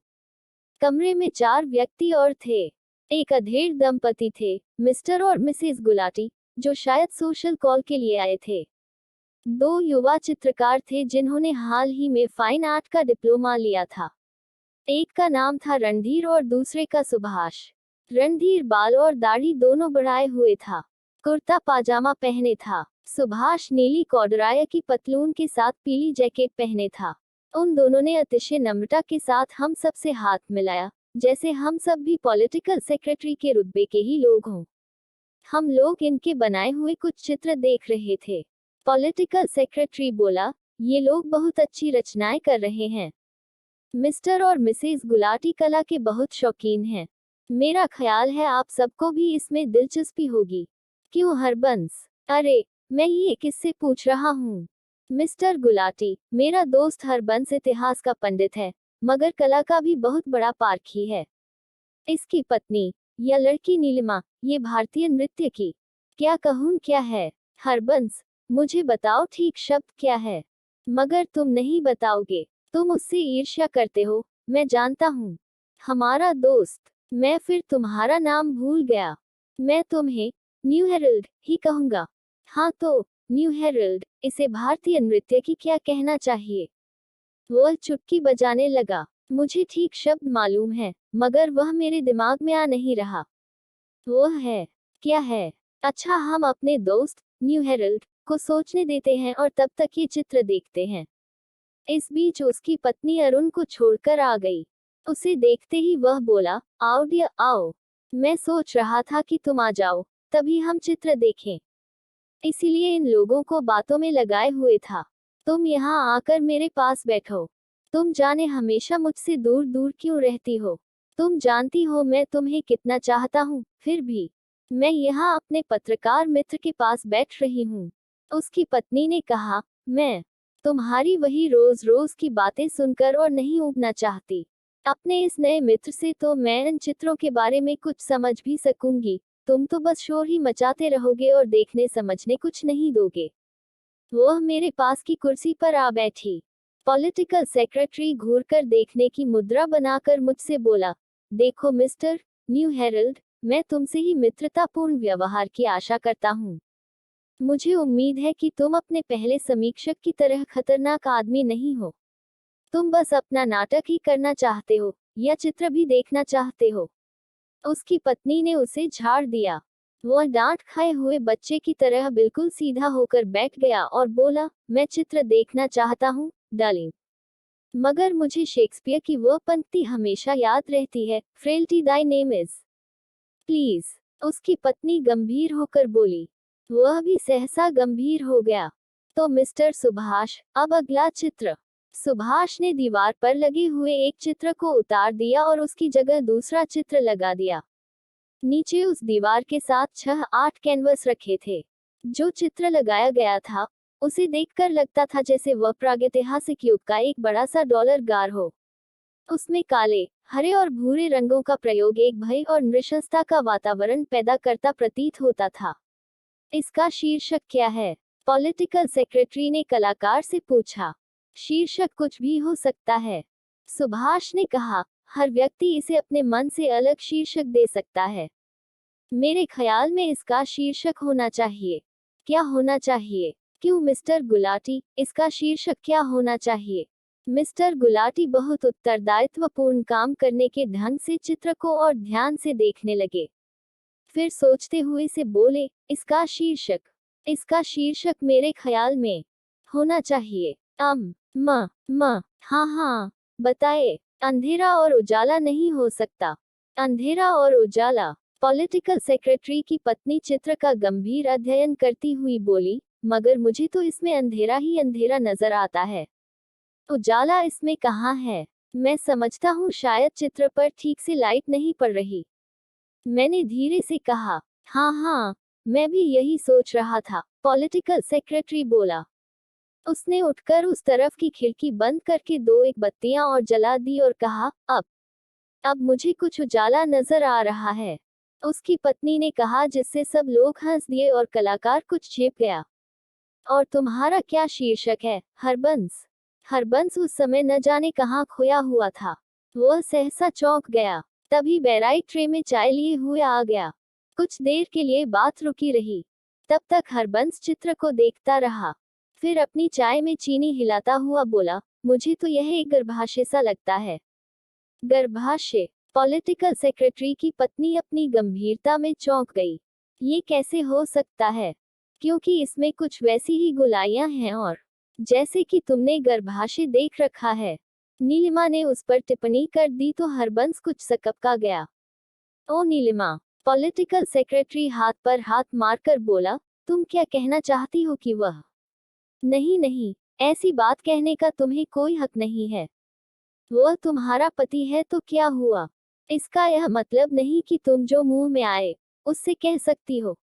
कमरे में 4 व्यक्ति और थे। एक अधेड़ दंपति थे, मिस्टर और मिसेस गुलाटी, जो शायद सोशल कॉल के लिए आए थे। 2 युवा चित्रकार थे जिन्होंने हाल ही में फाइन आर्ट का डिप्लोमा लिया था। एक का नाम था रणधीर और दूसरे का सुभाष। रणधीर बाल और दाढ़ी दोनों बढ़ाए हुए था, कुर्ता पाजामा पहने था। सुभाष नीली कॉर्डराय की पतलून के साथ पीली जैकेट पहने था। उन दोनों ने अतिशय नम्रता के साथ हम सब से हाथ मिलाया, जैसे हम सब भी पॉलिटिकल सेक्रेटरी के रुतबे के ही लोग हों। हम लोग इनके बनाए हुए कुछ चित्र देख रहे थे। पॉलिटिकल सेक्रेटरी बोला, ये लोग बहुत अच्छी रचनाएं कर रहे हैं। मिस्टर और मिसेस गुलाटी कला के बहुत शौकीन हैं। मेरा ख्याल है आप सबको भी इसमें दिलचस्पी होगी। क्यों हरबंस? अरे, मैं ये किससे पूछ रहा हूँ? मिस्टर गुलाटी, मेरा दोस्त हरबंस इतिहास का पंडित है, मगर कला का भी बहुत बड़ा पारखी है। इसकी पत्नी या लड़की नीलिमा, ये भारतीय नृत्य की, क्या कहूँ क्या है? हरबंस, मुझे बताओ ठीक शब्द क्या है? मगर तुम नहीं बताओगे। तुम उससे ईर्ष्या करते हो, मैं जानता हूँ। हमारा दोस्त, मैं फिर तुम्हारा नाम भूल गया। मैं तुम्हें न्यू हेरल्ड ही कहूँगा। हाँ तो, न्यू हेरल्ड, इसे भारतीय नृत्य की क्या कहना चाहिए? वह चुटकी बजाने लगा। मुझे ठीक शब्द मालूम है, मगर वह मेरे दिमाग में आ नहीं रहा। वह है, क्या है? अच्छा, हम अपने दोस्त न्यू हेरल्ड को सोचने देते हैं और तब तक ये चित्र देखते हैं। इस बीच उसकी पत्नी अरुण को छोड़कर आ गई। उसे देखते ही वह बोला, आओ डियर आओ। मैं सोच रहा था कि तुम आ जाओ, तभी हम चित्र देखें। इसीलिए इन लोगों को बातों में लगाए हुए था। तुम यहाँ आकर मेरे पास बैठो। तुम जाने हमेशा मुझसे दूर दूर क्यों रहती हो। तुम जानती हो मैं तुम्हें कितना चाहता हूँ, फिर भी मैं यहाँ अपने पत्रकार मित्र के पास बैठ रही हूँ। उसकी पत्नी ने कहा, मैं तुम्हारी वही रोज रोज की बातें सुनकर और नहीं ऊबना चाहती। अपने इस नए मित्र से तो मैं इन चित्रों के बारे में कुछ समझ भी सकूंगी। तुम तो बस शोर ही मचाते रहोगे और देखने समझने कुछ नहीं दोगे। वह मेरे पास की कुर्सी पर आ बैठी। पॉलिटिकल सेक्रेटरी घूरकर देखने की मुद्रा बनाकर मुझसे बोला, देखो मिस्टर न्यू हेरल्ड, मैं तुमसे ही मित्रतापूर्ण व्यवहार की आशा करता हूँ। मुझे उम्मीद है कि तुम अपने पहले समीक्षक की तरह खतरनाक आदमी नहीं हो। तुम बस अपना नाटक ही करना चाहते हो, यह चित्र भी देखना चाहते हो? उसकी पत्नी ने उसे झाड़ दिया। वह डांट खाए हुए बच्चे की तरह बिल्कुल सीधा होकर बैठ गया और बोला, मैं चित्र देखना चाहता हूँ, डार्लिंग। मगर मुझे शेक्सपियर की वह पंक्ति हमेशा याद रहती है, frailty Dai name is. Please. उसकी पत्नी गंभीर होकर बोली। वह भी सहसा गंभीर हो गया। तो मिस्टर सुभाष, अब अगला चित्र। सुभाष ने दीवार पर लगे हुए एक चित्र को उतार दिया और उसकी जगह दूसरा चित्र लगा दिया। नीचे उस दीवार के साथ 6-8 कैनवस रखे थे। जो चित्र लगाया गया था, उसे देखकर लगता था जैसे वह प्रागैतिहासिक युग का एक बड़ा सा डॉलर गार हो। उसमें काले, हरे और भूरे रंगों का प्रयोग एक भय और नृशंसता का वातावरण पैदा करता प्रतीत होता था। इसका शीर्षक क्या है? पॉलिटिकल सेक्रेटरी ने कलाकार से पूछा। शीर्षक कुछ भी हो सकता है, सुभाष ने कहा। हर व्यक्ति इसे अपने मन से अलग शीर्षक दे सकता है। मेरे ख्याल में इसका शीर्षक होना चाहिए। क्या होना चाहिए? क्यों मिस्टर गुलाटी, इसका शीर्षक क्या होना चाहिए? मिस्टर गुलाटी बहुत उत्तरदायित्वपूर्ण काम करने के ढंग से चित्र को और ध्यान से देखने लगे। फिर सोचते हुए से बोले, इसका शीर्षक मेरे ख्याल में होना चाहिए हाँ, बताए। अंधेरा और उजाला नहीं हो सकता। अंधेरा और उजाला। पॉलिटिकल सेक्रेटरी की पत्नी चित्र का गंभीर अध्ययन करती हुई बोली, मगर मुझे तो इसमें अंधेरा ही अंधेरा नजर आता है। उजाला इसमें कहाँ है? मैं समझता हूँ शायद चित्र पर ठीक से लाइट नहीं पड़ रही। मैंने धीरे से कहा। हाँ, मैं भी यही सोच रहा था, पॉलिटिकल सेक्रेटरी बोला। उसने उठकर उस तरफ की खिड़की बंद करके 2-1 बत्तियां और जला दी और कहा, अब मुझे कुछ उजाला नजर आ रहा है। उसकी पत्नी ने कहा, जिससे सब लोग हंस दिए और कलाकार कुछ छिप गया। और तुम्हारा क्या शीर्षक है, हरबंस? हरबंस उस समय न जाने कहाँ खोया हुआ था। वह सहसा चौंक गया। तभी बैराइट ट्रे में चाय लिए हुए आ गया। कुछ देर के लिए बात रुकी रही। तब तक हरबंस चित्र को देखता रहा। फिर अपनी चाय में चीनी हिलाता हुआ बोला, मुझे तो यह एक गर्भाशय सा लगता है। गर्भाशय? पॉलिटिकल सेक्रेटरी की पत्नी अपनी गंभीरता में चौंक गई। ये कैसे हो सकता है? क्योंकि इसमें कुछ वैसी ही गोलाइयां हैं और जैसे कि तुमने गर्भाशय देख रखा है। नीलिमा ने उस पर टिप्पणी कर दी तो हरबंस कुछ सकपका गया। ओ नीलिमा, पॉलिटिकल सेक्रेटरी हाथ पर हाथ मारकर बोला, तुम क्या कहना चाहती हो कि वह? नहीं, ऐसी बात कहने का तुम्हें कोई हक नहीं है। वह तुम्हारा पति है तो क्या हुआ? इसका यह मतलब नहीं कि तुम जो मुंह में आए उससे कह सकती हो।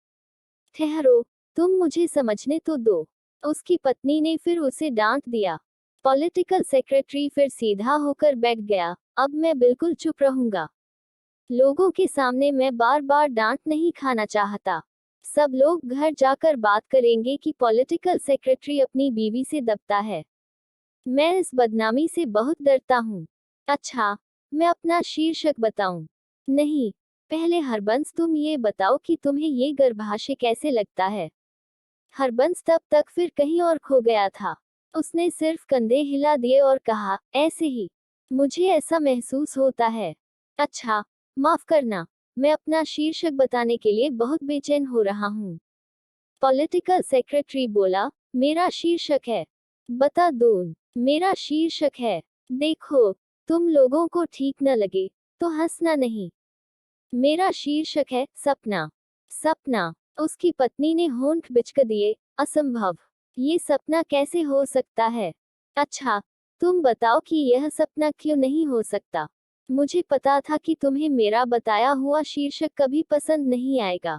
ठहरो, तुम मुझे समझने तो दो। उसकी पत्नी ने फिर उसे डांट दिया। पॉलिटिकल सेक्रेटरी फिर सीधा होकर बैठ गया। अब मैं बिल्कुल चुप रहूंगा। लोगों के सामने मैं बार बार डांट नहीं खाना चाहता। सब लोग घर जाकर बात करेंगे कि पॉलिटिकल सेक्रेटरी अपनी बीवी से दबता है। मैं इस बदनामी से बहुत डरता हूँ। अच्छा, मैं अपना शीर्षक बताऊं? नहीं, पहले हरबंस तुम ये बताओ कि तुम्हें ये गर्भाशय कैसे लगता है। हरबंस तब तक फिर कहीं और खो गया था। उसने सिर्फ कंधे हिला दिए और कहा, ऐसे ही। मुझे ऐसा महसूस होता है। अच्छा, माफ करना, मैं अपना शीर्षक बताने के लिए बहुत बेचैन हो रहा हूँ। पॉलिटिकल सेक्रेटरी बोला, मेरा शीर्षक है, बता दूं, मेरा शीर्षक है, देखो, तुम लोगों को ठीक न लगे तो हंसना नहीं। मेरा शीर्षक है, सपना। उसकी पत्नी ने होंठ बिचक दिए, असंभव। ये सपना कैसे हो सकता है? अच्छा, तुम बताओ कि यह सपना क्यों नहीं हो सकता। मुझे पता था कि तुम्हें मेरा बताया हुआ शीर्षक कभी पसंद नहीं आएगा।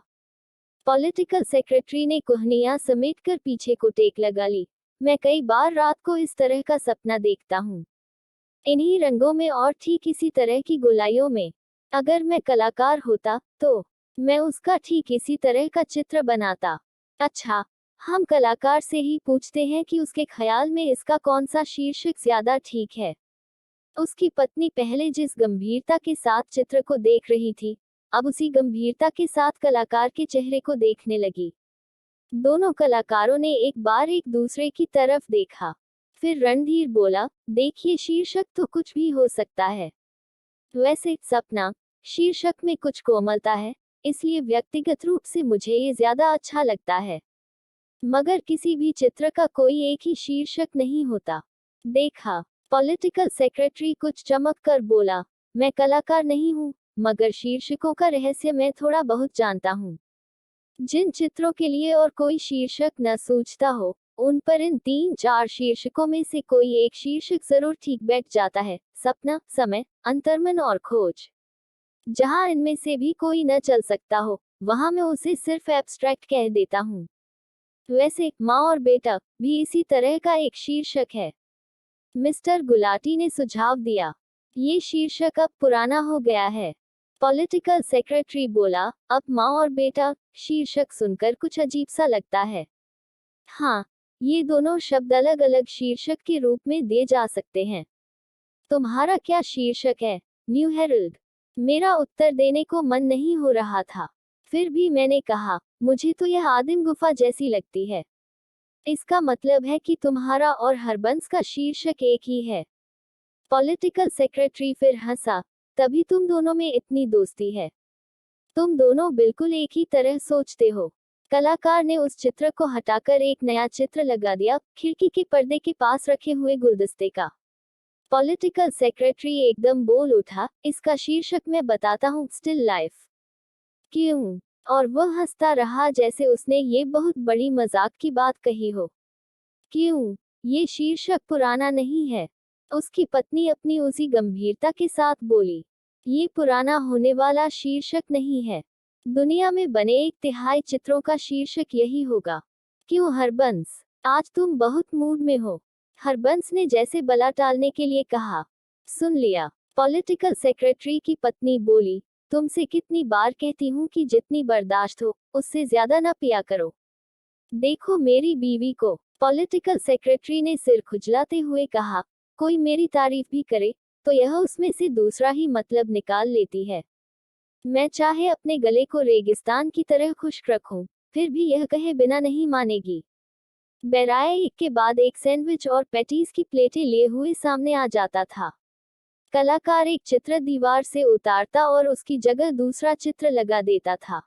पॉलिटिकल सेक्रेटरी ने कोहनियां समेटकर पीछे को टेक लगा ली। मैं कई बार रात को इस तरह का सपना देखता हूँ। इन्हीं रंगों में और ठीक इसी तरह की गोलाइयों में। अगर मैं कलाकार होता, तो मैं उसका ठीक इसी तरह का चित्र बनाता। अच्छा, हम कलाकार से ही पूछते हैं कि उसके ख्याल में इसका कौन सा शीर्षक ज्यादा ठीक है। उसकी पत्नी पहले जिस गंभीरता के साथ चित्र को देख रही थी, अब उसी गंभीरता के साथ कलाकार के चेहरे को देखने लगी। दोनों कलाकारों ने एक बार एक दूसरे की तरफ देखा। फिर रणधीर बोला, देखिए शीर्षक तो कुछ भी हो सकता है। वैसे सपना शीर्षक में कुछ कोमलता है, इसलिए व्यक्तिगत रूप से मुझे ये ज्यादा अच्छा लगता है। मगर किसी भी चित्र का कोई एक ही शीर्षक नहीं होता। देखा, पॉलिटिकल सेक्रेटरी कुछ चमक कर बोला, मैं कलाकार नहीं हूँ, मगर शीर्षकों का रहस्य मैं थोड़ा बहुत जानता हूँ। जिन चित्रों के लिए और कोई शीर्षक न सूझता हो, उन पर इन 3-4 शीर्षकों में से कोई एक शीर्षक जरूर ठीक बैठ जाता है। सपना, समय, अंतर्मन और खोज। जहां इनमें से भी कोई न चल सकता हो, वहां मैं उसे सिर्फ एब्स्ट्रैक्ट कह देता हूँ। वैसे माँ और बेटा भी इसी तरह का एक शीर्षक है। मिस्टर गुलाटी ने सुझाव दिया। ये शीर्षक अब पुराना हो गया है। पॉलिटिकल सेक्रेटरी बोला, अब माँ और बेटा शीर्षक सुनकर कुछ अजीब सा लगता है। हाँ, ये दोनों शब्द अलग अलग शीर्षक के रूप में दिए जा सकते हैं। तुम्हारा क्या शीर्षक है? New Herald. मेरा उत्तर देने को मन नहीं हो रहा था। फिर भी मैंने कहा, मुझे तो यह आदिम गुफा जैसी लगती है। इसका मतलब है कि तुम्हारा और हरबंस का शीर्षक एक ही है। पॉलिटिकल सेक्रेटरी फिर हंसा, तभी तुम दोनों में इतनी दोस्ती है। तुम दोनों बिल्कुल एक ही तरह सोचते हो। कलाकार ने उस चित्र को हटाकर एक नया चित्र लगा दिया, खिड़की के पर्दे के पास रखे हुए गुलदस्ते का। पॉलिटिकल सेक्रेटरी एकदम बोल उठा, इसका शीर्षक मैं बताता हूँ, स्टिल लाइफ। क्यों? और वह हंसता रहा जैसे उसने ये बहुत बड़ी मजाक की बात कही हो। क्यों? ये शीर्षक पुराना नहीं है। उसकी पत्नी अपनी उसी गंभीरता के साथ बोली। ये पुराना होने वाला शीर्षक नहीं है। दुनिया में बने 1/3 चित्रों का शीर्षक यही होगा। क्यों हरबंस? आज तुम बहुत मूड में हो। हरबंस ने जैसे बला टालने के लिए कहा। सुन लिया। पॉलिटिकल सेक्रेटरी की पत्नी बोली, तुमसे कितनी बार कहती हूँ कि जितनी बर्दाश्त हो, उससे ज्यादा न पिया करो। देखो मेरी बीवी को। पॉलिटिकल सेक्रेटरी ने सिर खुजलाते हुए कहा, कोई मेरी तारीफ भी करे, तो यह उसमें से दूसरा ही मतलब निकाल लेती है। मैं चाहे अपने गले को रेगिस्तान की तरह खुश्क रखूं, फिर भी यह कहे बिना नहीं मानेगी। बेराए एक के बाद एक सैंडविच और पैटीज की प्लेटें लिए हुए सामने आ जाता था। कलाकार एक चित्र दीवार से उतारता और उसकी जगह दूसरा चित्र लगा देता था।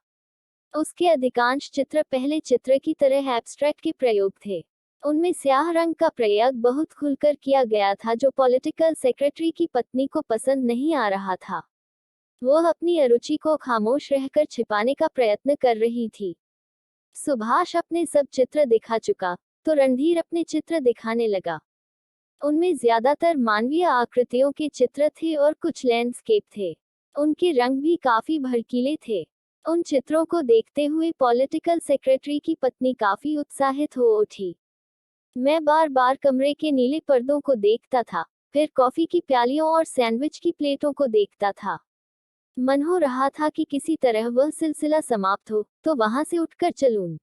उसके अधिकांश चित्र पहले चित्र की तरह एब्स्ट्रैक्ट के प्रयोग थे। उनमें स्याह रंग का प्रयोग बहुत खुलकर किया गया था, जो पॉलिटिकल सेक्रेटरी की पत्नी को पसंद नहीं आ रहा था। वह अपनी अरुचि को खामोश रहकर छिपाने का प्रयत्न कर रही थी। सुभाष अपने सब चित्र दिखा चुका, तो रणधीर अपने चित्र दिखाने लगा। उनमें ज्यादातर मानवीय आकृतियों के चित्र थे और कुछ लैंडस्केप थे। उनके रंग भी काफी भड़कीले थे। उन चित्रों को देखते हुए पॉलिटिकल सेक्रेटरी की पत्नी काफी उत्साहित हो उठी। मैं बार बार कमरे के नीले पर्दों को देखता था, फिर कॉफी की प्यालियों और सैंडविच की प्लेटों को देखता था। मन हो रहा था कि किसी तरह वह सिलसिला समाप्त हो, तो वहां से उठकर चलूं।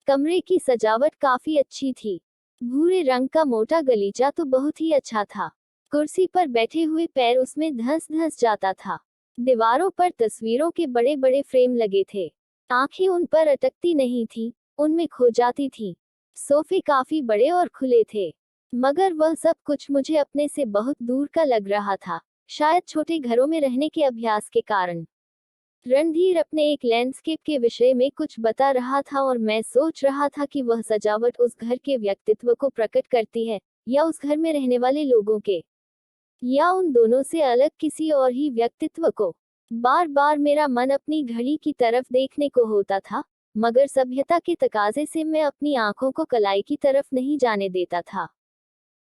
कमरे की सजावट काफी अच्छी थी। भूरे रंग का मोटा गलीचा तो बहुत ही अच्छा था। कुर्सी पर बैठे हुए पैर उसमें धंस धंस जाता था। दीवारों पर तस्वीरों के बड़े बड़े फ्रेम लगे थे। आंखें उन पर अटकती नहीं थी, उनमें खो जाती थी। सोफे काफी बड़े और खुले थे। मगर वह सब कुछ मुझे अपने से बहुत दूर का लग रहा था, शायद छोटे घरों में रहने के अभ्यास के कारण। रणधीर अपने एक लैंडस्केप के विषय में कुछ बता रहा था और मैं सोच रहा था कि वह सजावट उस घर के व्यक्तित्व को प्रकट करती है, या उस घर में रहने वाले लोगों के, या उन दोनों से अलग किसी और ही व्यक्तित्व को। बार बार मेरा मन अपनी घड़ी की तरफ देखने को होता था, मगर सभ्यता के तकाजे से मैं अपनी आंखों को कलाई की तरफ नहीं जाने देता था।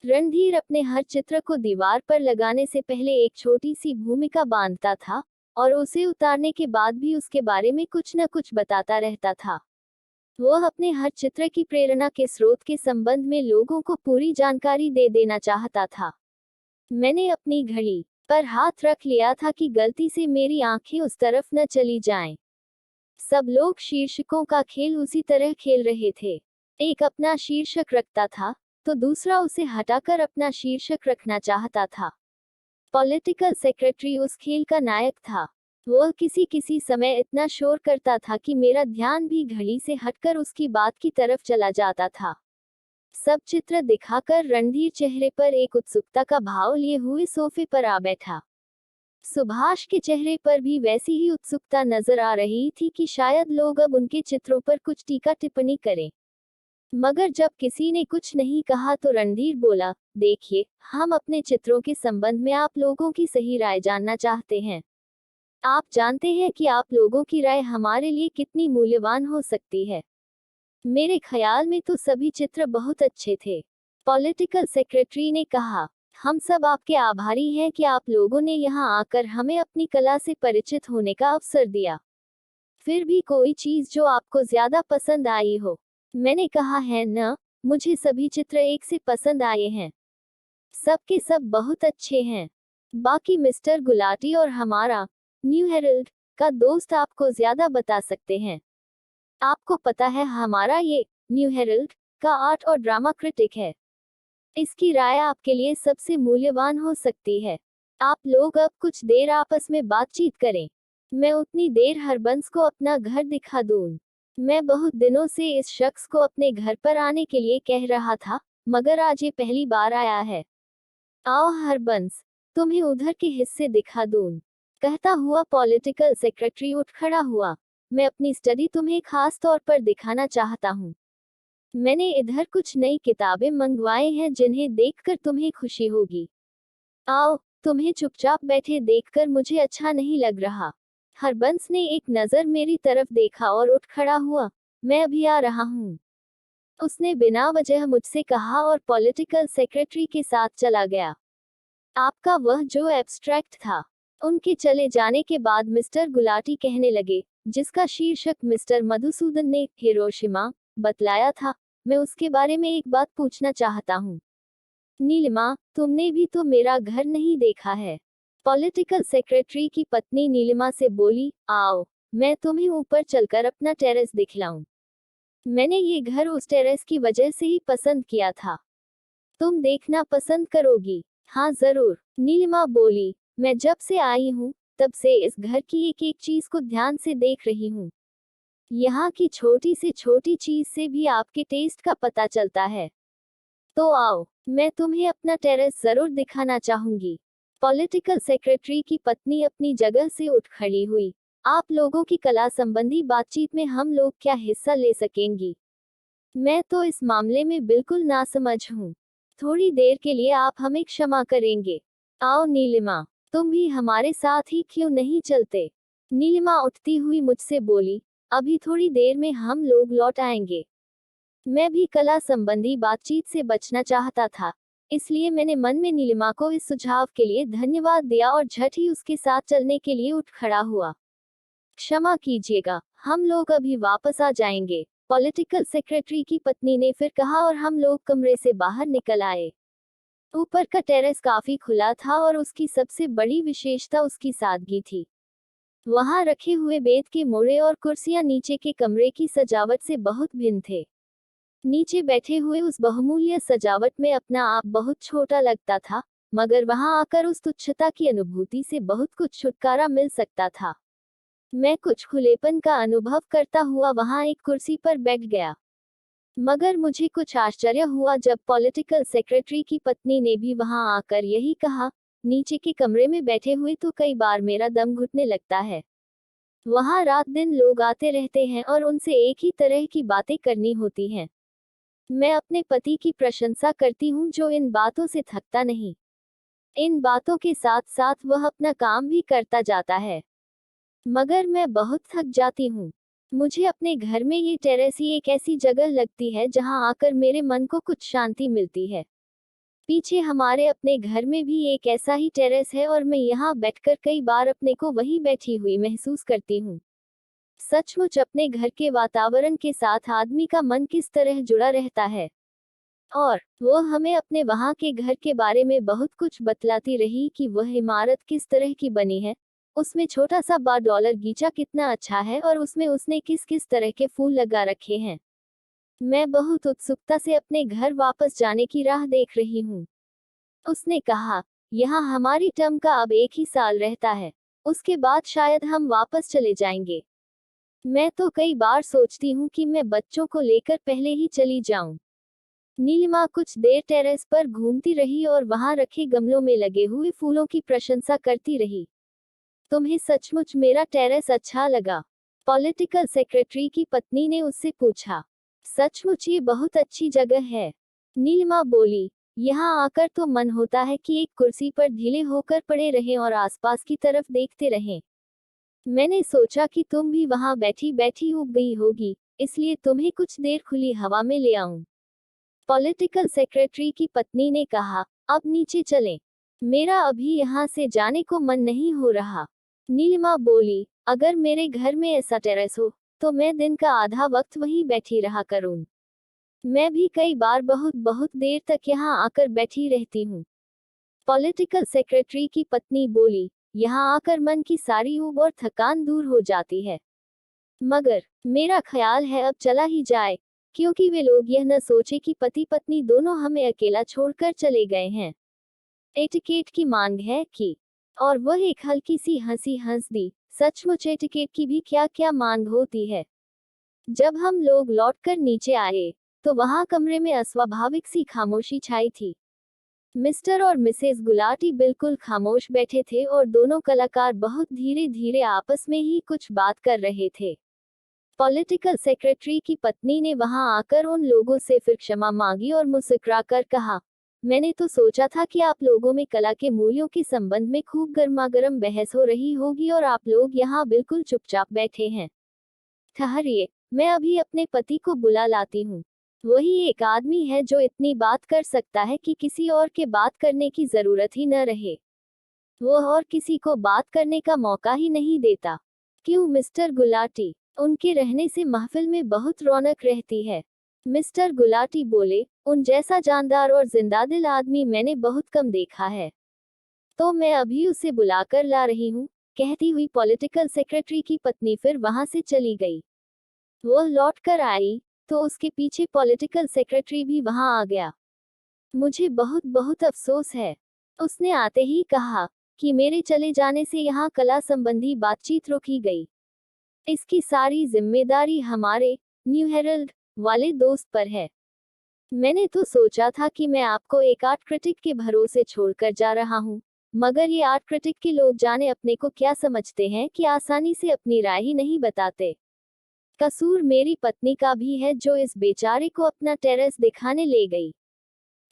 रणधीर अपने हर चित्र को दीवार पर लगाने से पहले एक छोटी सी भूमिका बांधता था, और उसे उतारने के बाद भी उसके बारे में कुछ न कुछ बताता रहता था। वह अपने हर चित्र की प्रेरणा के स्रोत के संबंध में लोगों को पूरी जानकारी दे देना चाहता था। मैंने अपनी घड़ी पर हाथ रख लिया था कि गलती से मेरी आंखें उस तरफ न चली जाएं। सब लोग शीर्षकों का खेल उसी तरह खेल रहे थे। एक अपना शीर्षक रखता था, तो दूसरा उसे हटाकर अपना शीर्षक रखना चाहता था। पॉलिटिकल सेक्रेटरी उस खेल का नायक था। वह किसी समय इतना शोर करता था कि मेरा ध्यान भी घड़ी से हटकर उसकी बात की तरफ चला जाता था। सब चित्र दिखाकर रणधीर चेहरे पर एक उत्सुकता का भाव लिए हुए सोफे पर आ बैठा। सुभाष के चेहरे पर भी वैसी ही उत्सुकता नजर आ रही थी कि शायद लोग अब उनके चित्रों पर कुछ टीका टिप्पणी करें। मगर जब किसी ने कुछ नहीं कहा तो रणधीर बोला, देखिए, हम अपने चित्रों के संबंध में आप लोगों की सही राय जानना चाहते हैं। आप जानते हैं कि आप लोगों की राय हमारे लिए कितनी मूल्यवान हो सकती है। मेरे ख्याल में तो सभी चित्र बहुत अच्छे थे। पॉलिटिकल सेक्रेटरी ने कहा, हम सब आपके आभारी हैं कि आप लोगों ने यहाँ आकर हमें अपनी कला से परिचित होने का अवसर दिया। फिर भी कोई चीज जो आपको ज्यादा पसंद आई हो? मैंने कहा है न, मुझे सभी चित्र एक से पसंद आए हैं। सब के सब बहुत अच्छे हैं। बाकी मिस्टर गुलाटी और हमारा न्यू हेरल्ड का दोस्त आपको ज्यादा बता सकते हैं। आपको पता है हमारा ये न्यू हेरल्ड का आर्ट और ड्रामा क्रिटिक है। इसकी राय आपके लिए सबसे मूल्यवान हो सकती है। आप लोग अब कुछ देर आपस में बातचीत करें। मैं उतनी देर हरबंस को अपना घर दिखा दूं। मैं बहुत दिनों से इस शख्स को अपने घर पर आने के लिए कह रहा था, मगर आज ये पहली बार आया है। आओ हरबंस, तुम्हें उधर के हिस्से दिखा दूं। कहता हुआ पॉलिटिकल सेक्रेटरी उठ खड़ा हुआ। मैं अपनी स्टडी तुम्हें खास तौर पर दिखाना चाहता हूँ। मैंने इधर कुछ नई किताबें मंगवाए हैं जिन्हें देखकर तुम्हें खुशी होगी। आओ, तुम्हें चुपचाप बैठे देखकर मुझे अच्छा नहीं लग रहा। हरबंस ने एक नजर मेरी तरफ देखा और उठ खड़ा हुआ। मैं अभी आ रहा हूँ, उसने बिना वजह मुझसे कहा और पॉलिटिकल सेक्रेटरी के साथ चला गया। आपका वह जो एब्स्ट्रैक्ट था। उनके चले जाने के बाद मिस्टर गुलाटी कहने लगे, जिसका शीर्षक मिस्टर मधुसूदन ने हिरोशिमा बतलाया था, मैं उसके बारे में एक बात पूछना चाहता हूँ। नीलिमा, तुमने भी तो मेरा घर नहीं देखा है। पॉलिटिकल सेक्रेटरी की पत्नी नीलिमा से बोली, आओ, मैं तुम्हें ऊपर चलकर अपना टेरेस दिखलाऊं। मैंने ये घर उस टेरेस की वजह से ही पसंद किया था। तुम देखना पसंद करोगी? हाँ जरूर, नीलिमा बोली। मैं जब से आई हूँ, तब से इस घर की एक एक चीज को ध्यान से देख रही हूँ। यहाँ की छोटी से छोटी चीज से भी आपके टेस्ट का पता चलता है। तो आओ, मैं तुम्हें अपना टेरेस जरूर दिखाना चाहूंगी। पॉलिटिकल सेक्रेटरी की पत्नी अपनी जगह से उठ खड़ी हुई। आप लोगों की कला संबंधी बातचीत में हम लोग क्या हिस्सा ले सकेंगी? मैं तो इस मामले में बिल्कुल नासमझ हूँ। थोड़ी देर के लिए आप हमें क्षमा करेंगे। आओ नीलिमा, तुम भी हमारे साथ ही क्यों नहीं चलते? नीलिमा उठती हुई मुझसे बोली, अभी थोड़ी देर में हम लोग लौट आएंगे। मैं भी कला संबंधी बातचीत से बचना चाहता था, इसलिए मैंने मन में नीलिमा को इस सुझाव के लिए धन्यवाद दिया और झट ही उसके साथ चलने के लिए उठ खड़ा हुआ। क्षमा कीजिएगा, हम लोग अभी वापस आ जाएंगे, पॉलिटिकल सेक्रेटरी की पत्नी ने फिर कहा और हम लोग कमरे से बाहर निकल आए। ऊपर का टेरेस काफी खुला था और उसकी सबसे बड़ी विशेषता उसकी सादगी थी। वहां रखे हुए बेत के मोड़े और कुर्सियां नीचे के कमरे की सजावट से बहुत भिन्न थे। नीचे बैठे हुए उस बहुमूल्य सजावट में अपना आप बहुत छोटा लगता था, मगर वहां आकर उस तुच्छता की अनुभूति से बहुत कुछ छुटकारा मिल सकता था। मैं कुछ खुलेपन का अनुभव करता हुआ वहां एक कुर्सी पर बैठ गया। मगर मुझे कुछ आश्चर्य हुआ जब पॉलिटिकल सेक्रेटरी की पत्नी ने भी वहां आकर यही कहा, नीचे के कमरे में बैठे हुए तो कई बार मेरा दम घुटने लगता है। वहां रात दिन लोग आते रहते हैं और उनसे एक ही तरह की बातें करनी होती हैं। मैं अपने पति की प्रशंसा करती हूँ जो इन बातों से थकता नहीं। इन बातों के साथ साथ वह अपना काम भी करता जाता है। मगर मैं बहुत थक जाती हूँ। मुझे अपने घर में ये टेरेस ही एक ऐसी जगह लगती है जहाँ आकर मेरे मन को कुछ शांति मिलती है। पीछे हमारे अपने घर में भी एक ऐसा ही टेरेस है और मैं यहाँ बैठकर कई बार अपने को वहीं बैठी हुई महसूस करती हूँ। सचमुच अपने घर के वातावरण के साथ आदमी का मन किस तरह जुड़ा रहता है। और वो हमें अपने वहाँ के घर के बारे में बहुत कुछ बतलाती रही कि वह इमारत किस तरह की बनी है, उसमें छोटा सा $2 गीचा कितना अच्छा है और उसमें उसने किस किस तरह के फूल लगा रखे हैं। मैं बहुत उत्सुकता से अपने घर वापस जाने की राह देख रही हूँ। उसने कहा, यहाँ हमारी टर्म का अब एक ही साल रहता है, उसके बाद शायद हम वापस चले जाएंगे। मैं तो कई बार सोचती हूँ कि मैं बच्चों को लेकर पहले ही चली जाऊं। नीलिमा कुछ देर टेरेस पर घूमती रही और वहां रखे गमलों में लगे हुए फूलों की प्रशंसा करती रही। तुम्हें सचमुच मेरा टेरेस अच्छा लगा? पॉलिटिकल सेक्रेटरी की पत्नी ने उससे पूछा। सचमुच ये बहुत अच्छी जगह है, नीलिमा बोली। यहाँ आकर तो मन होता है कि एक कुर्सी पर ढीले होकर पड़े रहें और आसपास की तरफ देखते रहें। मैंने सोचा कि तुम भी वहां बैठी बैठी ऊब गई होगी, इसलिए तुम्हें कुछ देर खुली हवा में ले आऊं। पॉलिटिकल सेक्रेटरी की पत्नी ने कहा, अब नीचे चलें। मेरा अभी यहाँ से जाने को मन नहीं हो रहा। नीलिमा बोली, अगर मेरे घर में ऐसा टेरेस हो, तो मैं दिन का आधा वक्त वहीं बैठी रहा करूं। मैं भी कई बार बहुत बहुत देर तक यहाँ आकर बैठी रहती हूँ। पॉलिटिकल सेक्रेटरी की पत्नी बोली, यहाँ आकर मन की सारी ऊब और थकान दूर हो जाती है। मगर मेरा ख्याल है अब चला ही जाए, क्योंकि वे लोग यह न सोचे कि पति पत्नी दोनों हमें अकेला छोड़कर चले गए हैं। एटिकेट की मांग है कि, और वह एक हल्की सी हंसी हंस दी। सचमुच एटिकेट की भी क्या क्या मांग होती है। जब हम लोग लौटकर नीचे आए, तो वहां कमरे में अस्वाभाविक सी खामोशी छाई थी। मिस्टर और मिसेस गुलाटी बिल्कुल खामोश बैठे थे और दोनों कलाकार बहुत धीरे धीरे आपस में ही कुछ बात कर रहे थे। पॉलिटिकल सेक्रेटरी की पत्नी ने वहां आकर उन लोगों से फिर क्षमा मांगी और मुस्कुराकर कहा, मैंने तो सोचा था कि आप लोगों में कला के मूल्यों के संबंध में खूब गर्मागर्म बहस हो रही होगी और आप लोग यहाँ बिल्कुल चुपचाप बैठे हैं। ठहरिए, मैं अभी अपने पति को बुला लाती हूँ। वही एक आदमी है जो इतनी बात कर सकता है कि किसी और के बात करने की जरूरत ही न रहे। वो और किसी को बात करने का मौका ही नहीं देता। क्यों मिस्टर गुलाटी? उनके रहने से महफिल में बहुत रौनक रहती है। मिस्टर गुलाटी बोले, उन जैसा जानदार और जिंदादिल आदमी मैंने बहुत कम देखा है। तो मैं अभी उसे बुलाकर ला रही हूँ, कहती हुई पॉलिटिकल सेक्रेटरी की पत्नी फिर वहां से चली गई। वो लौट कर आई, तो उसके पीछे पॉलिटिकल सेक्रेटरी भी वहां आ गया। मुझे बहुत बहुत अफसोस है, उसने आते ही कहा, कि मेरे चले जाने से यहाँ कला संबंधी बातचीत रोकी गई। इसकी सारी जिम्मेदारी हमारे न्यू हेरल्ड वाले दोस्त पर है। मैंने तो सोचा था कि मैं आपको एक आर्ट क्रिटिक के भरोसे छोड़कर जा रहा हूँ, मगर ये आर्ट क्रिटिक के लोग जाने अपने को क्या समझते हैं कि आसानी से अपनी राय ही नहीं बताते। कसूर मेरी पत्नी का भी है जो इस बेचारे को अपना टेरेस दिखाने ले गई।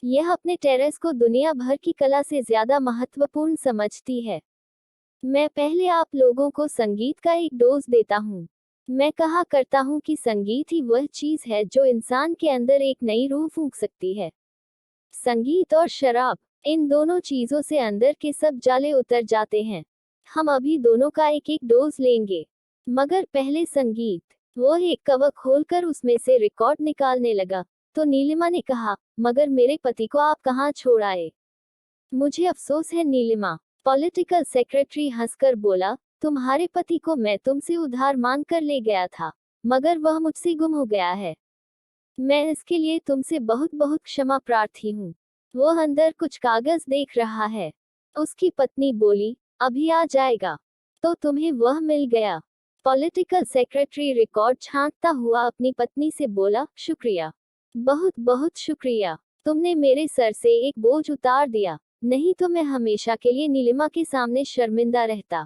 यह अपने टेरेस को दुनिया भर की कला से ज्यादा महत्वपूर्ण समझती है। मैं पहले आप लोगों को संगीत का एक डोज देता हूँ। मैं कहा करता हूँ कि संगीत ही वह चीज है जो इंसान के अंदर एक नई रूह फूंक सकती है। संगीत और शराब, इन दोनों चीजों से अंदर के सब जाले उतर जाते हैं। हम अभी दोनों का एक एक डोज लेंगे, मगर पहले संगीत। वो एक कवर खोलकर उसमें से रिकॉर्ड निकालने लगा, तो नीलिमा ने कहा, मगर मेरे पति को आप कहाँ छोड़ आए? मुझे अफसोस है नीलिमा, पॉलिटिकल सेक्रेटरी हंसकर बोला, तुम्हारे पति को मैं तुमसे उधार मांग कर ले गया था, मगर वह मुझसे गुम हो गया है। मैं इसके लिए तुमसे बहुत बहुत क्षमा प्रार्थी हूँ। वो अंदर कुछ कागज देख रहा है। उसकी पत्नी बोली, अभी आ जाएगा। तो तुम्हें वह मिल गया? पॉलिटिकल सेक्रेटरी रिकॉर्ड छांटता हुआ अपनी पत्नी से बोला, शुक्रिया, बहुत बहुत शुक्रिया। तुमने मेरे सर से एक बोझ उतार दिया, नहीं तो मैं हमेशा के लिए नीलिमा के सामने शर्मिंदा रहता।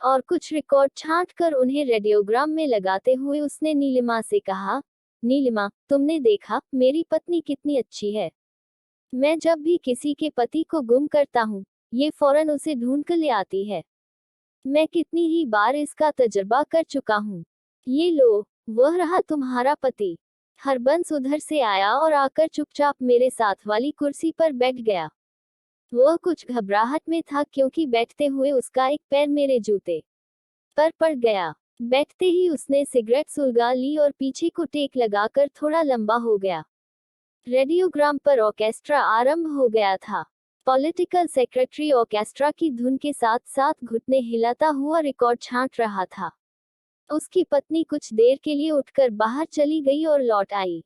और कुछ रिकॉर्ड छांट कर उन्हें रेडियोग्राम में लगाते हुए उसने नीलिमा से कहा, नीलिमा, तुमने देखा मेरी पत्नी कितनी अच्छी है। मैं जब भी किसी के पति को गुम करता हूँ, ये फौरन उसे ढूंढ कर ले आती है। मैं कितनी ही बार इसका तजुर्बा कर चुका हूँ। ये लो, वह रहा तुम्हारा पति। हरबंस उधर से आया और आकर चुपचाप मेरे साथ वाली कुर्सी पर बैठ गया। वह कुछ घबराहट में था क्योंकि बैठते हुए उसका एक पैर मेरे जूते पर पड़ गया। बैठते ही उसने सिगरेट सुलगा ली और पीछे को टेक लगाकर थोड़ा लंबा हो गया। रेडियोग्राम पर ऑर्केस्ट्रा आरंभ हो गया था। पॉलिटिकल सेक्रेटरी ऑर्केस्ट्रा की धुन के साथ साथ घुटने हिलाता हुआ रिकॉर्ड छांट रहा था। उसकी पत्नी कुछ देर के लिए उठकर बाहर चली गई और लौट आई।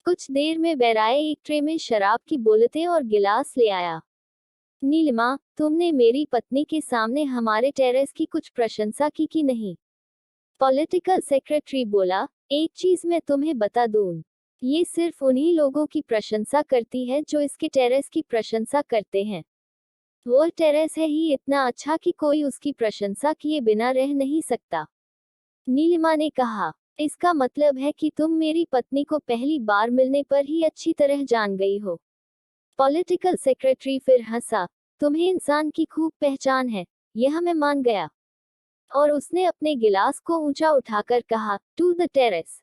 कुछ देर में बैराए एक ट्रे में शराब की बोतलें और गिलास ले आया। नीलिमा, तुमने मेरी पत्नी के सामने हमारे टेरेस की कुछ प्रशंसा की कि नहीं? पॉलिटिकल सेक्रेटरी बोला, एक चीज मैं तुम्हें बता दूं, ये सिर्फ उन्हीं लोगों की प्रशंसा करती है जो इसके टेरेस की प्रशंसा करते हैं। वो टेरेस है ही इतना अच्छा कि कोई उसकी प्रशंसा किए बिना रह नहीं सकता। नीलिमा ने कहा, इसका मतलब है कि तुम मेरी पत्नी को पहली बार मिलने पर ही अच्छी तरह जान गई हो। पॉलिटिकल सेक्रेटरी फिर हंसा, तुम्हें इंसान की खूब पहचान है, यह मैं मान गया। और उसने अपने गिलास को ऊंचा उठाकर कहा, टू द टेरेस।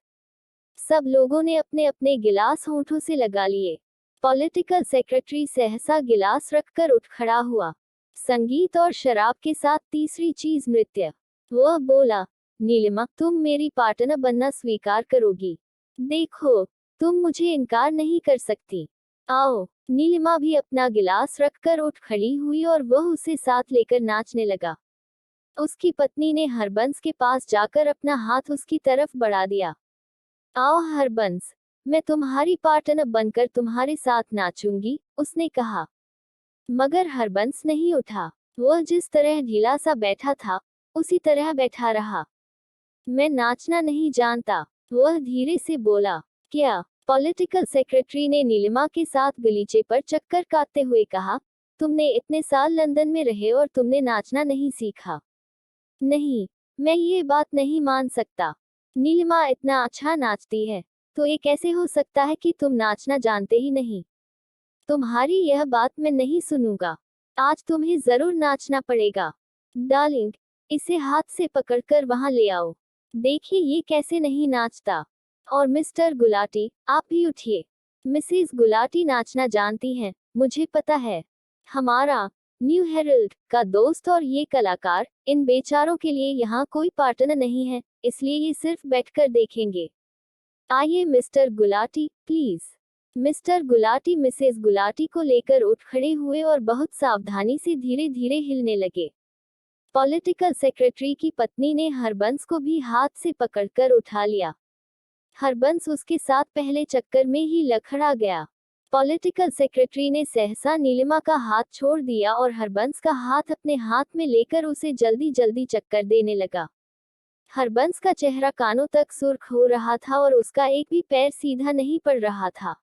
सब लोगों ने अपने अपने गिलास होंठों से लगा लिए। पॉलिटिकल सेक्रेटरी सहसा गिलास रखकर उठ खड़ा हुआ। संगीत और शराब के साथ तीसरी चीज नृत्य। वह बोला, नीलिमा, तुम मेरी पार्टनर बनना स्वीकार करोगी? देखो, तुम मुझे इनकार नहीं कर सकती। आओ। नीलिमा भी अपना गिलास रखकर उठ खड़ी हुई और वह उसे साथ लेकर नाचने लगा। उसकी पत्नी ने हरबंस के पास जाकर अपना हाथ उसकी तरफ बढ़ा दिया। आओ हरबंस, मैं तुम्हारी पार्टनर बनकर तुम्हारे साथ नाचूंगी, उसने कहा। मगर हरबंस नहीं उठा। वह जिस तरह ढीला सा बैठा था, उसी तरह बैठा रहा। मैं नाचना नहीं जानता, वह धीरे से बोला। क्या? पॉलिटिकल सेक्रेटरी ने नीलिमा के साथ गलीचे पर चक्कर काटते हुए कहा, तुमने इतने साल लंदन में रहे और तुमने नाचना नहीं सीखा? नहीं, मैं ये बात नहीं मान सकता। नीलिमा इतना अच्छा नाचती है, तो ये कैसे हो सकता है कि तुम नाचना जानते ही नहीं? तुम्हारी यह बात मैं नहीं सुनूंगा। आज तुम्हें जरूर नाचना पड़ेगा। डार्लिंग, इसे हाथ से पकड़कर वहां ले आओ। देखिए ये कैसे नहीं नाचता। और मिस्टर गुलाटी, आप भी उठिए। मिसेस गुलाटी नाचना जानती हैं, मुझे पता है। हमारा न्यू हेरल्ड का दोस्त और ये कलाकार, इन बेचारों के लिए यहाँ कोई पार्टनर नहीं है, इसलिए ये सिर्फ बैठकर देखेंगे। आइए mister Gulati, please. Mister Gulati Mrs Gulati को लेकर उठ खड़े हुए और बहुत सावधानी से धीरे धीरे हिलने लगे। पॉलिटिकल सेक्रेटरी की पत्नी ने हरबंस को भी हाथ से पकड़कर उठा लिया। हरबंस उसके साथ पहले चक्कर में ही लखड़ा गया। पॉलिटिकल सेक्रेटरी ने सहसा नीलिमा का हाथ छोड़ दिया और हरबंस का हाथ अपने हाथ में लेकर उसे जल्दी जल्दी चक्कर देने लगा। हरबंस का चेहरा कानों तक सुर्ख हो रहा था और उसका एक भी पैर सीधा नहीं पड़ रहा था।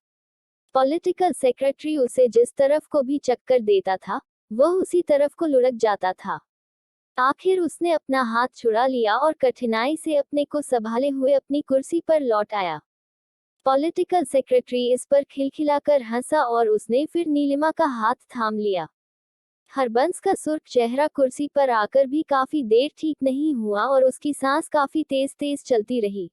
पॉलिटिकल सेक्रेटरी उसे जिस तरफ को भी चक्कर देता था, वह उसी तरफ को लुढ़क जाता था। आखिर उसने अपना हाथ छुड़ा लिया और कठिनाई से अपने को संभाले हुए अपनी कुर्सी पर लौट आया। पॉलिटिकल सेक्रेटरी इस पर खिलखिलाकर हंसा और उसने फिर नीलिमा का हाथ थाम लिया। हरबंस का सुर्ख चेहरा कुर्सी पर आकर भी काफी देर ठीक नहीं हुआ और उसकी सांस काफी तेज तेज चलती रही।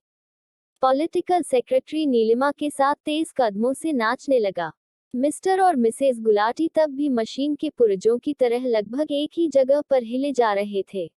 पॉलिटिकल सेक्रेटरी नीलिमा के साथ तेज कदमों से नाचने लगा। मिस्टर और मिसेस गुलाटी तब भी मशीन के पुर्जों की तरह लगभग एक ही जगह पर हिले जा रहे थे।